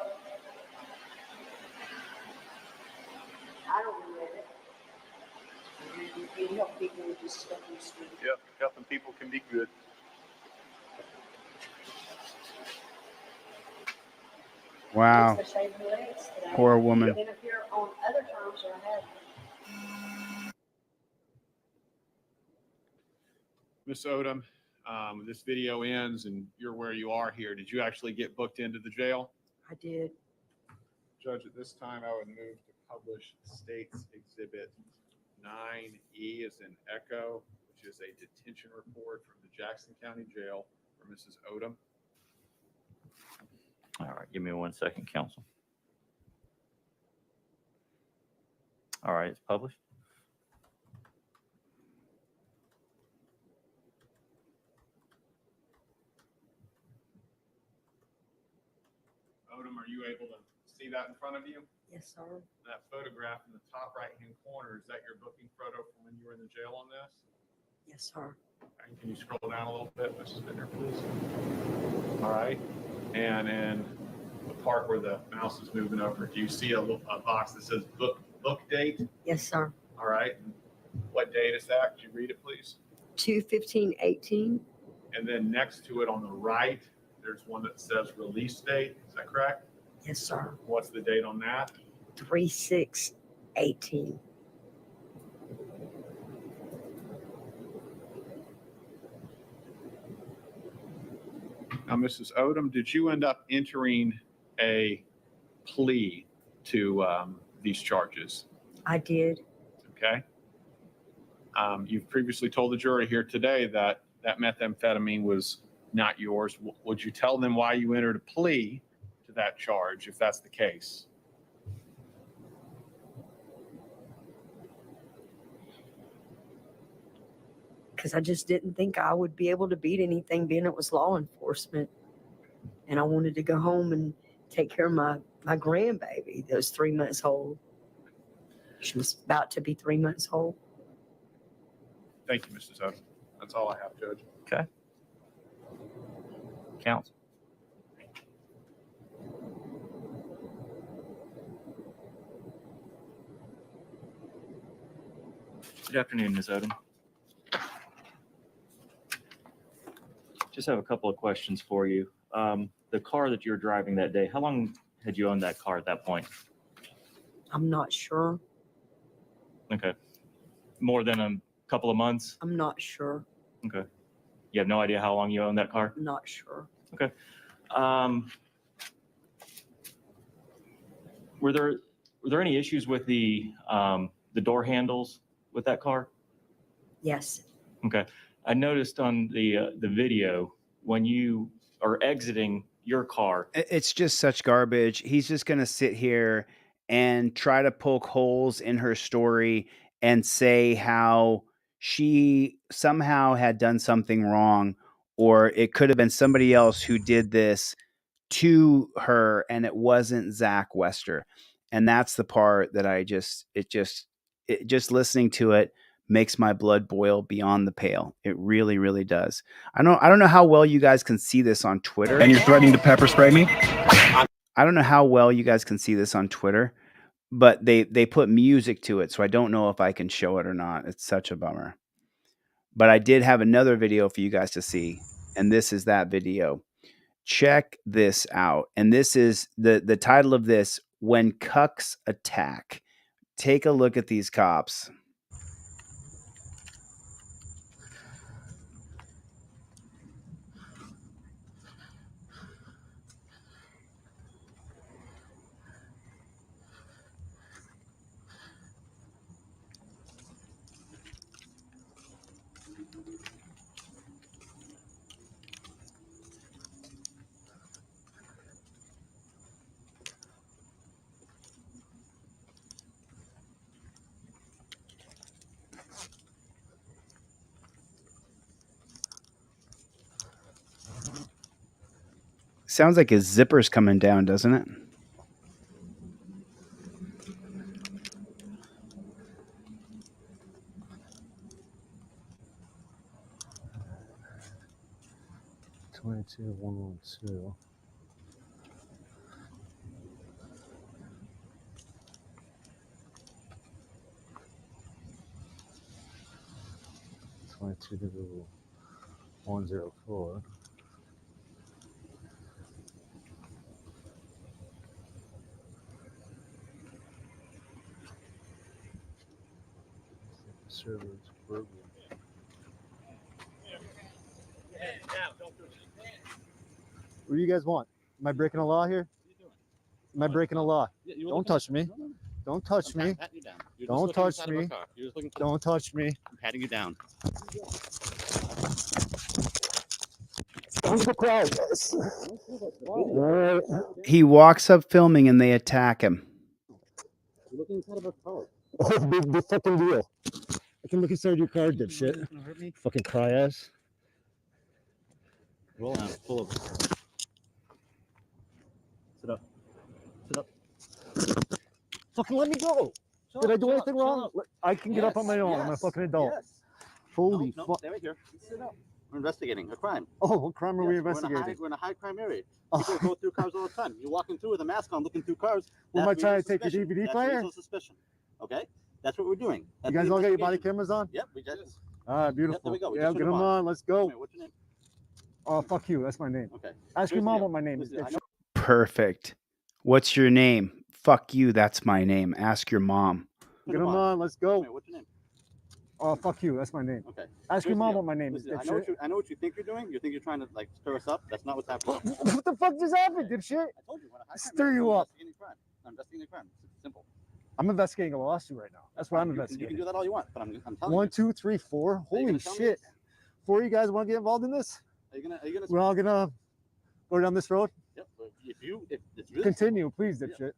S3: I don't regret it. And you help people with this stuff in the street.
S20: Yep, helping people can be good.
S1: Wow.
S3: It's a shame of legs that I
S1: Poor
S3: have.
S1: woman.
S3: And if you're on other times that I have.
S8: Miss Odom, this video ends and you're where you are here. Did you actually get booked into the jail?
S19: I did.
S8: Judge, at this time, I would move to publish State's Exhibit 9E as in Echo, which is a detention report from the Jackson County Jail for Mrs. Odom.
S11: All right, give me 1 second, counsel. All right, it's published.
S8: Odom, are you able to see that in front of you?
S19: Yes, sir.
S8: That photograph in the top right-hand corner, is that your booking photo from when you were in the jail on this?
S19: Yes, sir.
S8: And can you scroll down a little bit, Mrs. Bittner, please? All right. And in the part where the mouse is moving over, do you see a box that says book date?
S19: Yes, sir.
S8: All right. What date is that? Could you read it, please?
S19: 2/15/18.
S8: And then next to it on the right, there's one that says release date. Is that correct?
S19: Yes, sir.
S8: What's the date on that?
S19: 3/6/18.
S8: Now, Mrs. Odom, did you end up entering a plea to these charges?
S19: I did.
S8: Okay. You've previously told the jury here today that that methamphetamine was not yours. Would you tell them why you entered a plea to that charge if that's the case?
S21: Because I just didn't think I would be able to beat anything being it was law enforcement. And I wanted to go home and take care of my grandbaby that was 3 months old. She was about to be 3 months old.
S8: Thank you, Mrs. Odom. That's all I have, Judge.
S11: Okay. Counsel.
S10: Good afternoon, Ms. Odom. Just have a couple of questions for you. The car that you were driving that day, how long had you owned that car at that point?
S21: I'm not sure.
S10: Okay. More than a couple of months?
S21: I'm not sure.
S10: Okay. You have no idea how long you owned that car?
S21: I'm not sure.
S10: Okay. Were there any issues with the door handles with that car?
S21: Yes.
S10: Okay. I noticed on the video when you are exiting your car.
S1: It's just such garbage. He's just going to sit here and try to poke holes in her story and say how she somehow had done something wrong, or it could have been somebody else who did this to her and it wasn't Zach Wester. And that's the part that just listening to it makes my blood boil beyond the pale. It really, really does. I don't know how well you guys can see this on Twitter.
S2: And you're threatening to pepper spray me?
S1: I don't know how well you guys can see this on Twitter, but they put music to it, so I don't know if I can show it or not. It's such a bummer. But I did have another video for you guys to see, and this is that video. Check this out. And this is the title of this, When Cucks Attack. Take a look at these cops. Sounds like his zipper's coming down, doesn't it?
S14: $22,112. $22,104. Servers program.
S2: What do you guys want? Am I breaking a law here? Am I breaking a law? Don't touch me. Don't touch me. Don't touch me. Don't touch me.
S22: I'm patting you down.
S1: He walks up filming and they attack him.
S2: You're looking inside of a car. Oh, big fucking deal. I can look inside your car, dipshit. Fucking cry ass.
S22: Roll down. Pull over. Sit up. Sit up.
S2: Fucking let me go. Did I do anything wrong? I can get up on my own. I'm a fucking adult.
S22: Yes.
S2: Holy
S22: No,
S2: fuck.
S22: stay right here. Sit up. We're investigating a crime.
S2: Oh, what crime are we
S22: Yes,
S2: investigating?
S22: We're in a high crime area. People go through cars all the time. You're walking through with a mask on, looking through cars.
S2: What am I
S22: That's
S2: trying to
S22: reasonable
S2: take your
S22: suspicion.
S2: DVD
S22: That's
S2: player?
S22: reasonable suspicion. Okay? That's what we're doing.
S2: You
S22: That's
S2: guys
S22: the
S2: all got your body
S22: investigation.
S2: cameras on?
S22: Yep, we just.
S2: All right, beautiful.
S22: Yep, there we go. We
S2: Yeah,
S22: just
S2: get
S22: turned
S2: them
S22: them
S2: on. Let's go.
S22: Wait, what's your name?
S2: Oh, fuck you. That's my name.
S22: Okay.
S2: Ask your
S22: Here's the
S2: mom
S22: deal.
S2: what my name is.
S22: Listen, I
S2: dipshit.
S22: know-
S1: Perfect. What's your name? Fuck you. That's my name. Ask your mom.
S2: Get them on. Let's go.
S22: Wait, what's your name?
S2: Oh, fuck you. That's my name.
S22: Okay.
S2: Ask your
S22: Here's the
S2: mom
S22: deal.
S2: what my name is.
S22: Listen,
S2: Dipshit.
S22: I know what you think you're doing. You think you're trying to like stir us up. That's not what's happening.
S2: What the fuck just happened, dipshit?
S22: I told you. We're in a high crime
S2: Stir
S22: area.
S2: you
S22: We're
S2: up.
S22: investigating a crime. I'm investigating a crime. It's simple.
S2: I'm investigating a lawsuit right now. That's what I'm
S22: You can
S2: investigating.
S22: do that all you want, but I'm telling
S2: One,
S22: you.
S2: 2, 3, 4.
S22: Are you
S2: Holy
S22: gonna tell me
S2: shit.
S22: this?
S2: 4 of you guys want to get involved in this?
S22: Are you gonna?
S2: We're all gonna go down this road?
S22: Yep. If it's really
S2: Continue, please, dipshit.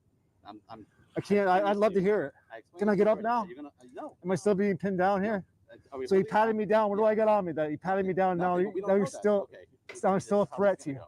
S2: I can't. I'd love to hear it. Can I get up now?
S22: No.
S2: Am I still being pinned down here?
S22: Are we
S2: So he
S22: holding
S2: patted me down. What do I got on me? That he patted me down. Now,
S22: Nothing, we don't
S2: now
S22: know
S2: you're
S22: that.
S2: still.
S22: Okay.
S2: I'm still a threat to you.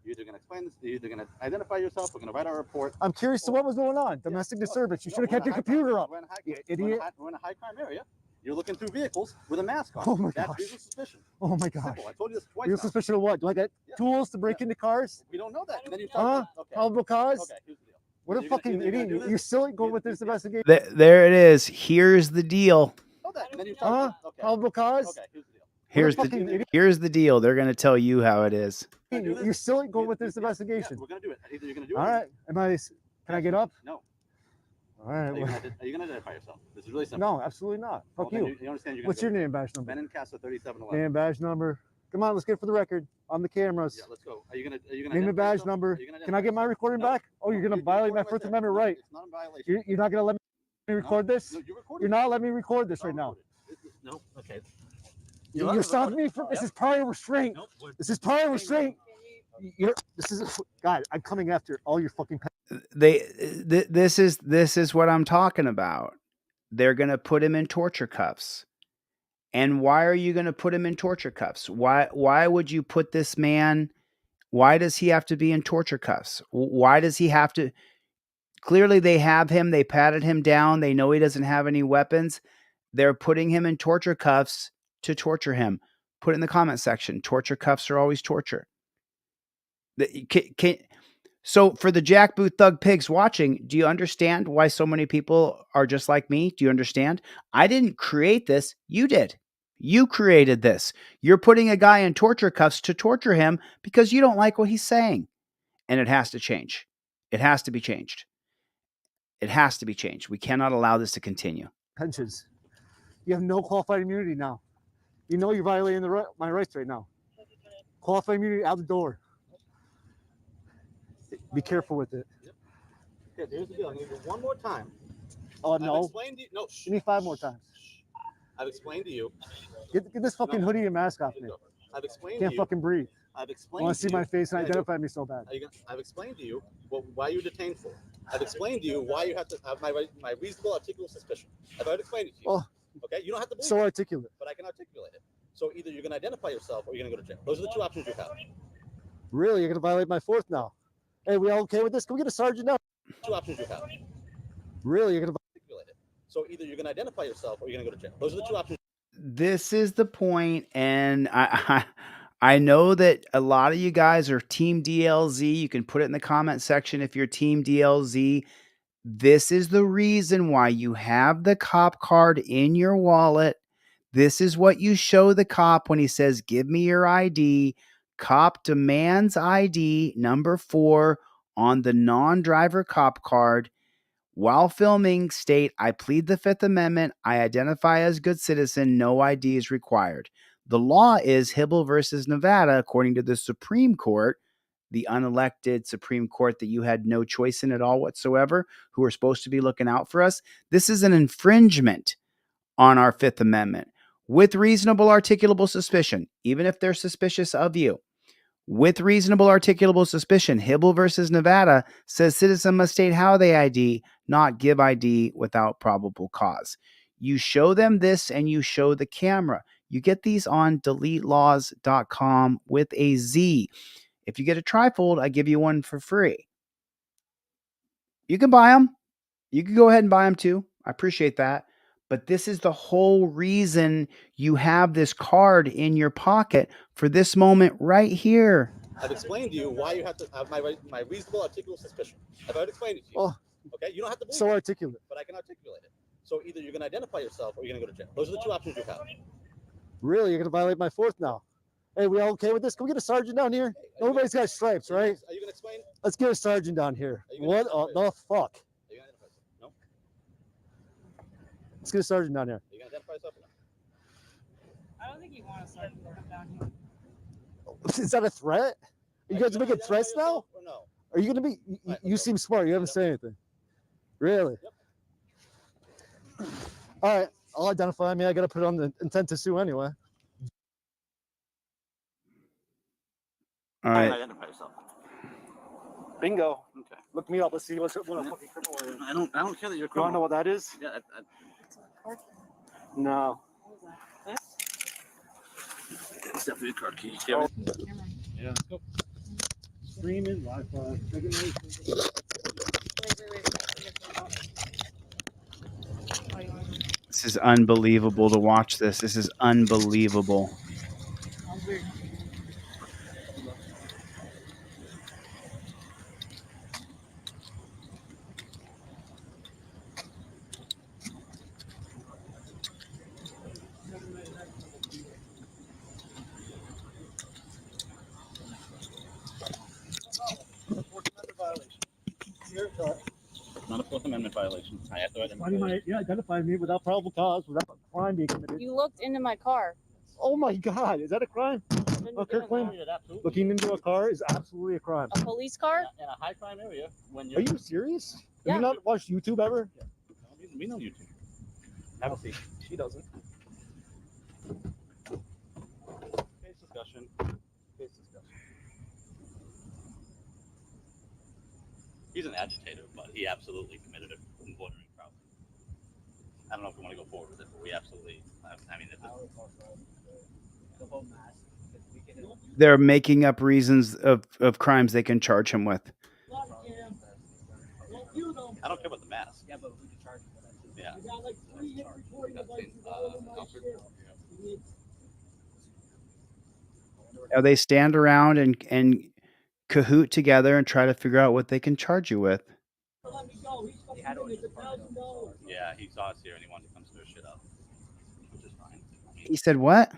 S22: You're either gonna explain this. You're either gonna identify yourself. We're gonna write our report.
S2: I'm curious to what was going on. Domestic disturbance. You should have kept your computer up. You idiot.
S22: We're in a high crime area. You're looking through vehicles with a mask on.
S2: Oh my
S22: That's
S2: gosh.
S22: reasonable suspicion.
S2: Oh my gosh.
S22: Simple. I told you this twice.
S2: Real
S22: now.
S2: suspicion of what? Do I get tools to break into cars?
S22: We don't know that. And then you
S2: Huh?
S22: okay.
S2: Probable cause?
S22: Okay. Here's the deal.
S2: What a
S22: You're gonna-
S2: fucking
S22: you're gonna
S2: idiot.
S22: do this?
S2: You're still going with this investigation?
S1: There it is. Here's the deal.
S22: Know that. And then you
S2: Huh?
S22: okay.
S2: Probable cause?
S22: Okay. Here's the deal.
S1: Here's the deal. They're going to tell you how it is.
S2: You're still going with this investigation?
S22: We're gonna do it. Either you're gonna do it.
S2: All right. Can I get up?
S22: No.
S2: All right.
S22: Are you gonna identify yourself? This is really simple.
S2: No, absolutely not.
S22: Well,
S2: Fuck
S22: then
S2: you.
S22: You understand? You're
S2: What's your
S22: gonna
S2: name, badge number?
S22: Benincasa 3711.
S2: Name, badge number. Come on, let's get it for the record on the cameras.
S22: Yeah, let's go. Are you gonna?
S2: Name and
S22: identify
S2: badge
S22: yourself?
S2: number.
S22: Are you gonna
S2: Can I get my recording back? Oh, you're gonna violate my First Amendment right.
S22: It's not a violation.
S2: You're not gonna let me record this?
S22: No, you're recording.
S2: You're not letting me record this right now.
S22: No. Okay.
S2: You're stopping me from. This is prior restraint. This is prior restraint. This is God. I'm coming after all your fucking.
S1: This is what I'm talking about. They're going to put him in torture cuffs. And why are you going to put him in torture cuffs? Why would you put this man? Why does he have to be in torture cuffs? Why does he have to? Clearly they have him. They patted him down. They know he doesn't have any weapons. They're putting him in torture cuffs to torture him. Put it in the comment section. Torture cuffs are always torture. So for the Jackboot Thug Pigs watching, do you understand why so many people are just like me? Do you understand? I didn't create this. You did. You created this. You're putting a guy in torture cuffs to torture him because you don't like what he's saying. And it has to change. It has to be changed. It has to be changed. We cannot allow this to continue.
S2: Pensions. You have no qualified immunity now. You know you're violating my rights right now. Qualified immunity out the door. Be careful with it.
S22: Okay, here's the deal. I need you one more time.
S2: Oh
S22: I've
S2: no.
S22: explained to you. No.
S2: Give me 5 more times.
S22: I've explained to you.
S2: Get this fucking hoodie and mask off me.
S22: I've explained
S2: Can't
S22: to you.
S2: fucking breathe.
S22: I've
S2: I
S22: explained.
S2: want to see my face and
S22: Yeah,
S2: identify me so bad.
S22: I've explained to you why you're detained for. I've explained to you why you have to have my reasonable articulable suspicion. I've already explained it to you.
S2: Oh,
S22: Okay, you don't have to believe
S2: so
S22: it,
S2: articulate.
S22: but I can articulate it. So either you're going to identify yourself or you're going to go to jail. Those are the two options you have.
S2: Really? You're going to violate my 4th now? Hey, we all okay with this? Can we get a sergeant now?
S22: Two options you have.
S2: Really? You're going to
S22: Articulate it. So either you're going to identify yourself or you're going to go to jail. Those are the two options.
S1: This is the point, and I know that a lot of you guys are Team DLZ. You can put it in the comment section if you're Team DLZ. This is the reason why you have the cop card in your wallet. This is what you show the cop when he says, "Give me your ID." Cop demands ID number 4 on the non-driver cop card. While filming, state, "I plead the 5th Amendment. I identify as good citizen. No ID is required." The law is Hibble versus Nevada, according to the Supreme Court, the unelected Supreme Court that you had no choice in at all whatsoever, who are supposed to be looking out for us. This is an infringement on our 5th Amendment with reasonable articulable suspicion, even if they're suspicious of you. With reasonable articulable suspicion, Hibble versus Nevada says citizen must state how they ID, not give ID without probable cause. You show them this and you show the camera. You get these on deletelaws.com with a Z. If you get a trifold, I give you one for free. You can buy them. You can go ahead and buy them too. I appreciate that. But this is the whole reason you have this card in your pocket for this moment right here.
S22: I've explained to you why you have to have my reasonable articulable suspicion. I've already explained it to you.
S2: Oh,
S22: Okay, you don't have to believe
S2: so
S22: it,
S2: articulate.
S22: but I can articulate it. So either you're going to identify yourself or you're going to go to jail. Those are the two options you have.
S2: Really? You're going to violate my 4th now? Hey, we all okay with this? Can we get a sergeant down here? Nobody's got stripes, right?
S22: Are you going to explain?
S2: Let's get a sergeant down here.
S22: Are you gonna
S2: What the fuck?
S22: Are you going to identify yourself? No?
S2: Let's get a sergeant down here.
S22: Are you going to identify yourself or no?
S15: I don't think you want a sergeant to come down here.
S2: Is that a threat? Are you guys making threats now?
S22: Or no?
S2: Are you going to be? You seem smart. You haven't said anything. Really?
S22: Yep.
S2: All right, I'll identify me. I got to put it on the intent to sue anyway.
S1: All right.
S22: Identify yourself.
S2: Bingo.
S22: Okay.
S2: Look me up. Let's see what a fucking criminal is.
S22: I don't care that you're a
S2: You want to
S22: criminal.
S2: know what that is?
S22: Yeah.
S2: No.
S22: It's definitely a car key.
S2: Yeah, let's go. Streaming, Wi-Fi.
S1: This is unbelievable to watch this. This is unbelievable.
S22: Not a Fourth Amendment violation. I have to
S2: Identify me without probable cause, without a crime being committed.
S4: You looked into my car.
S2: Oh my God, is that a crime? Kirkland, looking into a car is absolutely a crime.
S4: A police car?
S22: In a high crime area. When
S2: Are you serious?
S4: Yeah.
S2: Have you not watched YouTube ever?
S22: We know YouTube. Have a seat. She doesn't. Case discussion. Case discussion. He's an agitator, but he absolutely committed a bordering crime. I don't know if we want to go forward with it, but we absolutely. I mean,
S1: They're making up reasons of crimes they can charge him with.
S22: I don't care about the mask. Yeah, but we can charge him for that. Yeah.
S1: Now they stand around and cahoot together and try to figure out what they can charge you with.
S22: Yeah, he saw us here and he wanted to come stir shit up, which is fine.
S1: He said what?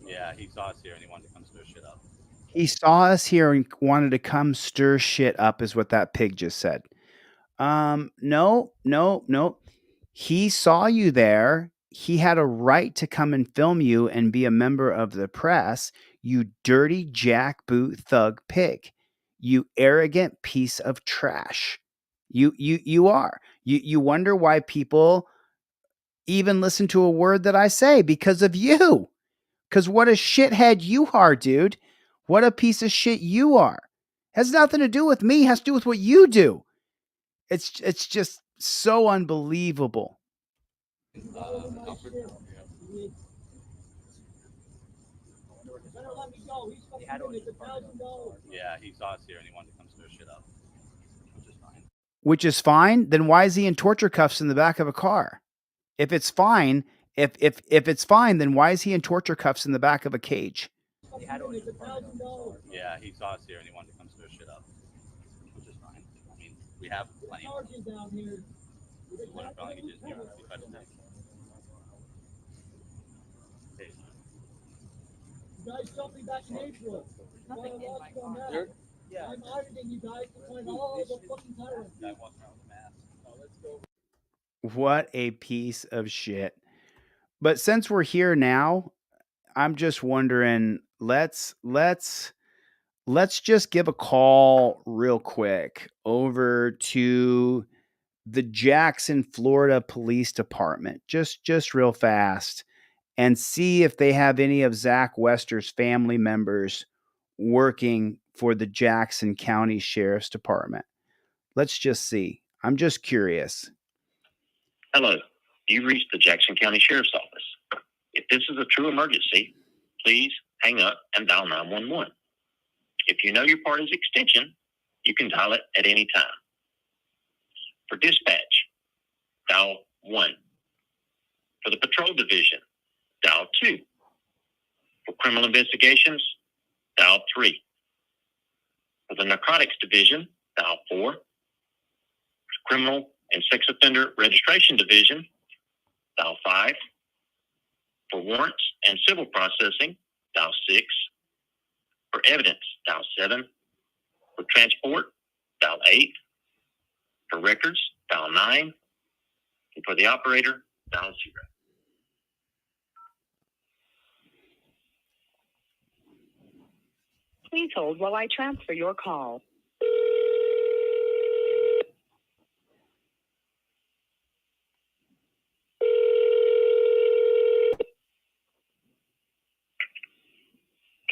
S22: Yeah, he saw us here and he wanted to come stir shit up.
S1: He saw us here and wanted to come stir shit up is what that pig just said. No. He saw you there. He had a right to come and film you and be a member of the press, you dirty jackboot thug pig. You arrogant piece of trash. You are. You wonder why people even listen to a word that I say because of you. Because what a shithead you are, dude. What a piece of shit you are. Has nothing to do with me. Has to do with what you do. It's just so unbelievable.
S22: Yeah, he saw us here and he wanted to come stir shit up, which is fine.
S1: Which is fine. Then why is he in torture cuffs in the back of a car? If it's fine, if it's fine, then why is he in torture cuffs in the back of a cage?
S22: Yeah, he saw us here and he wanted to come stir shit up, which is fine. I mean, we have plenty. What felony he just he tried to take. Hey.
S9: You guys jumped me back in April.
S22: Nothing in my
S9: car. Yeah. I'm auditing you guys to find all the fucking tyrants.
S22: Guy walking around with a mask. Let's go.
S1: What a piece of shit. But since we're here now, I'm just wondering, let's just give a call real quick over to the Jackson, Florida Police Department, just real fast, and see if they have any of Zach Wester's family members working for the Jackson County Sheriff's Department. Let's just see. I'm just curious.
S23: Hello, you've reached the Jackson County Sheriff's Office. If this is a true emergency, please hang up and dial 911. If you know your party's extension, you can dial it at any time. For dispatch, dial 1. For the patrol division, dial 2. For criminal investigations, dial 3. For the narcotics division, dial 4. For criminal and sex offender registration division, dial 5. For warrants and civil processing, dial 6. For evidence, dial 7. For transport, dial 8. For records, dial 9. And for the operator, dial 0.
S24: Please hold while I transfer your call.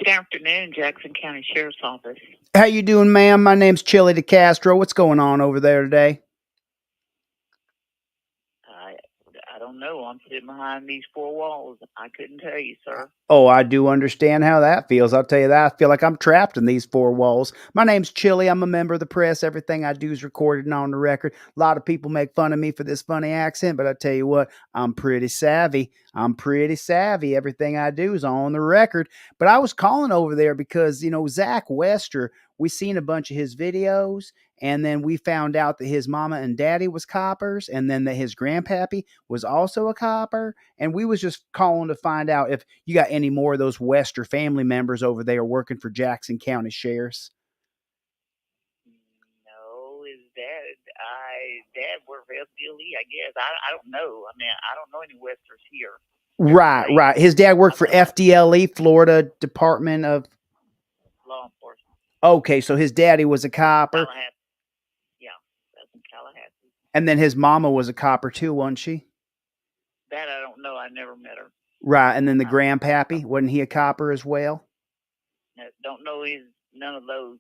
S24: Good afternoon, Jackson County Sheriff's Office.
S1: How you doing, ma'am? My name's Chili DeCastro. What's going on over there today?
S24: I don't know. I'm sitting behind these four walls. I couldn't tell you, sir.
S1: Oh, I do understand how that feels. I'll tell you that. I feel like I'm trapped in these four walls. My name's Chili. I'm a member of the press. Everything I do is recorded and on the record. A lot of people make fun of me for this funny accent, but I tell you what, I'm pretty savvy. Everything I do is on the record. But I was calling over there because, Zach Wester, we seen a bunch of his videos, and then we found out that his mama and daddy was coppers, and then that his grandpappy was also a copper. And we was just calling to find out if you got any more of those Wester family members over there working for Jackson County Sheriffs.
S24: No, his dad worked for FDLE, I guess. I don't know. I mean, I don't know any Westers here.
S1: Right. His dad worked for FDLE, Florida Department of
S24: Law Enforcement.
S1: Okay, so his daddy was a copper.
S24: Tallahassee. Yeah, that's in Tallahassee.
S1: And then his mama was a copper too, wasn't she?
S24: That I don't know. I never met her.
S1: Right, and then the grandpappy, wasn't he a copper as well?
S24: No, don't know none of those.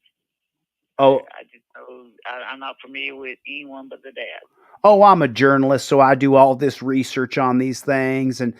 S1: Oh,
S24: I just know I'm not familiar with anyone but the dad.
S1: Oh, I'm a journalist, so I do all this research on these things, and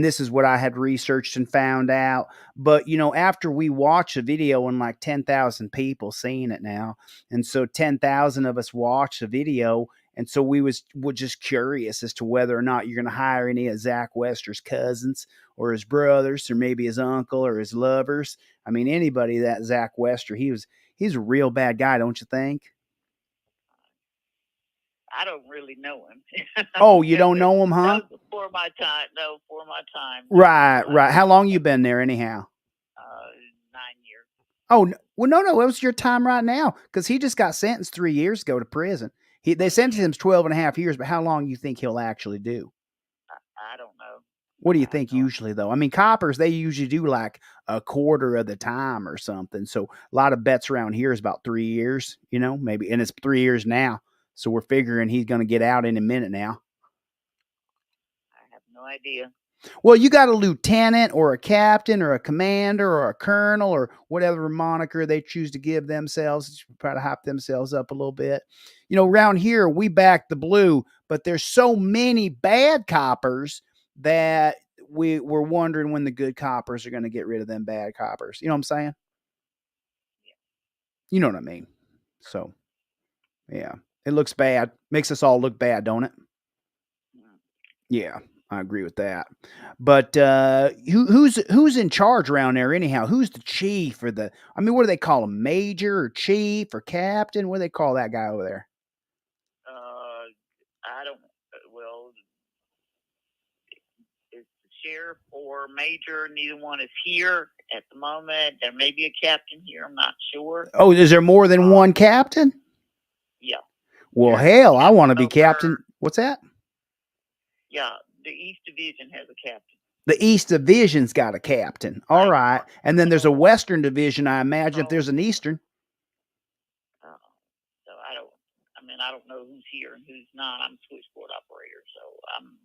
S1: this is what I had researched and found out. But after we watch a video and like 10,000 people seeing it now, and so 10,000 of us watch the video, and so we're just curious as to whether or not you're going to hire any of Zach Wester's cousins or his brothers or maybe his uncle or his lovers. I mean, anybody that Zach Wester, he's a real bad guy, don't you think?
S24: I don't really know him.
S1: Oh, you don't know him, huh?
S24: No, before my time. No, before my time.
S1: Right. How long you been there anyhow?
S24: 9 years.
S1: Oh, well, no, it was your time right now because he just got sentenced 3 years ago to prison. They sentenced him to 12 and a half years, but how long you think he'll actually do?
S24: I don't know.
S1: What do you think usually, though? I mean, coppers, they usually do like a quarter of the time or something. So a lot of bets around here is about 3 years, maybe. And it's 3 years now. So we're figuring he's going to get out in a minute now.
S24: I have no idea.
S1: Well, you got a lieutenant or a captain or a commander or a colonel or whatever moniker they choose to give themselves, try to hype themselves up a little bit. Around here, we back the blue, but there's so many bad coppers that we're wondering when the good coppers are going to get rid of them bad coppers. You know what I'm saying?
S24: Yeah.
S1: You know what I mean? So, yeah. It looks bad. Makes us all look bad, don't it? Yeah, I agree with that. But who's in charge around there anyhow? Who's the chief or what do they call him? Major or chief or captain? What do they call that guy over there?
S24: I don't. Well, it's the sheriff or major. Neither one is here at the moment. There may be a captain here. I'm not sure.
S1: Oh, is there more than one captain?
S24: Yeah.
S1: Well, hell, I want to be captain. What's that?
S24: Yeah, the East Division has a captain.
S1: The East Division's got a captain. All right. And then there's a Western Division, I imagine, if there's an Eastern.
S24: So I don't know who's here and who's not. I'm a switchboard operator, so I'm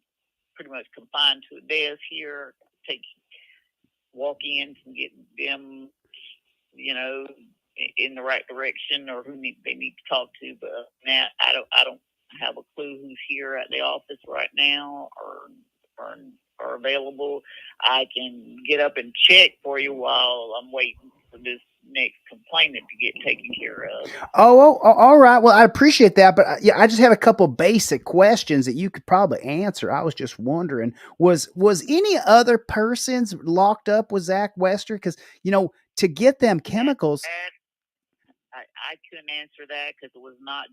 S24: pretty much confined to a desk here. Take walk-ins and get them, in the right direction or who they need to talk to. But now I don't have a clue who's here at the office right now or available. I can get up and check for you while I'm waiting for this next complainant to get taken care of.
S1: Oh, all right. Well, I appreciate that, but I just had a couple basic questions that you could probably answer. I was just wondering, was any other persons locked up with Zach Wester? Because to get them chemicals.
S24: I couldn't answer that because it was not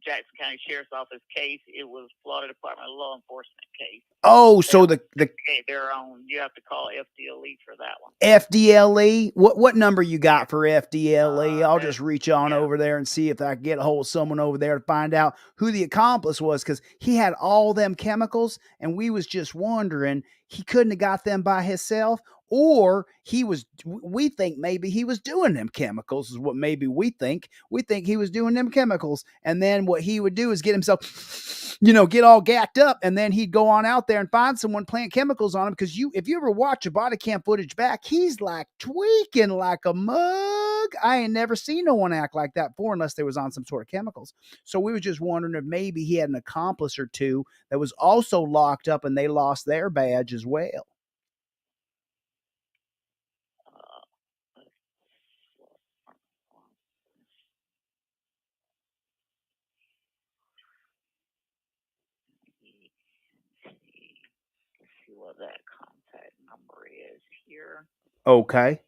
S24: Jackson County Sheriff's Office case. It was Florida Department of Law Enforcement case.
S1: Oh, so
S24: their own. You have to call FDLE for that one.
S1: FDLE. What number you got for FDLE? I'll just reach on over there and see if I can get a hold of someone over there to find out who the accomplice was, because he had all them chemicals, and we was just wondering he couldn't have got them by himself, or we think maybe he was doing them chemicals is what maybe we think. We think he was doing them chemicals. And then what he would do is get himself, get all gacked up. And then he'd go on out there and find someone plant chemicals on him. Because if you ever watch a body cam footage back, he's like tweaking like a mug. I ain't never seen no one act like that before unless they was on some sort of chemicals. So we were just wondering if maybe he had an accomplice or two that was also locked up and they lost their badge as well.
S24: See what that contact number is here.
S1: Okay.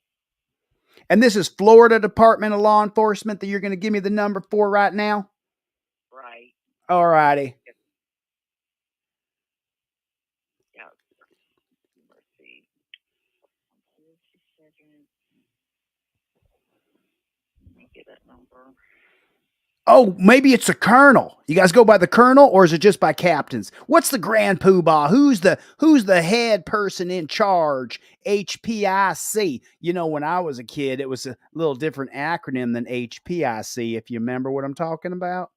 S1: And this is Florida Department of Law Enforcement that you're going to give me the number for right now?
S24: Right.
S1: All righty.
S24: Yeah. Let's see. Let me get that number.
S1: Oh, maybe it's a colonel. You guys go by the colonel, or is it just by captains? What's the grand poobah? Who's the head person in charge? HPIC. When I was a kid, it was a little different acronym than HPIC, if you remember what I'm talking about.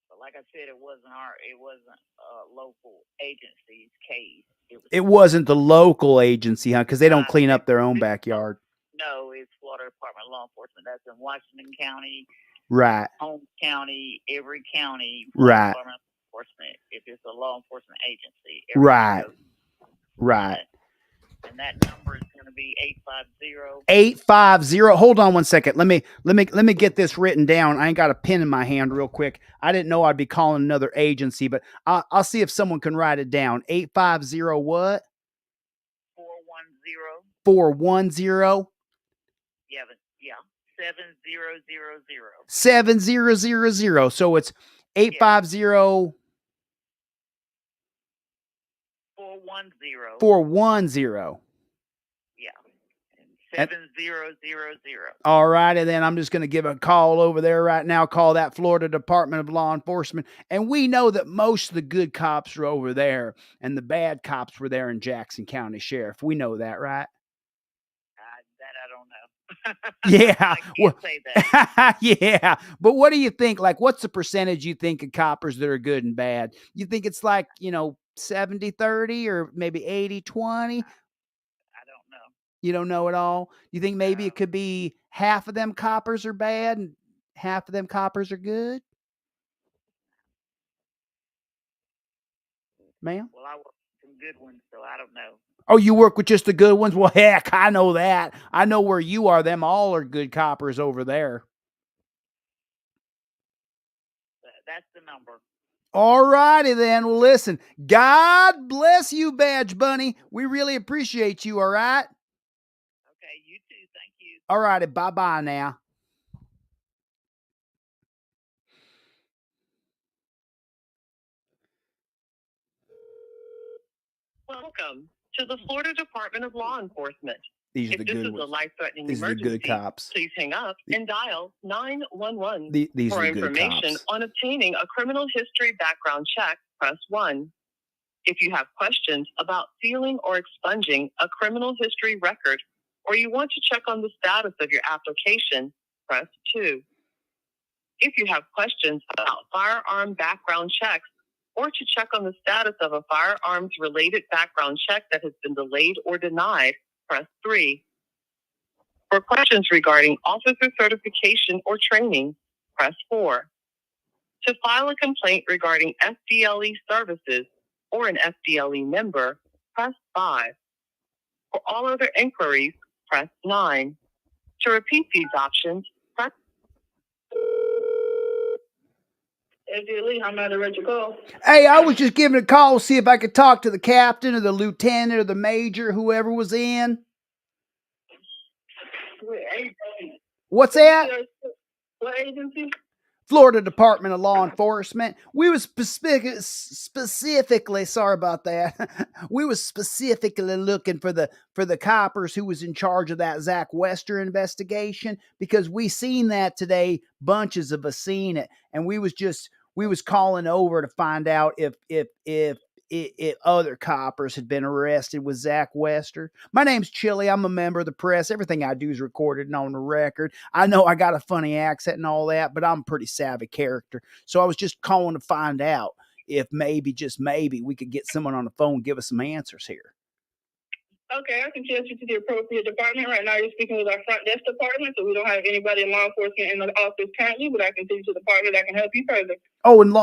S24: But like I said, it wasn't a local agency's case.
S1: It wasn't the local agency, huh? Because they don't clean up their own backyard.
S24: No, it's Florida Department of Law Enforcement. That's in Washington County,
S1: Right.
S24: Holmes County, every county.
S1: Right.
S24: Department of Enforcement. If it's a law enforcement agency.
S1: Right. Right.
S24: And that number is going to be 850.
S1: 850. Hold on one second. Let me get this written down. I ain't got a pen in my hand real quick. I didn't know I'd be calling another agency, but I'll see if someone can write it down. 850 what?
S24: 410.
S1: 410.
S24: Yeah. 7000.
S1: 7000. So it's 850
S24: 410.
S1: 410.
S24: Yeah. 7000.
S1: All right, and then I'm just going to give a call over there right now. Call that Florida Department of Law Enforcement. And we know that most of the good cops are over there and the bad cops were there in Jackson County Sheriff. We know that, right?
S24: That I don't know.
S1: Yeah.
S24: I can't say that.
S1: Yeah. But what do you think? Like, what's the percentage you think of coppers that are good and bad? You think it's like, 70-30 or maybe 80-20?
S24: I don't know.
S1: You don't know at all? You think maybe it could be half of them coppers are bad and half of them coppers are good? Ma'am?
S24: Well, I work with some good ones, so I don't know.
S1: Oh, you work with just the good ones? Well, heck, I know that. I know where you are. Them all are good coppers over there.
S24: That's the number.
S1: All righty then. Well, listen, God bless you, Badge Bunny. We really appreciate you, all right?
S24: Okay, you too. Thank you.
S1: All righty. Bye-bye now.
S4: Welcome to the Florida Department of Law Enforcement.
S1: These are
S4: If
S1: the
S4: this
S1: good
S4: is a
S1: ones.
S4: life-threatening
S1: These are the
S4: emergency,
S1: good cops.
S4: please hang up and dial 911.
S1: These
S4: For
S1: are the good
S4: information
S1: cops.
S4: on obtaining a criminal history background check, press 1. If you have questions about sealing or expunging a criminal history record, or you want to check on the status of your application, press 2. If you have questions about firearm background checks, or to check on the status of a firearms-related background check that has been delayed or denied, press 3. For questions regarding officer certification or training, press 4. To file a complaint regarding FDLE services or an FDLE member, press 5. For all other inquiries, press 9. To repeat these options, press. FDLE, how may I direct your call?
S1: Hey, I was just giving a call to see if I could talk to the captain or the lieutenant or the major, whoever was in. What's that?
S4: What agency?
S1: Florida Department of Law Enforcement. We was specifically, sorry about that. We was specifically looking for the coppers who was in charge of that Zach Wester investigation, because we seen that today. Bunches of us seen it, and we was calling over to find out if other coppers had been arrested with Zach Wester. My name's Chili. I'm a member of the press. Everything I do is recorded and on the record. I know I got a funny accent and all that, but I'm a pretty savvy character. So I was just calling to find out if maybe, just maybe, we could get someone on the phone and give us some answers here.
S4: Okay, I can transfer you to the appropriate department. Right now, you're speaking with our front desk department, so we don't have anybody in law enforcement in the office currently, but I can send you to the department that can help you further.
S1: Oh, and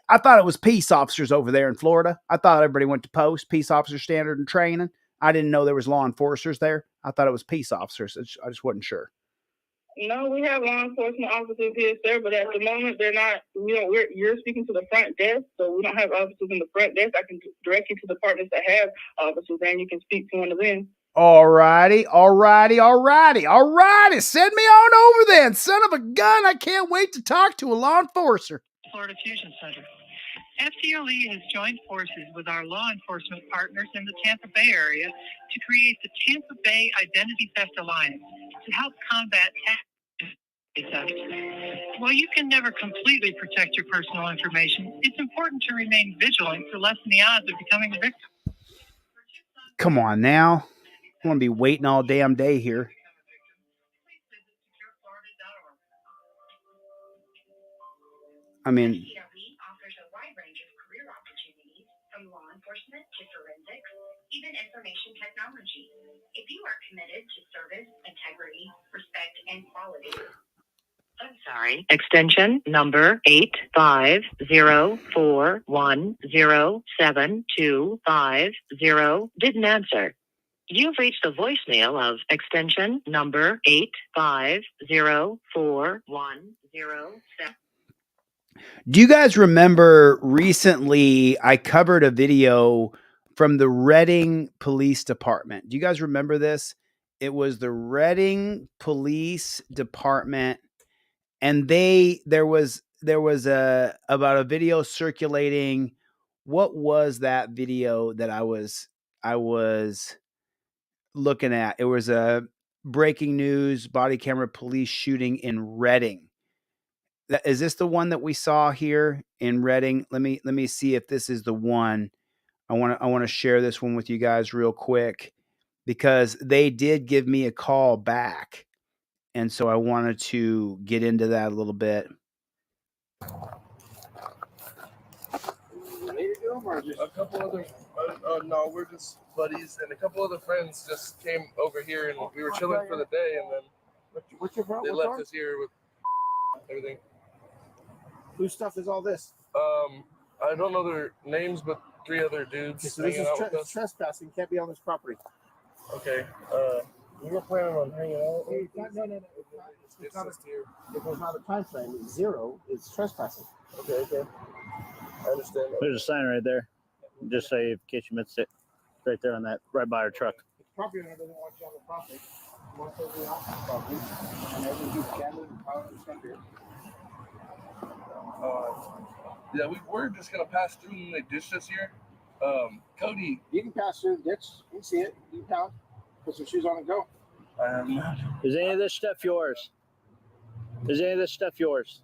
S1: I thought it was peace officers over there in Florida. I thought everybody went to post, peace officer standard and training. I didn't know there was law enforcers there. I thought it was peace officers. I just wasn't sure.
S4: No, we have law enforcement officers here, sir, but at the moment they're not. You're speaking to the front desk, so we don't have officers in the front desk. I can direct you to departments that have officers, and you can speak to one of them.
S1: All righty. Send me on over then, son of a gun. I can't wait to talk to a law enforcer.
S12: Florida Fusion Center. FDLE has joined forces with our law enforcement partners in the Tampa Bay area to create the Tampa Bay Identity Theft Alliance to help combat theft. While you can never completely protect your personal information, it's important to remain vigilant to lessen the odds of becoming a victim.
S1: Come on now. I want to be waiting all damn day here. I mean,
S13: FDLE offers a wide range of career opportunities, from law enforcement to forensics, even information technology. If you are committed to service, integrity, respect, and quality.
S4: I'm sorry. Extension number 850410725 didn't answer. You've reached the voicemail of extension number 8504107.
S1: do you guys remember recently I covered a video from the Reading Police Department? Do you guys remember this? It was the Reading Police Department, and there was about a video circulating. What was that video that I was looking at? It was a breaking news body camera police shooting in Reading. Is this the one that we saw here in Reading? Let me see if this is the one. I want to share this one with you guys real quick, because they did give me a call back, and so I wanted to get into that a little bit.
S16: A couple other, no, we're just buddies, and a couple other friends just came over here, and we were chilling for the day, and then they left us here with everything.
S17: Whose stuff is all this?
S16: I don't know their names, but 3 other dudes.
S17: Okay, so this
S16: hanging out with
S17: is
S16: us.
S17: trespassing. Can't be on this property.
S16: Okay. We were planning on hanging out.
S17: No. It's not if there's not a time frame, it's 0. It's trespassing.
S16: Okay. I understand.
S14: There's a sign right there. Just say in case you missed it. Right there on that, right by our truck.
S17: The property owner doesn't want you on the property. He wants everybody off the property. And everybody's gathering and piling their stuff here.
S16: Yeah, we were just gonna pass through and they ditched us here. Cody,
S17: you can pass through the ditch. You can see it. You can pound. Put some shoes on and go.
S14: Is any of this stuff yours? Is any of this stuff yours?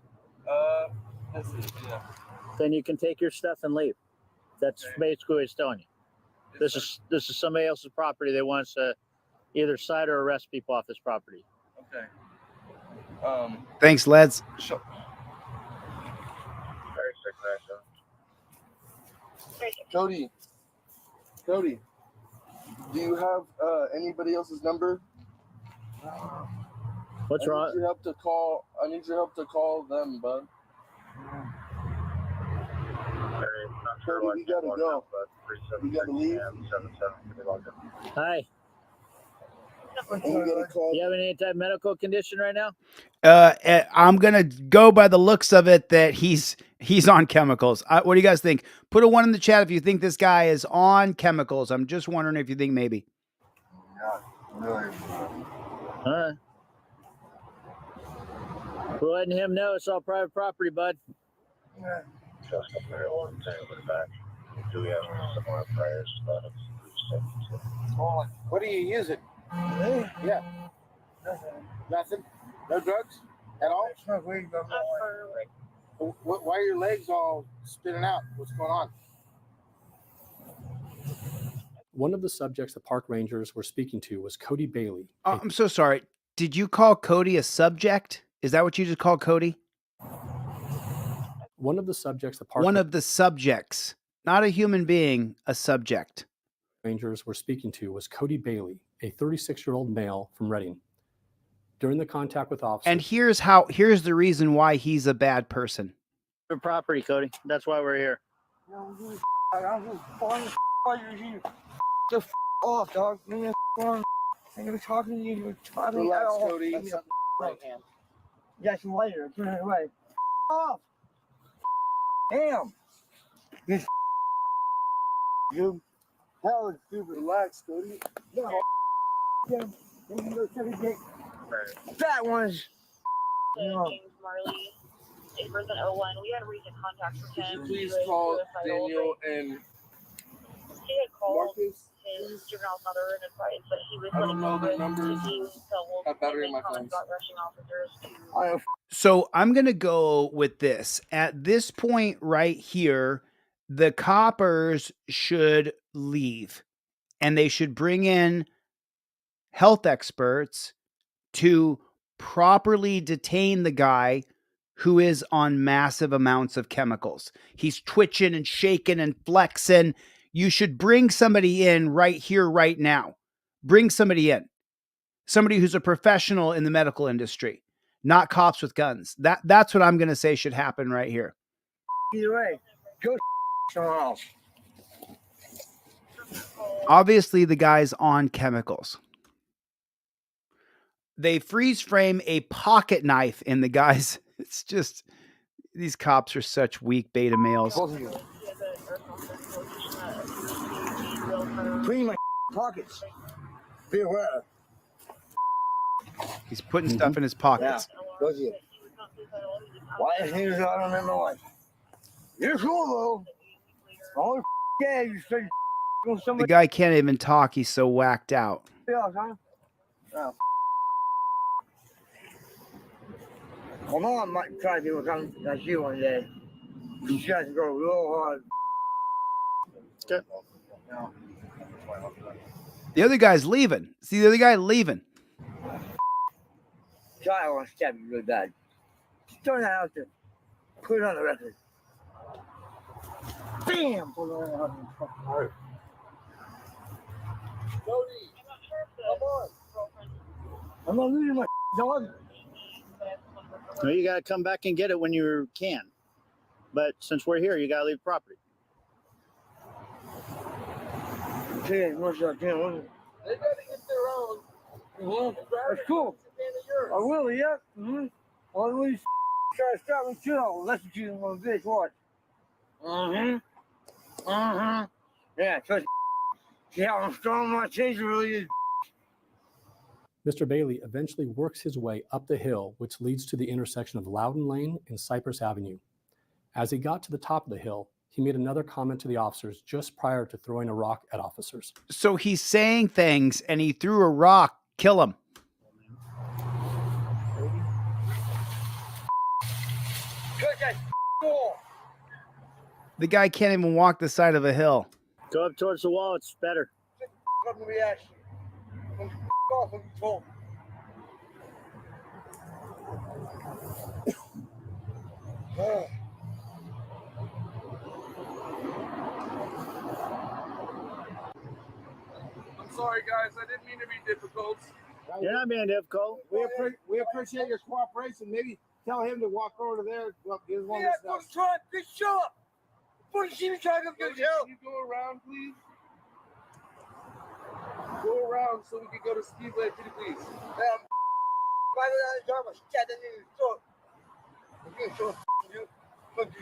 S16: This is, yeah.
S14: Then you can take your stuff and leave. That's basically what he's telling you. This is somebody else's property. They want us to either cite or arrest people off this property.
S16: Okay.
S1: Thanks, lads.
S16: Cody, do you have anybody else's number?
S14: What's wrong?
S16: I need your help to call them, bud. Cody, we gotta go. We gotta leave.
S14: Hi. You have any type of medical condition right now?
S1: I'm gonna go by the looks of it that he's on chemicals. What do you guys think? Put a 1 in the chat if you think this guy is on chemicals. I'm just wondering if you think maybe.
S14: All right. We're letting him know it's all private property, bud.
S17: What are you using? Yeah. Nothing? No drugs at all? Why are your legs all spinning out? What's going on?
S5: One of the subjects the park rangers were speaking to was Cody Bailey.
S1: I'm so sorry. Did you call Cody a subject? Is that what you just called Cody?
S5: One of the subjects the park
S1: One of the subjects, not a human being, a subject.
S5: rangers were speaking to was Cody Bailey, a 36-year-old male from Reading. During the contact with officers,
S1: And here's the reason why he's a bad person.
S14: Your property, Cody. That's why we're here.
S17: I'm just falling while you're here. The off, dog. Leave me alone. I'm gonna talk to you. You're talking
S16: Relax,
S17: at all.
S16: Cody.
S17: Leave me alone. Yes, later. Turn it away. Off. Damn. This you. Hell is stupid. Relax, Cody. No. Damn. That one's.
S6: James Marley, date birth in 01. We had a recent contact from him.
S16: Could you please
S6: He was
S16: call
S6: suicidal.
S16: Daniel and
S6: He had called
S16: Marcus?
S6: his juvenile mother and advised, but he was
S16: I don't
S6: letting
S16: know
S6: go
S16: their
S6: with
S16: numbers.
S6: you, so we'll
S16: Have battery
S6: make
S16: in my
S6: comments
S16: phones.
S6: about rushing officers to
S1: So I'm going to go with this. At this point right here, the coppers should leave and they should bring in health experts to properly detain the guy who is on massive amounts of chemicals. He's twitching and shaking and flexing. You should bring somebody in right here, right now. Bring somebody in. Somebody who's a professional in the medical industry, not cops with guns. That's what I'm going to say should happen right here.
S17: Either way, go somewhere else.
S1: Obviously, the guy's on chemicals. They freeze frame a pocket knife in the guy's. It's just, these cops are such weak beta males.
S17: Both of you. Clean my pockets. Be aware.
S1: He's putting stuff in his pockets.
S17: Yeah, both of you. Why is he out on my life? You're cool though. All yeah, you said
S1: The
S17: somebody
S1: guy can't even talk. He's so whacked out.
S17: else, huh? Oh. My mom might try to become like you one day. She tries to go real hard.
S14: Okay.
S17: No.
S1: The other guy's leaving. See the other guy leaving.
S17: I want to stab you really bad. Just throw that out there. Put it on the record. Bam! Pull it out of the fucking heart.
S16: Cody, come on.
S17: I'm not losing my dog.
S14: Well, you got to come back and get it when you can. But since we're here, you got to leave property.
S17: Okay, what's that?
S16: They gotta get their own.
S17: That's cool. I will, yeah. Mm-hmm. Well, at least try to stop me too. I'll listen to you in one bitch. Watch. Yeah, trust me. See how strong my taser really is.
S5: Mr. Bailey eventually works his way up the hill, which leads to the intersection of Loudon Lane and Cypress Avenue. As he got to the top of the hill, he made another comment to the officers just prior to throwing a rock at officers.
S1: So he's saying things and he threw a rock. Kill him. The guy can't even walk the side of a hill.
S14: Go up towards the wall. It's better.
S17: Let me ask you. Off when you told me.
S16: I'm sorry, guys. I didn't mean to be difficult.
S14: You're not being difficult.
S17: We appreciate your cooperation. Maybe tell him to walk over there. Well, give one
S16: Yeah,
S17: of this
S16: go
S17: stuff. Good shot. What is he trying to do?
S16: Can you go around, please? Go around so we can go to Speedway, pretty please.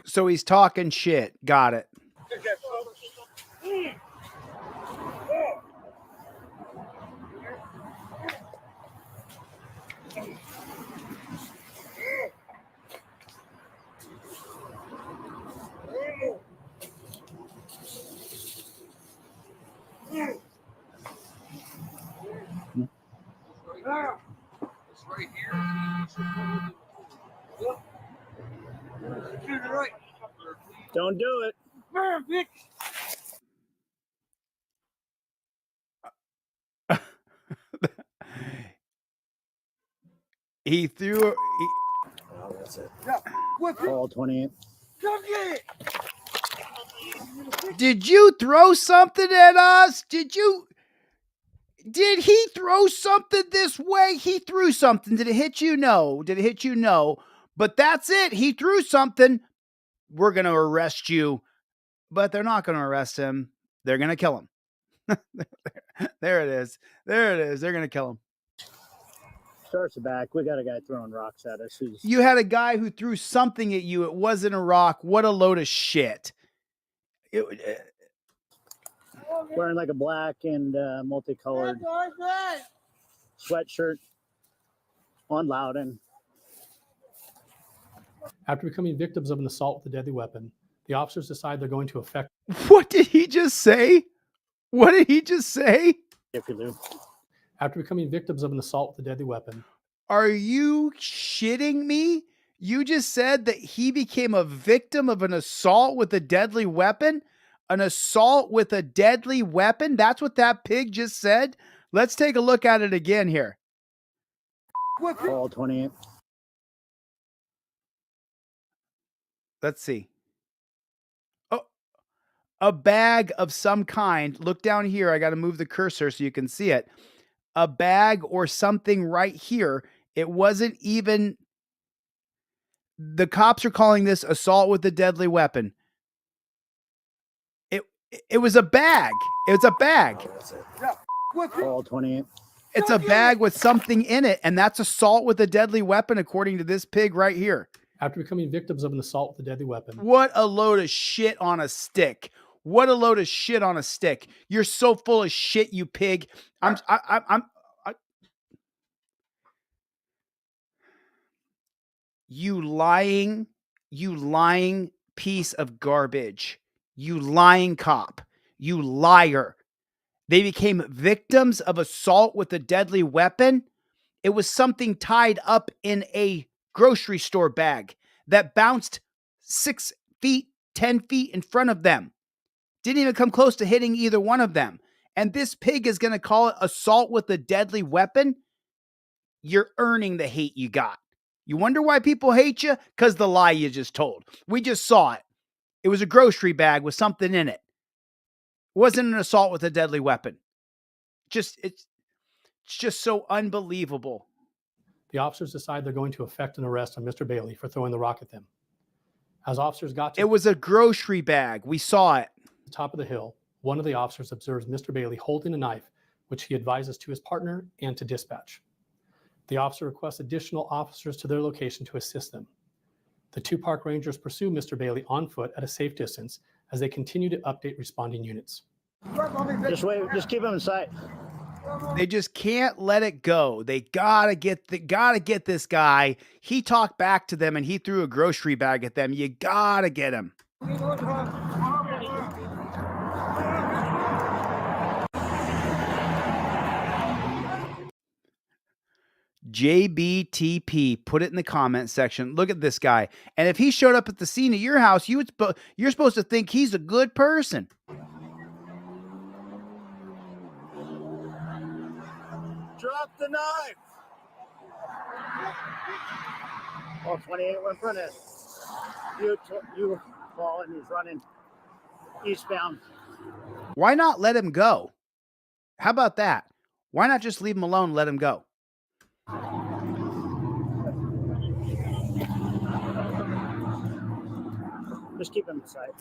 S1: So he's talking shit. Got it.
S16: It's right here.
S14: Don't do it.
S17: Man, bitch.
S1: He threw.
S2: Oh, that's it.
S17: Yeah. Whip it.
S2: Call 28.
S17: Come get it.
S1: Did you throw something at us? Did he throw something this way? He threw something. Did it hit you? No. Did it hit you? No. But that's it. He threw something. We're going to arrest you. But they're not going to arrest him. They're going to kill him. There it is. There it is. They're going to kill him.
S14: Starts back. We got a guy throwing rocks at us.
S1: You had a guy who threw something at you. It wasn't a rock. What a load of shit.
S14: Wearing like a black and multicolored sweatshirt on Loudon.
S5: After becoming victims of an assault with a deadly weapon, the officers decide they're going to effect.
S1: What did he just say? What did he just say?
S5: After becoming victims of an assault with a deadly weapon.
S1: Are you shitting me? You just said that he became a victim of an assault with a deadly weapon? An assault with a deadly weapon? That's what that pig just said? Let's take a look at it again here.
S2: Call 28.
S1: Let's see. Oh, a bag of some kind. Look down here. I got to move the cursor so you can see it. A bag or something right here. It wasn't even. The cops are calling this assault with a deadly weapon. It was a bag. It's a bag.
S2: Call 28.
S1: It's a bag with something in it, and that's assault with a deadly weapon, according to this pig right here.
S5: After becoming victims of an assault with a deadly weapon.
S1: What a load of shit on a stick. What a load of shit on a stick. You're so full of shit, you pig. You lying piece of garbage. You lying cop. You liar. They became victims of assault with a deadly weapon. It was something tied up in a grocery store bag that bounced 6 feet, 10 feet in front of them. Didn't even come close to hitting either one of them. And this pig is going to call it assault with a deadly weapon? You're earning the hate you got. You wonder why people hate you? Because the lie you just told. We just saw it. It was a grocery bag with something in it. It wasn't an assault with a deadly weapon. It's just so unbelievable.
S5: The officers decide they're going to effect an arrest on Mr. Bailey for throwing the rock at them. As officers got to
S1: it was a grocery bag. We saw it.
S5: The top of the hill, one of the officers observes Mr. Bailey holding a knife, which he advises to his partner and to dispatch. The officer requests additional officers to their location to assist them. The 2 park rangers pursue Mr. Bailey on foot at a safe distance as they continue to update responding units.
S14: Just wait, just keep him in sight.
S1: They just can't let it go. They gotta get this guy. He talked back to them and he threw a grocery bag at them. You gotta get him. JBTP, put it in the comment section. Look at this guy. And if he showed up at the scene of your house, you're supposed to think he's a good person.
S14: Drop the knife. Oh, 28 in front of you fall and he's running eastbound.
S1: Why not let him go? How about that? Why not just leave him alone and let him go?
S14: Just keep him in sight.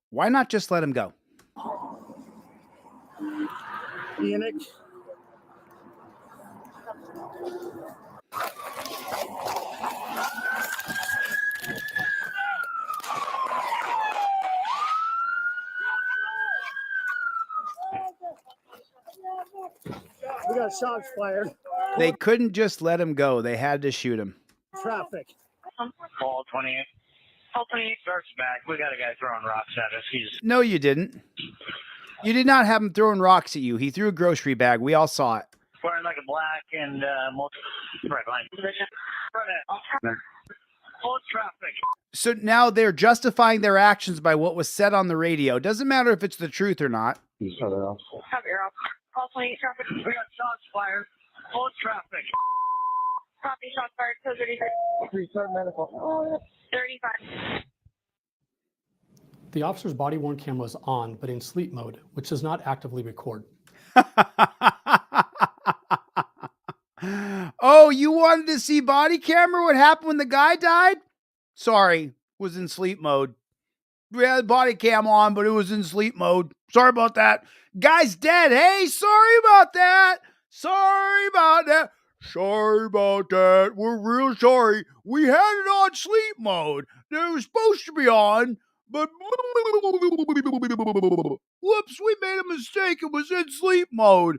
S1: Why not just let him go?
S14: Munich. We got shots fired.
S1: They couldn't just let him go. They had to shoot him.
S14: Traffic.
S22: Call 28. Call 28 starts back. We got a guy throwing rocks at us. He's
S1: No, you didn't. You did not have him throwing rocks at you. He threw a grocery bag. We all saw it.
S22: wearing like a black and right line. Full traffic.
S1: So now they're justifying their actions by what was said on the radio. Doesn't matter if it's the truth or not.
S22: Have air off. Call 28 traffic. We got shots fired. Full traffic.
S6: Copy, shot fired, code 35.
S17: Restart medical.
S6: 35.
S5: The officer's body-worn camera is on, but in sleep mode, which does not actively record.
S1: Oh, you wanted to see body camera? What happened when the guy died? Sorry, was in sleep mode. We had body cam on, but it was in sleep mode. Sorry about that. Guy's dead. Hey, sorry about that. Sorry about that. Sorry about that. We're real sorry. We had it on sleep mode. It was supposed to be on, but whoops, we made a mistake. It was in sleep mode.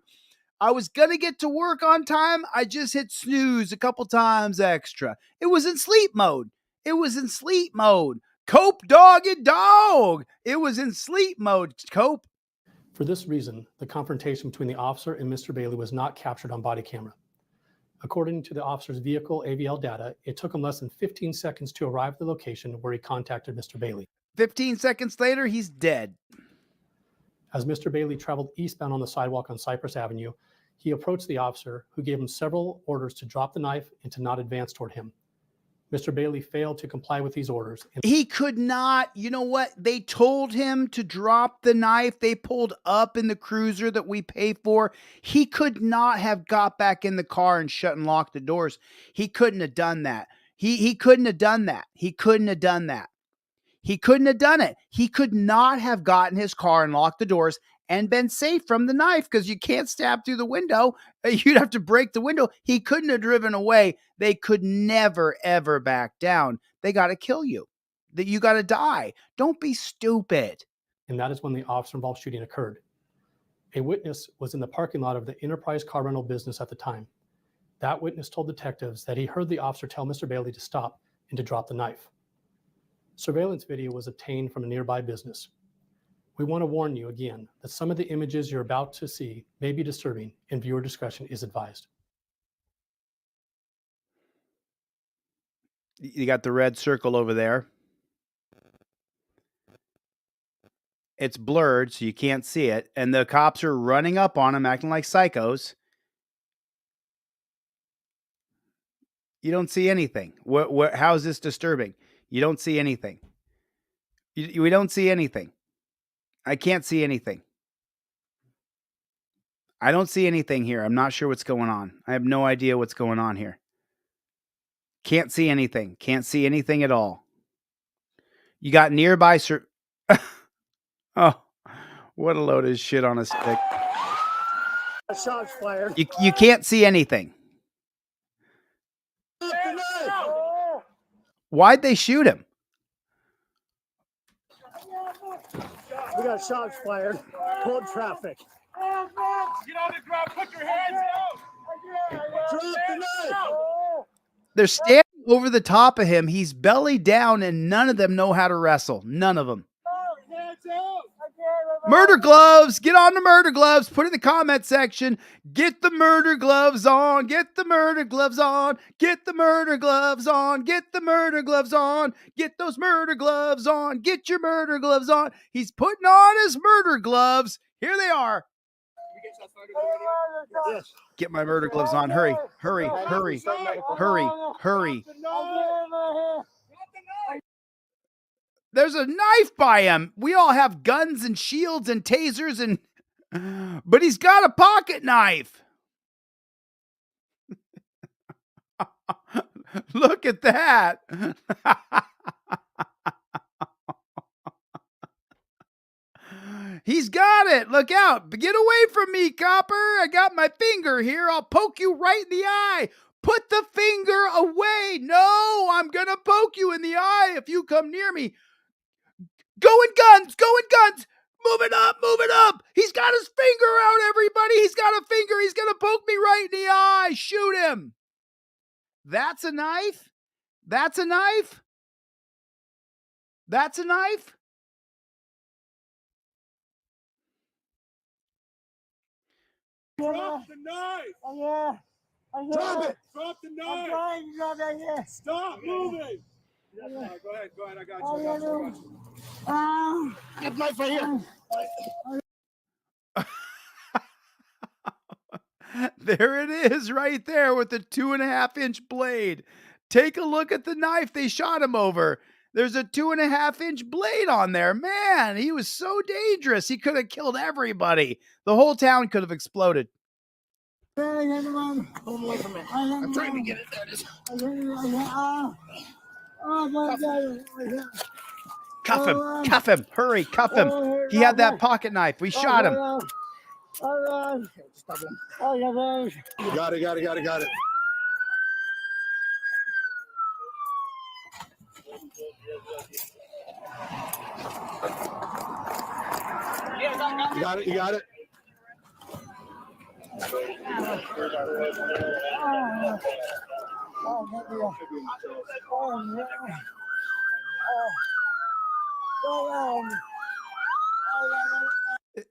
S1: I was going to get to work on time. I just hit snooze a couple times extra. It was in sleep mode. It was in sleep mode. Cope, dog and dog. It was in sleep mode, Cope.
S5: For this reason, the confrontation between the officer and Mr. Bailey was not captured on body camera. According to the officer's vehicle AVL data, it took him less than 15 seconds to arrive at the location where he contacted Mr. Bailey.
S1: 15 seconds later, he's dead.
S5: As Mr. Bailey traveled eastbound on the sidewalk on Cypress Avenue, he approached the officer, who gave him several orders to drop the knife and to not advance toward him. Mr. Bailey failed to comply with these orders.
S1: He could not, you know what? They told him to drop the knife. They pulled up in the cruiser that we pay for. He could not have got back in the car and shut and locked the doors. He couldn't have done that. He couldn't have done that. He couldn't have done that. He couldn't have done it. He could not have gotten his car and locked the doors and been safe from the knife, because you can't stab through the window. You'd have to break the window. He couldn't have driven away. They could never, ever back down. They got to kill you. That you got to die. Don't be stupid.
S5: And that is when the officer-involved shooting occurred. A witness was in the parking lot of the Enterprise car rental business at the time. That witness told detectives that he heard the officer tell Mr. Bailey to stop and to drop the knife. Surveillance video was obtained from a nearby business. We want to warn you again that some of the images you're about to see may be disturbing, and viewer discretion is advised.
S1: You got the red circle over there. It's blurred, so you can't see it. And the cops are running up on him, acting like psychos. You don't see anything. How is this disturbing? You don't see anything. We don't see anything. I can't see anything. I don't see anything here. I'm not sure what's going on. I have no idea what's going on here. Can't see anything. Can't see anything at all. You got nearby... Oh, what a load of shit on a stick.
S14: Shots fired.
S1: You can't see anything. Why'd they shoot him?
S14: We got shots fired. Hold traffic.
S9: Get on the ground. Put your hands down.
S14: Drop the knife.
S1: They're standing over the top of him. He's belly down, and none of them know how to wrestle. None of them. Murder gloves. Get on the murder gloves. Put it in the comment section. Get the murder gloves on. Get the murder gloves on. Get the murder gloves on. Get the murder gloves on. Get those murder gloves on. Get your murder gloves on. He's putting on his murder gloves. Here they are. Get my murder gloves on. Hurry, hurry, hurry, hurry, hurry. There's a knife by him. We all have guns and shields and tasers, but he's got a pocket knife. Look at that. He's got it. Look out. Get away from me, copper. I got my finger here. I'll poke you right in the eye. Put the finger away. No, I'm going to poke you in the eye if you come near me. Going guns, going guns. Move it up, move it up. He's got his finger out, everybody. He's got a finger. He's going to poke me right in the eye. Shoot him. That's a knife? That's a knife? That's a knife?
S9: Drop the knife.
S17: Oh, yeah.
S9: Drop it. Drop the knife.
S17: I'm trying to drop that, yeah.
S9: Stop moving. Go ahead. I got you.
S17: Get the knife right here.
S1: There it is right there with the 2.5-inch blade. Take a look at the knife they shot him over. There's a 2.5-inch blade on there. Man, he was so dangerous. He could have killed everybody. The whole town could have exploded.
S17: I'm trying to get it. There it is.
S1: Cuff him. Cuff him. Hurry, cuff him. He had that pocket knife. We shot him.
S2: Got it. You got it.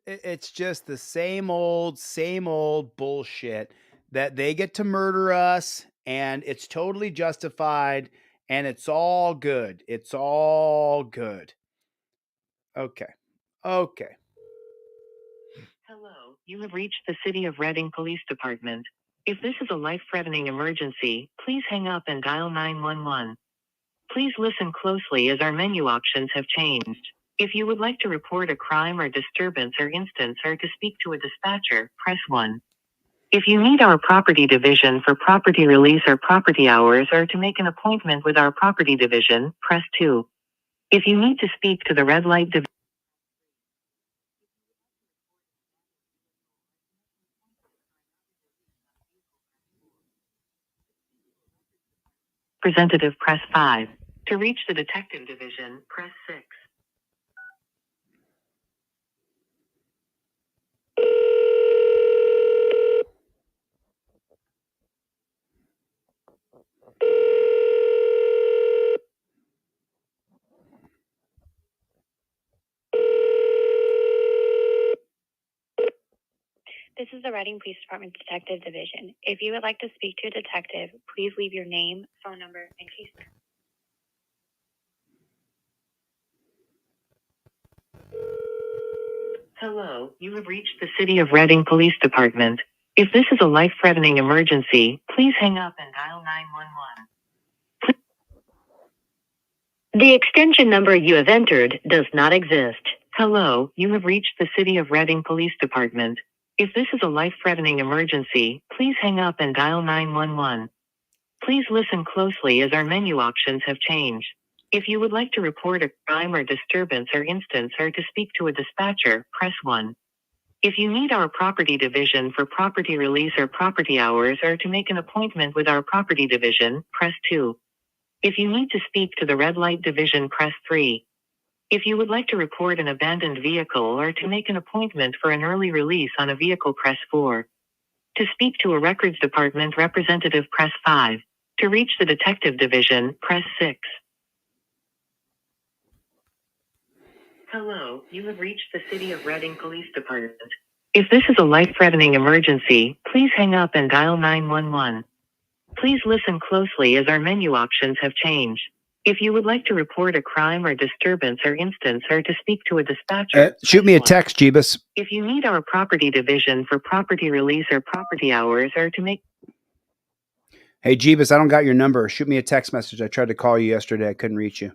S1: It's just the same old bullshit that they get to murder us and it's totally justified and it's all good. It's all good. Okay.
S4: Hello, you have reached the City of Reading Police Department. If this is a life-threatening emergency, please hang up and dial 911. Please listen closely as our menu options have changed. If you would like to report a crime or disturbance or instance or to speak to a dispatcher, press 1. If you need our property division for property release or property hours or to make an appointment with our property division, press 2. If you need to speak to the red light division, representative, press 5. To reach the detective division, press 6.
S3: This is the Reading Police Department Detective Division. If you would like to speak to a detective, please leave your name, phone number, and case number.
S4: Hello, you have reached the City of Reading Police Department. If this is a life-threatening emergency, please hang up and dial 911. The extension number you have entered does not exist. Hello, you have reached the City of Reading Police Department. If this is a life-threatening emergency, please hang up and dial 911. Please listen closely as our menu options have changed. If you would like to report a crime or disturbance or instance or to speak to a dispatcher, press 1. If you need our property division for property release or property hours or to make an appointment with our property division, press 2. If you need to speak to the red light division, press 3. If you would like to report an abandoned vehicle or to make an appointment for an early release on a vehicle, press 4. To speak to a records department representative, press 5. To reach the detective division, press 6. Hello, you have reached the City of Reading Police Department. If this is a life-threatening emergency, please hang up and dial 911. Please listen closely as our menu options have changed. If you would like to report a crime or disturbance or instance or to speak to a dispatcher,
S1: Shoot me a text, Jeebus.
S4: if you need our property division for property release or property hours or to make...
S1: Hey, Jeebus, I don't got your number. Shoot me a text message. I tried to call you yesterday. I couldn't reach you.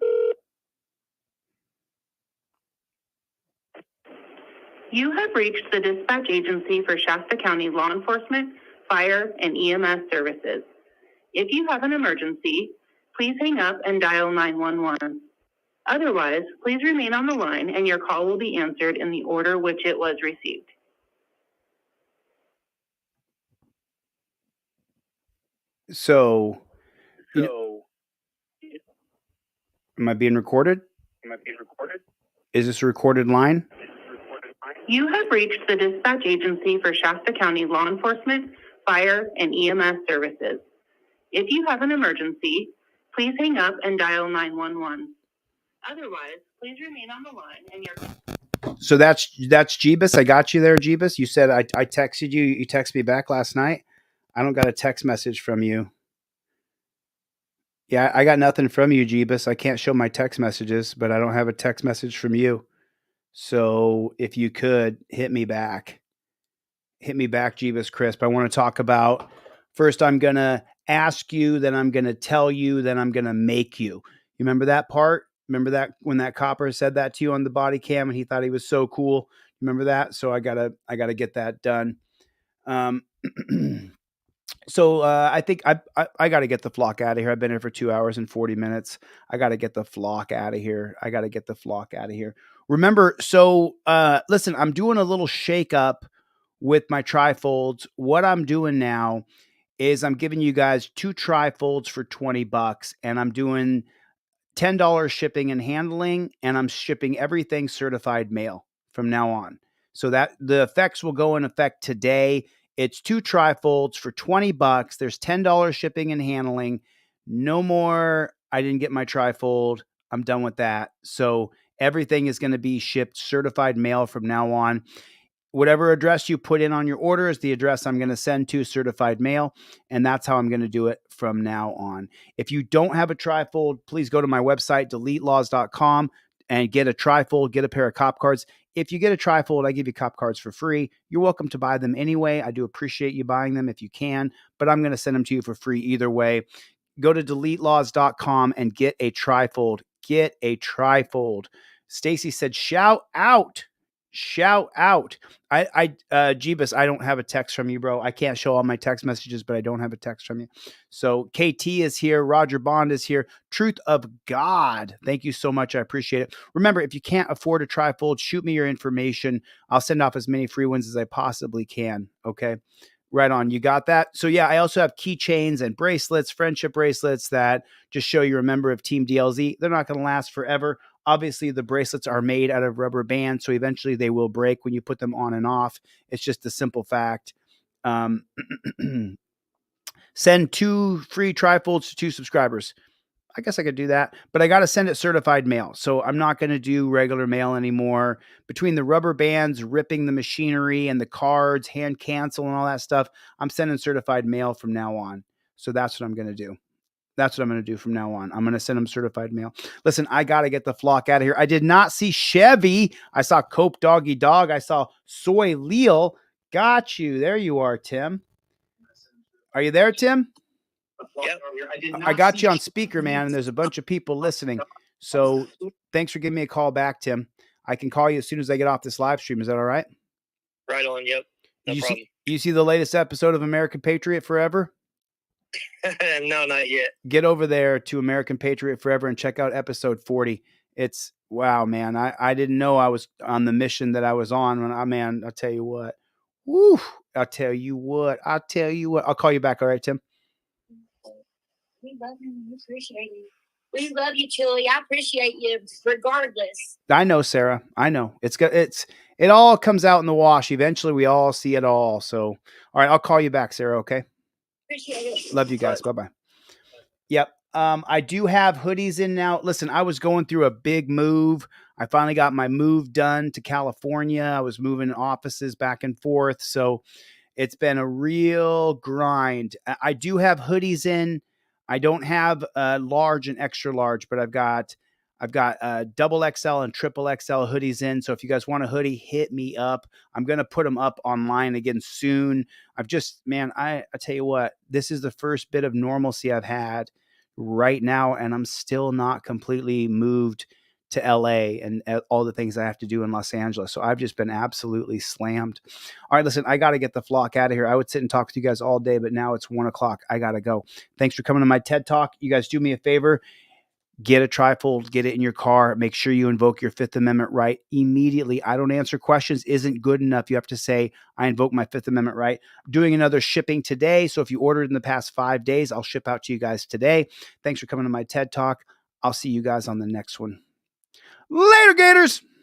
S4: You have reached the dispatch agency for Shasta County Law Enforcement, Fire, and EMS Services. If you have an emergency, please hang up and dial 911. Otherwise, please remain on the line and your call will be answered in the order which it was received.
S1: So, am I being recorded? Is this a recorded line?
S4: You have reached the dispatch agency for Shasta County Law Enforcement, Fire, and EMS Services. If you have an emergency, please hang up and dial 911. Otherwise, please remain on the line and your...
S1: So that's Jeebus. I got you there, Jeebus. You said I texted you. You texted me back last night. I don't got a text message from you. Yeah, I got nothing from you, Jeebus. I can't show my text messages, but I don't have a text message from you. So if you could hit me back Hit me back, Jeebus Crisp. I want to talk about, first I'm going to ask you, then I'm going to tell you, then I'm going to make you. You remember that part? Remember that when that copper said that to you on the body cam and he thought he was so cool? Remember that? So I gotta get that done. So I think I got to get the flock out of here. I've been here for 2 hours and 40 minutes. I got to get the flock out of here. Remember, so listen, I'm doing a little shake up with my trifolds. What I'm doing now is I'm giving you guys 2 trifolds for $20, and I'm doing $10 shipping and handling, and I'm shipping everything certified mail from now on. So that the effects will go in effect today. It's 2 trifolds for $20. There's $10 shipping and handling. No more, I didn't get my trifold. I'm done with that. So everything is going to be shipped certified mail from now on. Whatever address you put in on your order is the address I'm going to send to certified mail. And that's how I'm going to do it from now on. If you don't have a trifold, please go to my website, deletelaws.com, and get a trifold, get a pair of cop cards. If you get a trifold, I give you cop cards for free. You're welcome to buy them anyway. I do appreciate you buying them if you can, but I'm going to send them to you for free either way. Go to deletelaws.com and get a trifold. Get a trifold. Stacy said, shout out. Shout out. Jeebus, I don't have a text from you, bro. I can't show all my text messages, but I don't have a text from you. So KT is here. Roger Bond is here. Truth of God. Thank you so much. I appreciate it. Remember, if you can't afford a trifold, shoot me your information. I'll send off as many free ones as I possibly can. Okay. Right on. You got that? So yeah, I also have keychains and bracelets, friendship bracelets that just show you're a member of Team DLZ. They're not going to last forever. Obviously, the bracelets are made out of rubber bands, so eventually they will break when you put them on and off. It's just a simple fact. Send 2 free trifolds to 2 subscribers. I guess I could do that, but I got to send it certified mail. So I'm not going to do regular mail anymore. Between the rubber bands, ripping the machinery, and the cards, hand cancel, and all that stuff, I'm sending certified mail from now on. So that's what I'm going to do. That's what I'm going to do from now on. I'm going to send them certified mail. Listen, I got to get the flock out of here. I did not see Chevy. I saw Cope Doggy Dog. I saw Soy Leal. Got you. There you are, Tim. Are you there, Tim?
S23: Yep.
S1: I got you on speaker, man, and there's a bunch of people listening. So thanks for giving me a call back, Tim. I can call you as soon as I get off this live stream. Is that all right?
S23: Right on. Yep. No problem.
S1: You see the latest episode of American Patriot Forever?
S23: No, not yet.
S1: Get over there to American Patriot Forever and check out episode 40. It's wow, man. I didn't know I was on the mission that I was on when I'll tell you what. Woo! I'll tell you what. I'll call you back. All right, Tim?
S6: We love you. We appreciate you. We love you, Chili. I appreciate you regardless.
S1: I know, Sarah. I know. It all comes out in the wash. Eventually we all see it all. So all right, I'll call you back, Sarah, okay?
S6: Appreciate it.
S1: Love you guys. Bye-bye. Yep. I do have hoodies in now. Listen, I was going through a big move. I finally got my move done to California. I was moving offices back and forth. So it's been a real grind. I do have hoodies in. I don't have large and extra large, but I've got double XL and triple XL hoodies in. So if you guys want a hoodie, hit me up. I'm going to put them up online again soon. I tell you what, this is the first bit of normalcy I've had right now, and I'm still not completely moved to LA and all the things I have to do in Los Angeles. So I've just been absolutely slammed. All right, listen, I got to get the flock out of here. I would sit and talk to you guys all day, but now it's 1:00. I got to go. Thanks for coming to my TED Talk. You guys do me a favor. Get a trifold, get it in your car. Make sure you invoke your Fifth Amendment right immediately. I don't answer questions isn't good enough. You have to say, I invoke my Fifth Amendment right. I'm doing another shipping today. So if you ordered in the past 5 days, I'll ship out to you guys today. Thanks for coming to my TED Talk. I'll see you guys on the next one. Later, Gators.